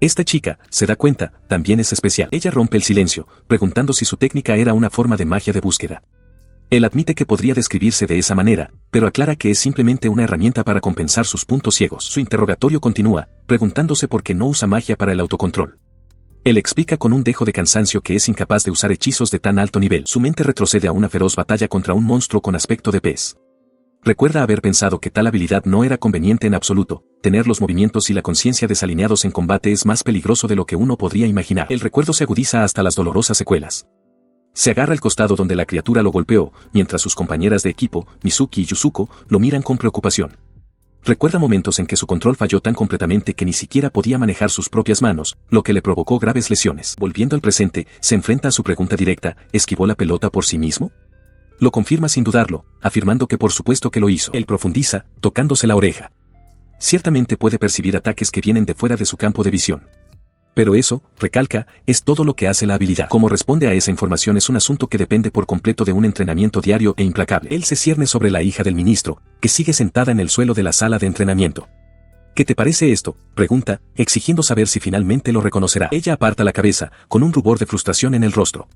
Esta chica, se da cuenta, también es especial. Ella rompe el silencio, preguntando si su técnica era una forma de magia de búsqueda. Él admite que podría describirse de esa manera, pero aclara que es simplemente una herramienta para compensar sus puntos ciegos. Su interrogatorio continúa, preguntándose por qué no usa magia para el autocontrol. Él explica con un dejo de cansancio que es incapaz de usar hechizos de tan alto nivel. Su mente retrocede a una feroz batalla contra un monstruo con aspecto de pez. Recuerda haber pensado que tal habilidad no era conveniente en absoluto. Tener los movimientos y la conciencia desalineados en combate es más peligroso de lo que uno podría imaginar. El recuerdo se agudiza hasta las dolorosas secuelas. Se agarra el costado donde la criatura lo golpeó, mientras sus compañeras de equipo, Mizuki y Yuzuko, lo miran con preocupación. Recuerda momentos en que su control falló tan completamente que ni siquiera podía manejar sus propias manos, lo que le provocó graves lesiones. Volviendo al presente, se enfrenta a su pregunta directa, ¿esquivó la pelota por sí mismo? Lo confirma sin dudarlo, afirmando que por supuesto que lo hizo. Él profundiza, tocándose la oreja. Ciertamente puede percibir ataques que vienen de fuera de su campo de visión. Pero eso, recalca, es todo lo que hace la habilidad. Cómo responde a esa información es un asunto que depende por completo de un entrenamiento diario e implacable. Él se cierne sobre la hija del ministro, que sigue sentada en el suelo de la sala de entrenamiento. ¿Qué te parece esto?, pregunta, exigiendo saber si finalmente lo reconocerá. Ella aparta la cabeza, con un rubor de frustración en el rostro.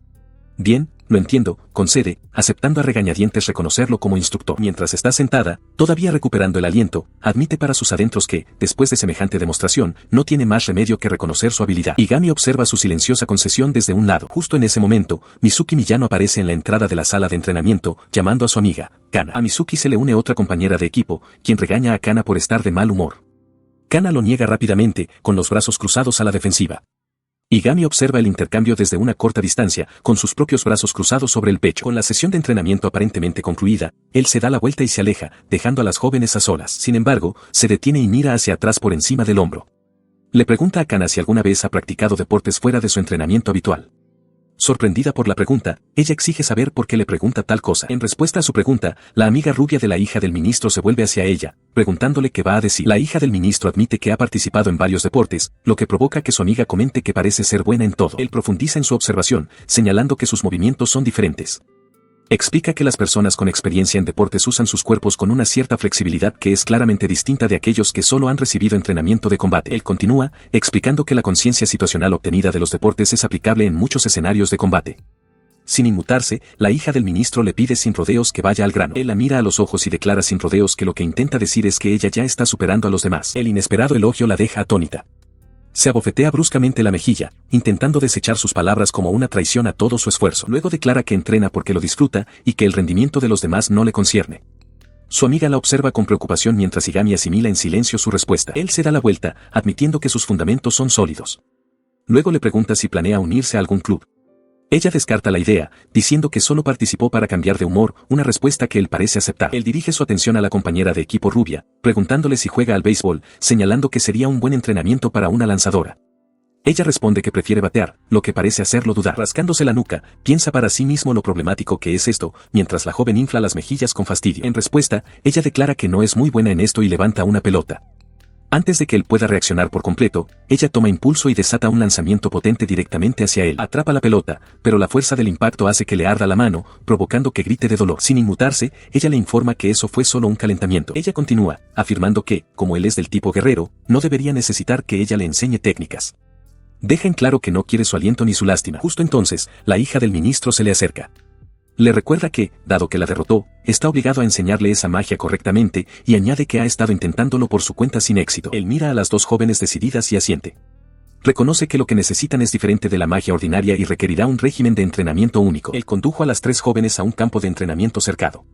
Bien, lo entiendo, concede, aceptando a regañadientes reconocerlo como instructor. Mientras está sentada, todavía recuperando el aliento, admite para sus adentros que, después de semejante demostración, no tiene más remedio que reconocer su habilidad. Igami observa su silenciosa concesión desde un lado. Justo en ese momento, Mizuki Miyano aparece en la entrada de la sala de entrenamiento, llamando a su amiga, Kana. A Mizuki se le une otra compañera de equipo, quien regaña a Kana por estar de mal humor. Kana lo niega rápidamente, con los brazos cruzados a la defensiva. Igami observa el intercambio desde una corta distancia, con sus propios brazos cruzados sobre el pecho. Con la sesión de entrenamiento aparentemente concluida, él se da la vuelta y se aleja, dejando a las jóvenes a solas. Sin embargo, se detiene y mira hacia atrás por encima del hombro. Le pregunta a Kana si alguna vez ha practicado deportes fuera de su entrenamiento habitual. Sorprendida por la pregunta, ella exige saber por qué le pregunta tal cosa. En respuesta a su pregunta, la amiga rubia de la hija del ministro se vuelve hacia ella, preguntándole qué va a decir. La hija del ministro admite que ha participado en varios deportes, lo que provoca que su amiga comente que parece ser buena en todo. Él profundiza en su observación, señalando que sus movimientos son diferentes. Explica que las personas con experiencia en deportes usan sus cuerpos con una cierta flexibilidad que es claramente distinta de aquellos que solo han recibido entrenamiento de combate. Él continúa, explicando que la conciencia situacional obtenida de los deportes es aplicable en muchos escenarios de combate. Sin inmutarse, la hija del ministro le pide sin rodeos que vaya al grano. Él la mira a los ojos y declara sin rodeos que lo que intenta decir es que ella ya está superando a los demás. El inesperado elogio la deja atónita. Se abofetea bruscamente la mejilla, intentando desechar sus palabras como una traición a todo su esfuerzo. Luego declara que entrena porque lo disfruta y que el rendimiento de los demás no le concierne. Su amiga la observa con preocupación mientras Igami asimila en silencio su respuesta. Él se da la vuelta, admitiendo que sus fundamentos son sólidos. Luego le pregunta si planea unirse a algún club. Ella descarta la idea, diciendo que solo participó para cambiar de humor, una respuesta que él parece aceptar. Él dirige su atención a la compañera de equipo rubia, preguntándole si juega al béisbol, señalando que sería un buen entrenamiento para una lanzadora. Ella responde que prefiere batear, lo que parece hacerlo dudar. Rascándose la nuca, piensa para sí mismo lo problemático que es esto, mientras la joven infla las mejillas con fastidio. En respuesta, ella declara que no es muy buena en esto y levanta una pelota. Antes de que él pueda reaccionar por completo, ella toma impulso y desata un lanzamiento potente directamente hacia él. Atrapa la pelota, pero la fuerza del impacto hace que le arda la mano, provocando que grite de dolor. Sin inmutarse, ella le informa que eso fue solo un calentamiento. Ella continúa, afirmando que, como él es del tipo guerrero, no debería necesitar que ella le enseñe técnicas. Deja en claro que no quiere su aliento ni su lástima. Justo entonces, la hija del ministro se le acerca. Le recuerda que, dado que la derrotó, está obligado a enseñarle esa magia correctamente y añade que ha estado intentándolo por su cuenta sin éxito. Él mira a las dos jóvenes decididas y asiente. Reconoce que lo que necesitan es diferente de la magia ordinaria y requerirá un régimen de entrenamiento único. Él condujo a las tres jóvenes a un campo de entrenamiento cercado.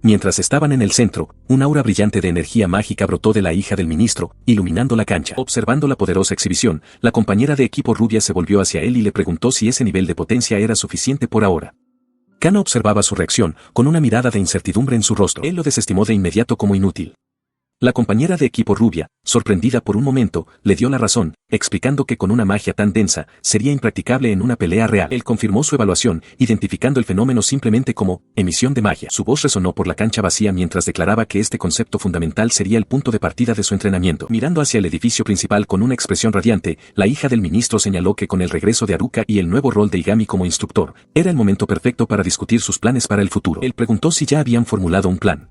Mientras estaban en el centro, un aura brillante de energía mágica brotó de la hija del ministro, iluminando la cancha. Observando la poderosa exhibición, la compañera de equipo rubia se volvió hacia él y le preguntó si ese nivel de potencia era suficiente por ahora. Kana observaba su reacción, con una mirada de incertidumbre en su rostro. Él lo desestimó de inmediato como inútil. La compañera de equipo rubia, sorprendida por un momento, le dio la razón, explicando que con una magia tan densa, sería impracticable en una pelea real. Él confirmó su evaluación, identificando el fenómeno simplemente como emisión de magia. Su voz resonó por la cancha vacía mientras declaraba que este concepto fundamental sería el punto de partida de su entrenamiento. Mirando hacia el edificio principal con una expresión radiante, la hija del ministro señaló que con el regreso de Haruka y el nuevo rol de Igami como instructor, era el momento perfecto para discutir sus planes para el futuro. Él preguntó si ya habían formulado un plan.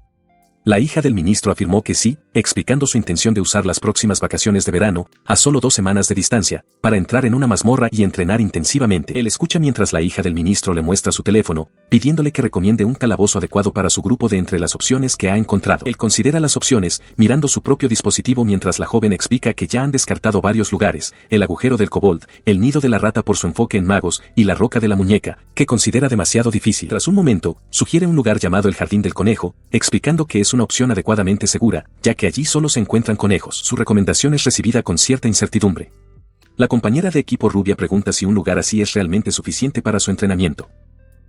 La hija del ministro afirmó que sí, explicando su intención de usar las próximas vacaciones de verano, a solo 2 semanas de distancia, para entrar en una mazmorra y entrenar intensivamente. Él escucha mientras la hija del ministro le muestra su teléfono, pidiéndole que recomiende un calabozo adecuado para su grupo de entre las opciones que ha encontrado. Él considera las opciones, mirando su propio dispositivo mientras la joven explica que ya han descartado varios lugares, el agujero del kobold, el nido de la rata por su enfoque en magos, y la roca de la muñeca, que considera demasiado difícil. Tras un momento, sugiere un lugar llamado el jardín del conejo, explicando que es una opción adecuadamente segura, ya que allí solo se encuentran conejos. Su recomendación es recibida con cierta incertidumbre. La compañera de equipo rubia pregunta si un lugar así es realmente suficiente para su entrenamiento.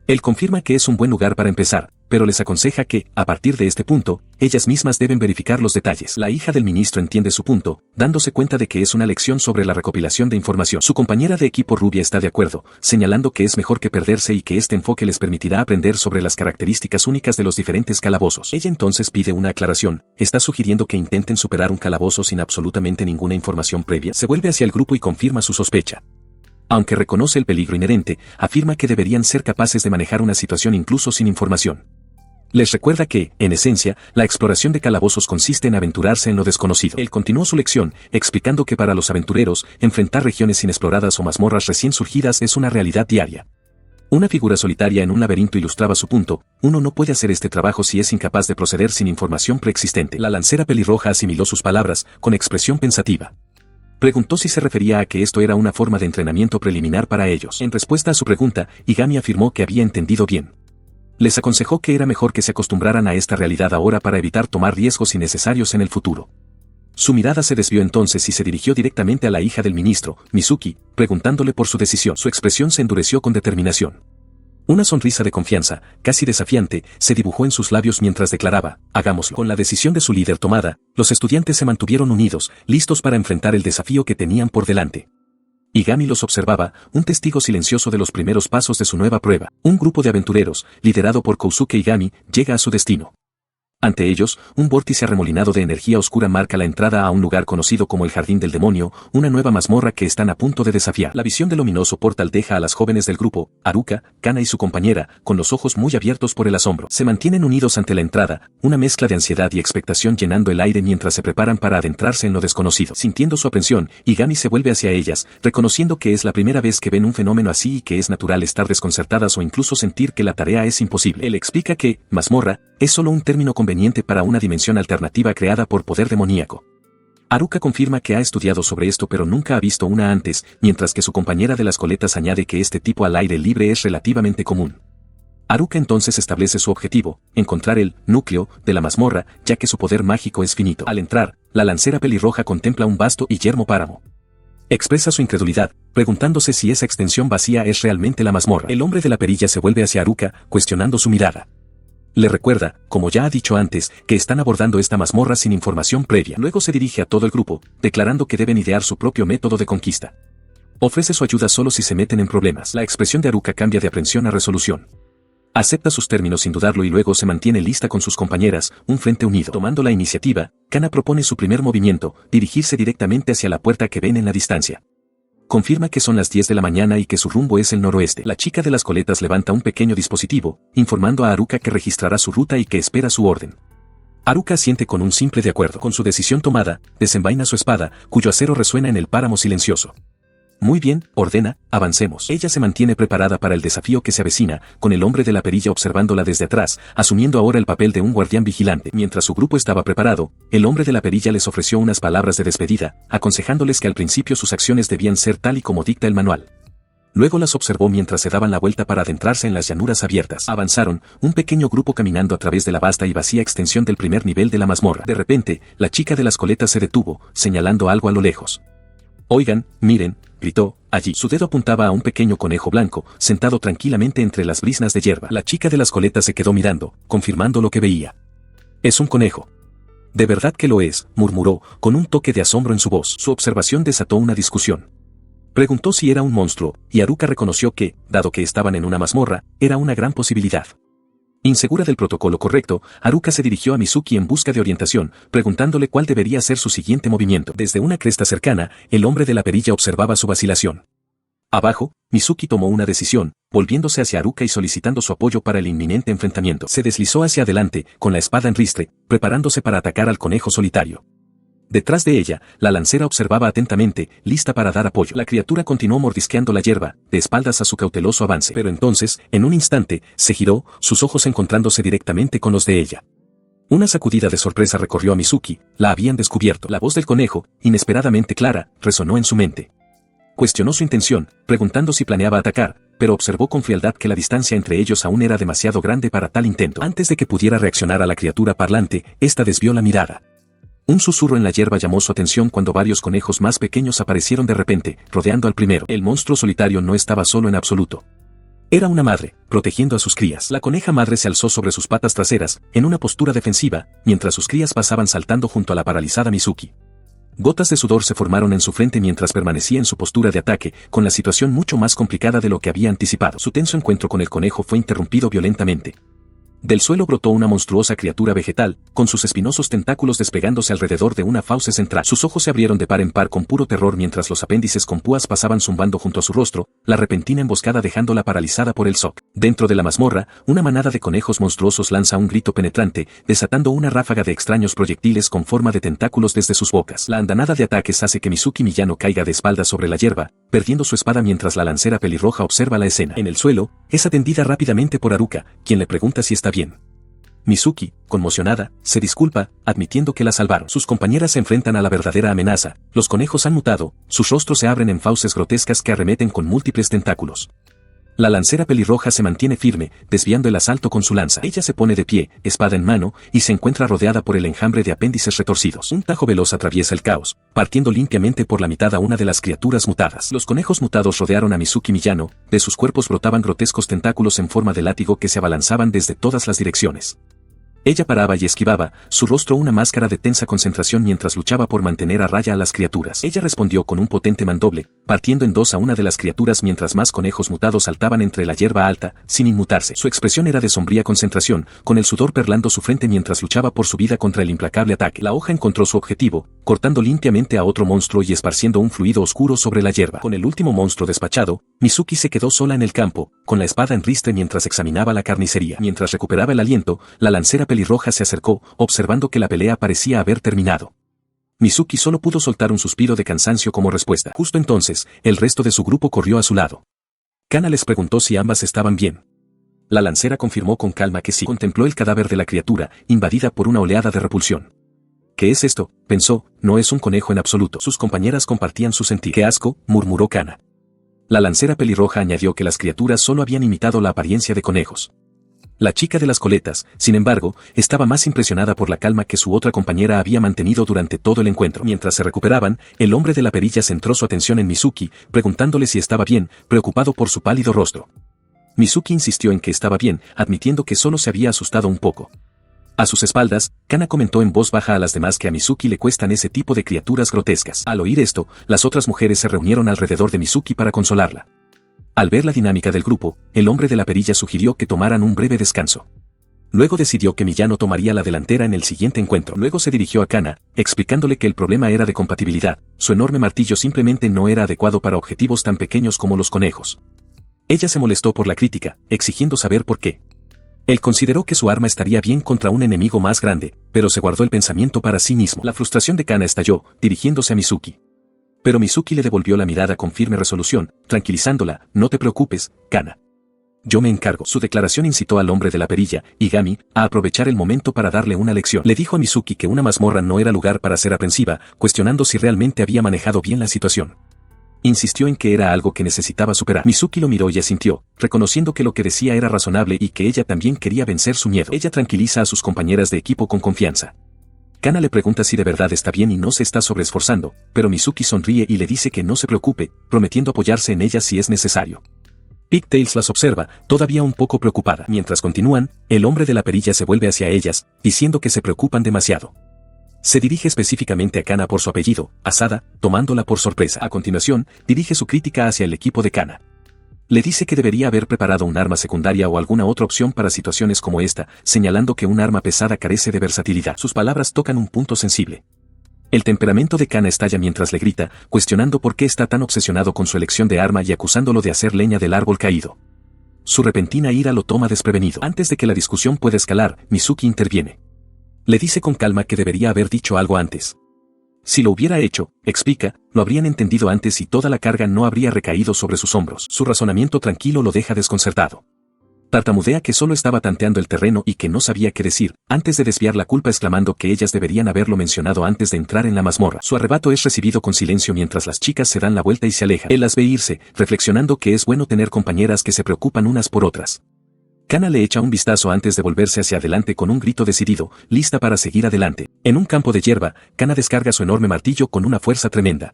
Él confirma que es un buen lugar para empezar, pero les aconseja que, a partir de este punto, ellas mismas deben verificar los detalles. La hija del ministro entiende su punto, dándose cuenta de que es una lección sobre la recopilación de información. Su compañera de equipo rubia está de acuerdo, señalando que es mejor que perderse y que este enfoque les permitirá aprender sobre las características únicas de los diferentes calabozos. Ella entonces pide una aclaración, está sugiriendo que intenten superar un calabozo sin absolutamente ninguna información previa. Se vuelve hacia el grupo y confirma su sospecha. Aunque reconoce el peligro inherente, afirma que deberían ser capaces de manejar una situación incluso sin información. Les recuerda que, en esencia, la exploración de calabozos consiste en aventurarse en lo desconocido. Él continuó su lección, explicando que para los aventureros, enfrentar regiones inexploradas o mazmorras recién surgidas es una realidad diaria. Una figura solitaria en un laberinto ilustraba su punto, uno no puede hacer este trabajo si es incapaz de proceder sin información preexistente. La lancera pelirroja asimiló sus palabras, con expresión pensativa. Preguntó si se refería a que esto era una forma de entrenamiento preliminar para ellos. En respuesta a su pregunta, Igami afirmó que había entendido bien. Les aconsejó que era mejor que se acostumbraran a esta realidad ahora para evitar tomar riesgos innecesarios en el futuro. Su mirada se desvió entonces y se dirigió directamente a la hija del ministro, Mizuki, preguntándole por su decisión. Su expresión se endureció con determinación. Una sonrisa de confianza, casi desafiante, se dibujó en sus labios mientras declaraba, hagámoslo. Con la decisión de su líder tomada, los estudiantes se mantuvieron unidos, listos para enfrentar el desafío que tenían por delante. Igami los observaba, un testigo silencioso de los primeros pasos de su nueva prueba. Un grupo de aventureros, liderado por Kousuke Igami, llega a su destino. Ante ellos, un vórtice arremolinado de energía oscura marca la entrada a un lugar conocido como el Jardín del Demonio, una nueva mazmorra que están a punto de desafiar. La visión del ominoso portal deja a las jóvenes del grupo, Haruka, Kana y su compañera, con los ojos muy abiertos por el asombro. Se mantienen unidos ante la entrada, una mezcla de ansiedad y expectación llenando el aire mientras se preparan para adentrarse en lo desconocido. Sintiendo su aprensión, Igami se vuelve hacia ellas, reconociendo que es la primera vez que ven un fenómeno así y que es natural estar desconcertadas o incluso sentir que la tarea es imposible. Él explica que, mazmorra, es solo un término conveniente para una dimensión alternativa creada por poder demoníaco. Haruka confirma que ha estudiado sobre esto pero nunca ha visto una antes, mientras que su compañera de las coletas añade que este tipo al aire libre es relativamente común. Haruka entonces establece su objetivo, encontrar el núcleo de la mazmorra, ya que su poder mágico es finito. Al entrar, la lancera pelirroja contempla un vasto y yermo páramo. Expresa su incredulidad, preguntándose si esa extensión vacía es realmente la mazmorra. El hombre de la perilla se vuelve hacia Haruka, cuestionando su mirada. Le recuerda, como ya ha dicho antes, que están abordando esta mazmorra sin información previa. Luego se dirige a todo el grupo, declarando que deben idear su propio método de conquista. Ofrece su ayuda solo si se meten en problemas. La expresión de Haruka cambia de aprensión a resolución. Acepta sus términos sin dudarlo y luego se mantiene lista con sus compañeras, un frente unido. Tomando la iniciativa, Kana propone su primer movimiento, dirigirse directamente hacia la puerta que ven en la distancia. Confirma que son las 10 de la mañana y que su rumbo es el noroeste. La chica de las coletas levanta un pequeño dispositivo, informando a Haruka que registrará su ruta y que espera su orden. Haruka asiente con un simple de acuerdo. Con su decisión tomada, desenvaina su espada, cuyo acero resuena en el páramo silencioso. Muy bien, ordena, avancemos. Ella se mantiene preparada para el desafío que se avecina, con el hombre de la perilla observándola desde atrás, asumiendo ahora el papel de un guardián vigilante. Mientras su grupo estaba preparado, el hombre de la perilla les ofreció unas palabras de despedida, aconsejándoles que al principio sus acciones debían ser tal y como dicta el manual. Luego las observó mientras se daban la vuelta para adentrarse en las llanuras abiertas. Avanzaron, un pequeño grupo caminando a través de la vasta y vacía extensión del primer nivel de la mazmorra. De repente, la chica de las coletas se detuvo, señalando algo a lo lejos. «Oigan, miren», gritó, allí. Su dedo apuntaba a un pequeño conejo blanco, sentado tranquilamente entre las briznas de hierba. La chica de las coletas se quedó mirando, confirmando lo que veía. «Es un conejo». «De verdad que lo es», murmuró, con un toque de asombro en su voz. Su observación desató una discusión. Preguntó si era un monstruo, y Haruka reconoció que, dado que estaban en una mazmorra, era una gran posibilidad. Insegura del protocolo correcto, Haruka se dirigió a Mizuki en busca de orientación, preguntándole cuál debería ser su siguiente movimiento. Desde una cresta cercana, el hombre de la perilla observaba su vacilación. Abajo, Mizuki tomó una decisión, volviéndose hacia Haruka y solicitando su apoyo para el inminente enfrentamiento. Se deslizó hacia adelante, con la espada en ristre, preparándose para atacar al conejo solitario. Detrás de ella, la lancera observaba atentamente, lista para dar apoyo. La criatura continuó mordisqueando la hierba, de espaldas a su cauteloso avance. Pero entonces, en un instante, se giró, sus ojos encontrándose directamente con los de ella. Una sacudida de sorpresa recorrió a Mizuki, la habían descubierto. La voz del conejo, inesperadamente clara, resonó en su mente. Cuestionó su intención, preguntando si planeaba atacar, pero observó con frialdad que la distancia entre ellos aún era demasiado grande para tal intento. Antes de que pudiera reaccionar a la criatura parlante, ésta desvió la mirada. Un susurro en la hierba llamó su atención cuando varios conejos más pequeños aparecieron de repente, rodeando al primero. El monstruo solitario no estaba solo en absoluto. Era una madre, protegiendo a sus crías. La coneja madre se alzó sobre sus patas traseras, en una postura defensiva, mientras sus crías pasaban saltando junto a la paralizada Mizuki. Gotas de sudor se formaron en su frente mientras permanecía en su postura de ataque, con la situación mucho más complicada de lo que había anticipado. Su tenso encuentro con el conejo fue interrumpido violentamente. Del suelo brotó una monstruosa criatura vegetal, con sus espinosos tentáculos desplegándose alrededor de una fauce central. Sus ojos se abrieron de par en par con puro terror mientras los apéndices con púas pasaban zumbando junto a su rostro, la repentina emboscada dejándola paralizada por el shock. Dentro de la mazmorra, una manada de conejos monstruosos lanza un grito penetrante, desatando una ráfaga de extraños proyectiles con forma de tentáculos desde sus bocas. La andanada de ataques hace que Mizuki Miyano caiga de espaldas sobre la hierba, perdiendo su espada mientras la lancera pelirroja observa la escena. En el suelo, es atendida rápidamente por Haruka, quien le pregunta si está bien. Mizuki, conmocionada, se disculpa, admitiendo que la salvaron. Sus compañeras se enfrentan a la verdadera amenaza, los conejos han mutado, sus rostros se abren en fauces grotescas que arremeten con múltiples tentáculos. La lancera pelirroja se mantiene firme, desviando el asalto con su lanza. Ella se pone de pie, espada en mano, y se encuentra rodeada por el enjambre de apéndices retorcidos. Un tajo veloz atraviesa el caos, partiendo limpiamente por la mitad a una de las criaturas mutadas. Los conejos mutados rodearon a Mizuki Miyano, de sus cuerpos brotaban grotescos tentáculos en forma de látigo que se abalanzaban desde todas las direcciones. Ella paraba y esquivaba, su rostro una máscara de tensa concentración mientras luchaba por mantener a raya a las criaturas. Ella respondió con un potente mandoble, partiendo en dos a una de las criaturas mientras más conejos mutados saltaban entre la hierba alta, sin inmutarse. Su expresión era de sombría concentración, con el sudor perlando su frente mientras luchaba por su vida contra el implacable ataque. La hoja encontró su objetivo, cortando limpiamente a otro monstruo y esparciendo un fluido oscuro sobre la hierba. Con el último monstruo despachado, Mizuki se quedó sola en el campo, con la espada en ristre mientras examinaba la carnicería. Mientras recuperaba el aliento, la lancera pelirroja se acercó, observando que la pelea parecía haber terminado. Mizuki solo pudo soltar un suspiro de cansancio como respuesta. Justo entonces, el resto de su grupo corrió a su lado. Kana les preguntó si ambas estaban bien. La lancera confirmó con calma que sí. Contempló el cadáver de la criatura, invadida por una oleada de repulsión. ¿Qué es esto?, pensó, no es un conejo en absoluto. Sus compañeras compartían su sentir. ¡Qué asco!, murmuró Kana. La lancera pelirroja añadió que las criaturas solo habían imitado la apariencia de conejos. La chica de las coletas, sin embargo, estaba más impresionada por la calma que su otra compañera había mantenido durante todo el encuentro. Mientras se recuperaban, el hombre de la perilla centró su atención en Mizuki, preguntándole si estaba bien, preocupado por su pálido rostro. Mizuki insistió en que estaba bien, admitiendo que solo se había asustado un poco. A sus espaldas, Kana comentó en voz baja a las demás que a Mizuki le cuestan ese tipo de criaturas grotescas. Al oír esto, las otras mujeres se reunieron alrededor de Mizuki para consolarla. Al ver la dinámica del grupo, el hombre de la perilla sugirió que tomaran un breve descanso. Luego decidió que Miyano tomaría la delantera en el siguiente encuentro. Luego se dirigió a Kana, explicándole que el problema era de compatibilidad, su enorme martillo simplemente no era adecuado para objetivos tan pequeños como los conejos. Ella se molestó por la crítica, exigiendo saber por qué. Él consideró que su arma estaría bien contra un enemigo más grande, pero se guardó el pensamiento para sí mismo. La frustración de Kana estalló, dirigiéndose a Mizuki. Pero Mizuki le devolvió la mirada con firme resolución, tranquilizándola: no te preocupes, Kana. Yo me encargo. Su declaración incitó al hombre de la perilla, Igami, a aprovechar el momento para darle una lección. Le dijo a Mizuki que una mazmorra no era lugar para ser aprensiva, cuestionando si realmente había manejado bien la situación. Insistió en que era algo que necesitaba superar. Mizuki lo miró y asintió, reconociendo que lo que decía era razonable y que ella también quería vencer su miedo. Ella tranquiliza a sus compañeras de equipo con confianza. Kana le pregunta si de verdad está bien y no se está sobreesforzando, pero Mizuki sonríe y le dice que no se preocupe, prometiendo apoyarse en ella si es necesario. Pigtails las observa, todavía un poco preocupada. Mientras continúan, el hombre de la perilla se vuelve hacia ellas, diciendo que se preocupan demasiado. Se dirige específicamente a Kana por su apellido, Asada, tomándola por sorpresa. A continuación, dirige su crítica hacia el equipo de Kana. Le dice que debería haber preparado un arma secundaria o alguna otra opción para situaciones como esta, señalando que un arma pesada carece de versatilidad. Sus palabras tocan un punto sensible. El temperamento de Kana estalla mientras le grita, cuestionando por qué está tan obsesionado con su elección de arma y acusándolo de hacer leña del árbol caído. Su repentina ira lo toma desprevenido. Antes de que la discusión pueda escalar, Mizuki interviene. Le dice con calma que debería haber dicho algo antes. Si lo hubiera hecho, explica, lo habrían entendido antes y toda la carga no habría recaído sobre sus hombros. Su razonamiento tranquilo lo deja desconcertado. Tartamudea que solo estaba tanteando el terreno y que no sabía qué decir, antes de desviar la culpa exclamando que ellas deberían haberlo mencionado antes de entrar en la mazmorra. Su arrebato es recibido con silencio mientras las chicas se dan la vuelta y se alejan. Él las ve irse, reflexionando que es bueno tener compañeras que se preocupan unas por otras. Kana le echa un vistazo antes de volverse hacia adelante con un grito decidido, lista para seguir adelante. En un campo de hierba, Kana descarga su enorme martillo con una fuerza tremenda.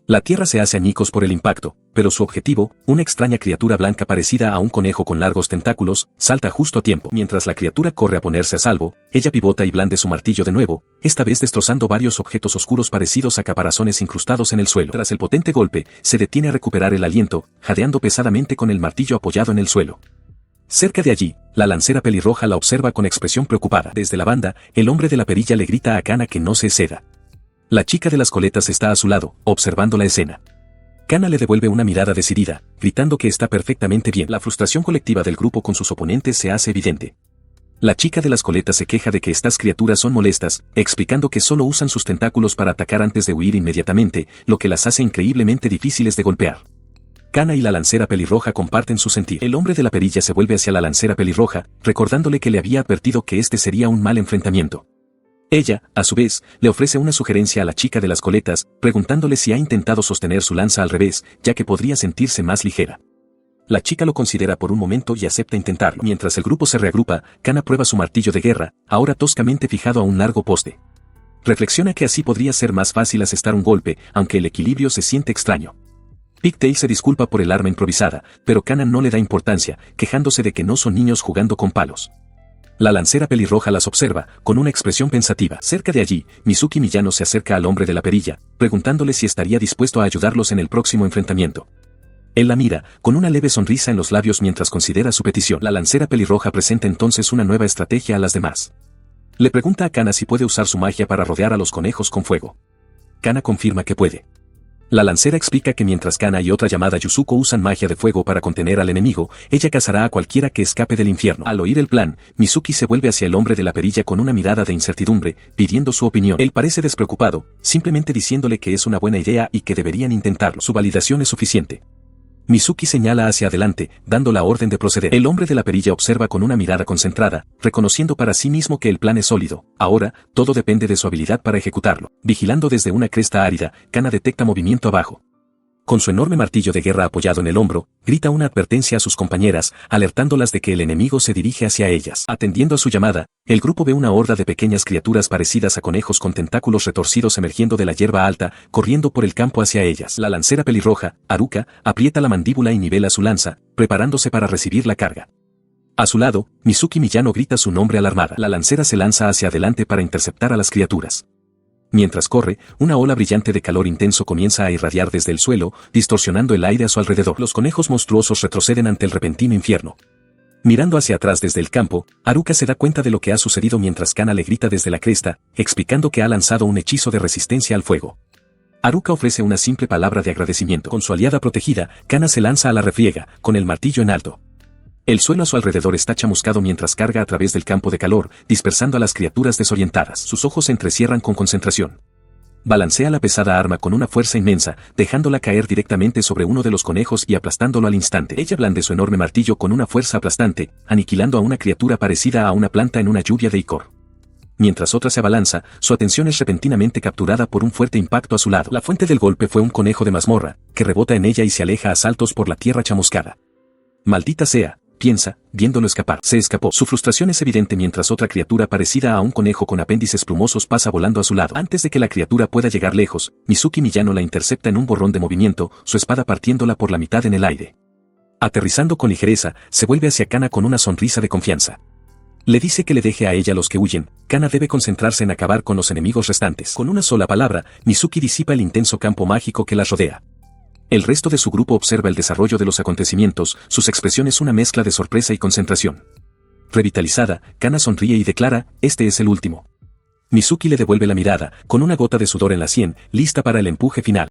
La tierra se hace añicos por el impacto, pero su objetivo, una extraña criatura blanca parecida a un conejo con largos tentáculos, salta justo a tiempo. Mientras la criatura corre a ponerse a salvo, ella pivota y blande su martillo de nuevo, esta vez destrozando varios objetos oscuros parecidos a caparazones incrustados en el suelo. Tras el potente golpe, se detiene a recuperar el aliento, jadeando pesadamente con el martillo apoyado en el suelo. Cerca de allí, la lancera pelirroja la observa con expresión preocupada. Desde la banda, el hombre de la perilla le grita a Kana que no se ceda. La chica de las coletas está a su lado, observando la escena. Kana le devuelve una mirada decidida, gritando que está perfectamente bien. La frustración colectiva del grupo con sus oponentes se hace evidente. La chica de las coletas se queja de que estas criaturas son molestas, explicando que solo usan sus tentáculos para atacar antes de huir inmediatamente, lo que las hace increíblemente difíciles de golpear. Kana y la lancera pelirroja comparten su sentir. El hombre de la perilla se vuelve hacia la lancera pelirroja, recordándole que le había advertido que este sería un mal enfrentamiento. Ella, a su vez, le ofrece una sugerencia a la chica de las coletas, preguntándole si ha intentado sostener su lanza al revés, ya que podría sentirse más ligera. La chica lo considera por un momento y acepta intentarlo. Mientras el grupo se reagrupa, Kana prueba su martillo de guerra, ahora toscamente fijado a un largo poste. Reflexiona que así podría ser más fácil asestar un golpe, aunque el equilibrio se siente extraño. Pigtail se disculpa por el arma improvisada, pero Kana no le da importancia, quejándose de que no son niños jugando con palos. La lancera pelirroja las observa, con una expresión pensativa. Cerca de allí, Mizuki Miyano se acerca al hombre de la perilla, preguntándole si estaría dispuesto a ayudarlos en el próximo enfrentamiento. Él la mira, con una leve sonrisa en los labios mientras considera su petición. La lancera pelirroja presenta entonces una nueva estrategia a las demás. Le pregunta a Kana si puede usar su magia para rodear a los conejos con fuego. Kana confirma que puede. La lancera explica que mientras Kana y otra llamada Yuzuko usan magia de fuego para contener al enemigo, ella cazará a cualquiera que escape del infierno. Al oír el plan, Mizuki se vuelve hacia el hombre de la perilla con una mirada de incertidumbre, pidiendo su opinión. Él parece despreocupado, simplemente diciéndole que es una buena idea y que deberían intentarlo. Su validación es suficiente. Mizuki señala hacia adelante, dando la orden de proceder. El hombre de la perilla observa con una mirada concentrada, reconociendo para sí mismo que el plan es sólido. Ahora, todo depende de su habilidad para ejecutarlo. Vigilando desde una cresta árida, Kana detecta movimiento abajo. Con su enorme martillo de guerra apoyado en el hombro, grita una advertencia a sus compañeras, alertándolas de que el enemigo se dirige hacia ellas. Atendiendo a su llamada, el grupo ve una horda de pequeñas criaturas parecidas a conejos con tentáculos retorcidos emergiendo de la hierba alta, corriendo por el campo hacia ellas. La lancera pelirroja, Haruka, aprieta la mandíbula y nivela su lanza, preparándose para recibir la carga. A su lado, Mizuki Miyano grita su nombre alarmada. La lancera se lanza hacia adelante para interceptar a las criaturas. Mientras corre, una ola brillante de calor intenso comienza a irradiar desde el suelo, distorsionando el aire a su alrededor. Los conejos monstruosos retroceden ante el repentino infierno. Mirando hacia atrás desde el campo, Haruka se da cuenta de lo que ha sucedido mientras Kana le grita desde la cresta, explicando que ha lanzado un hechizo de resistencia al fuego. Haruka ofrece una simple palabra de agradecimiento. Con su aliada protegida, Kana se lanza a la refriega, con el martillo en alto. El suelo a su alrededor está chamuscado mientras carga a través del campo de calor, dispersando a las criaturas desorientadas. Sus ojos se entrecierran con concentración. Balancea la pesada arma con una fuerza inmensa, dejándola caer directamente sobre uno de los conejos y aplastándolo al instante. Ella blande su enorme martillo con una fuerza aplastante, aniquilando a una criatura parecida a una planta en una lluvia de icor. Mientras otra se abalanza, su atención es repentinamente capturada por un fuerte impacto a su lado. La fuente del golpe fue un conejo de mazmorra, que rebota en ella y se aleja a saltos por la tierra chamuscada. Maldita sea, piensa, viéndolo escapar. Se escapó. Su frustración es evidente mientras otra criatura parecida a un conejo con apéndices plumosos pasa volando a su lado. Antes de que la criatura pueda llegar lejos, Mizuki Miyano la intercepta en un borrón de movimiento, su espada partiéndola por la mitad en el aire. Aterrizando con ligereza, se vuelve hacia Kana con una sonrisa de confianza. Le dice que le deje a ella los que huyen. Kana debe concentrarse en acabar con los enemigos restantes. Con una sola palabra, Mizuki disipa el intenso campo mágico que las rodea. El resto de su grupo observa el desarrollo de los acontecimientos, sus expresiones una mezcla de sorpresa y concentración. Revitalizada, Kana sonríe y declara, este es el último. Mizuki le devuelve la mirada, con una gota de sudor en la sien, lista para el empuje final.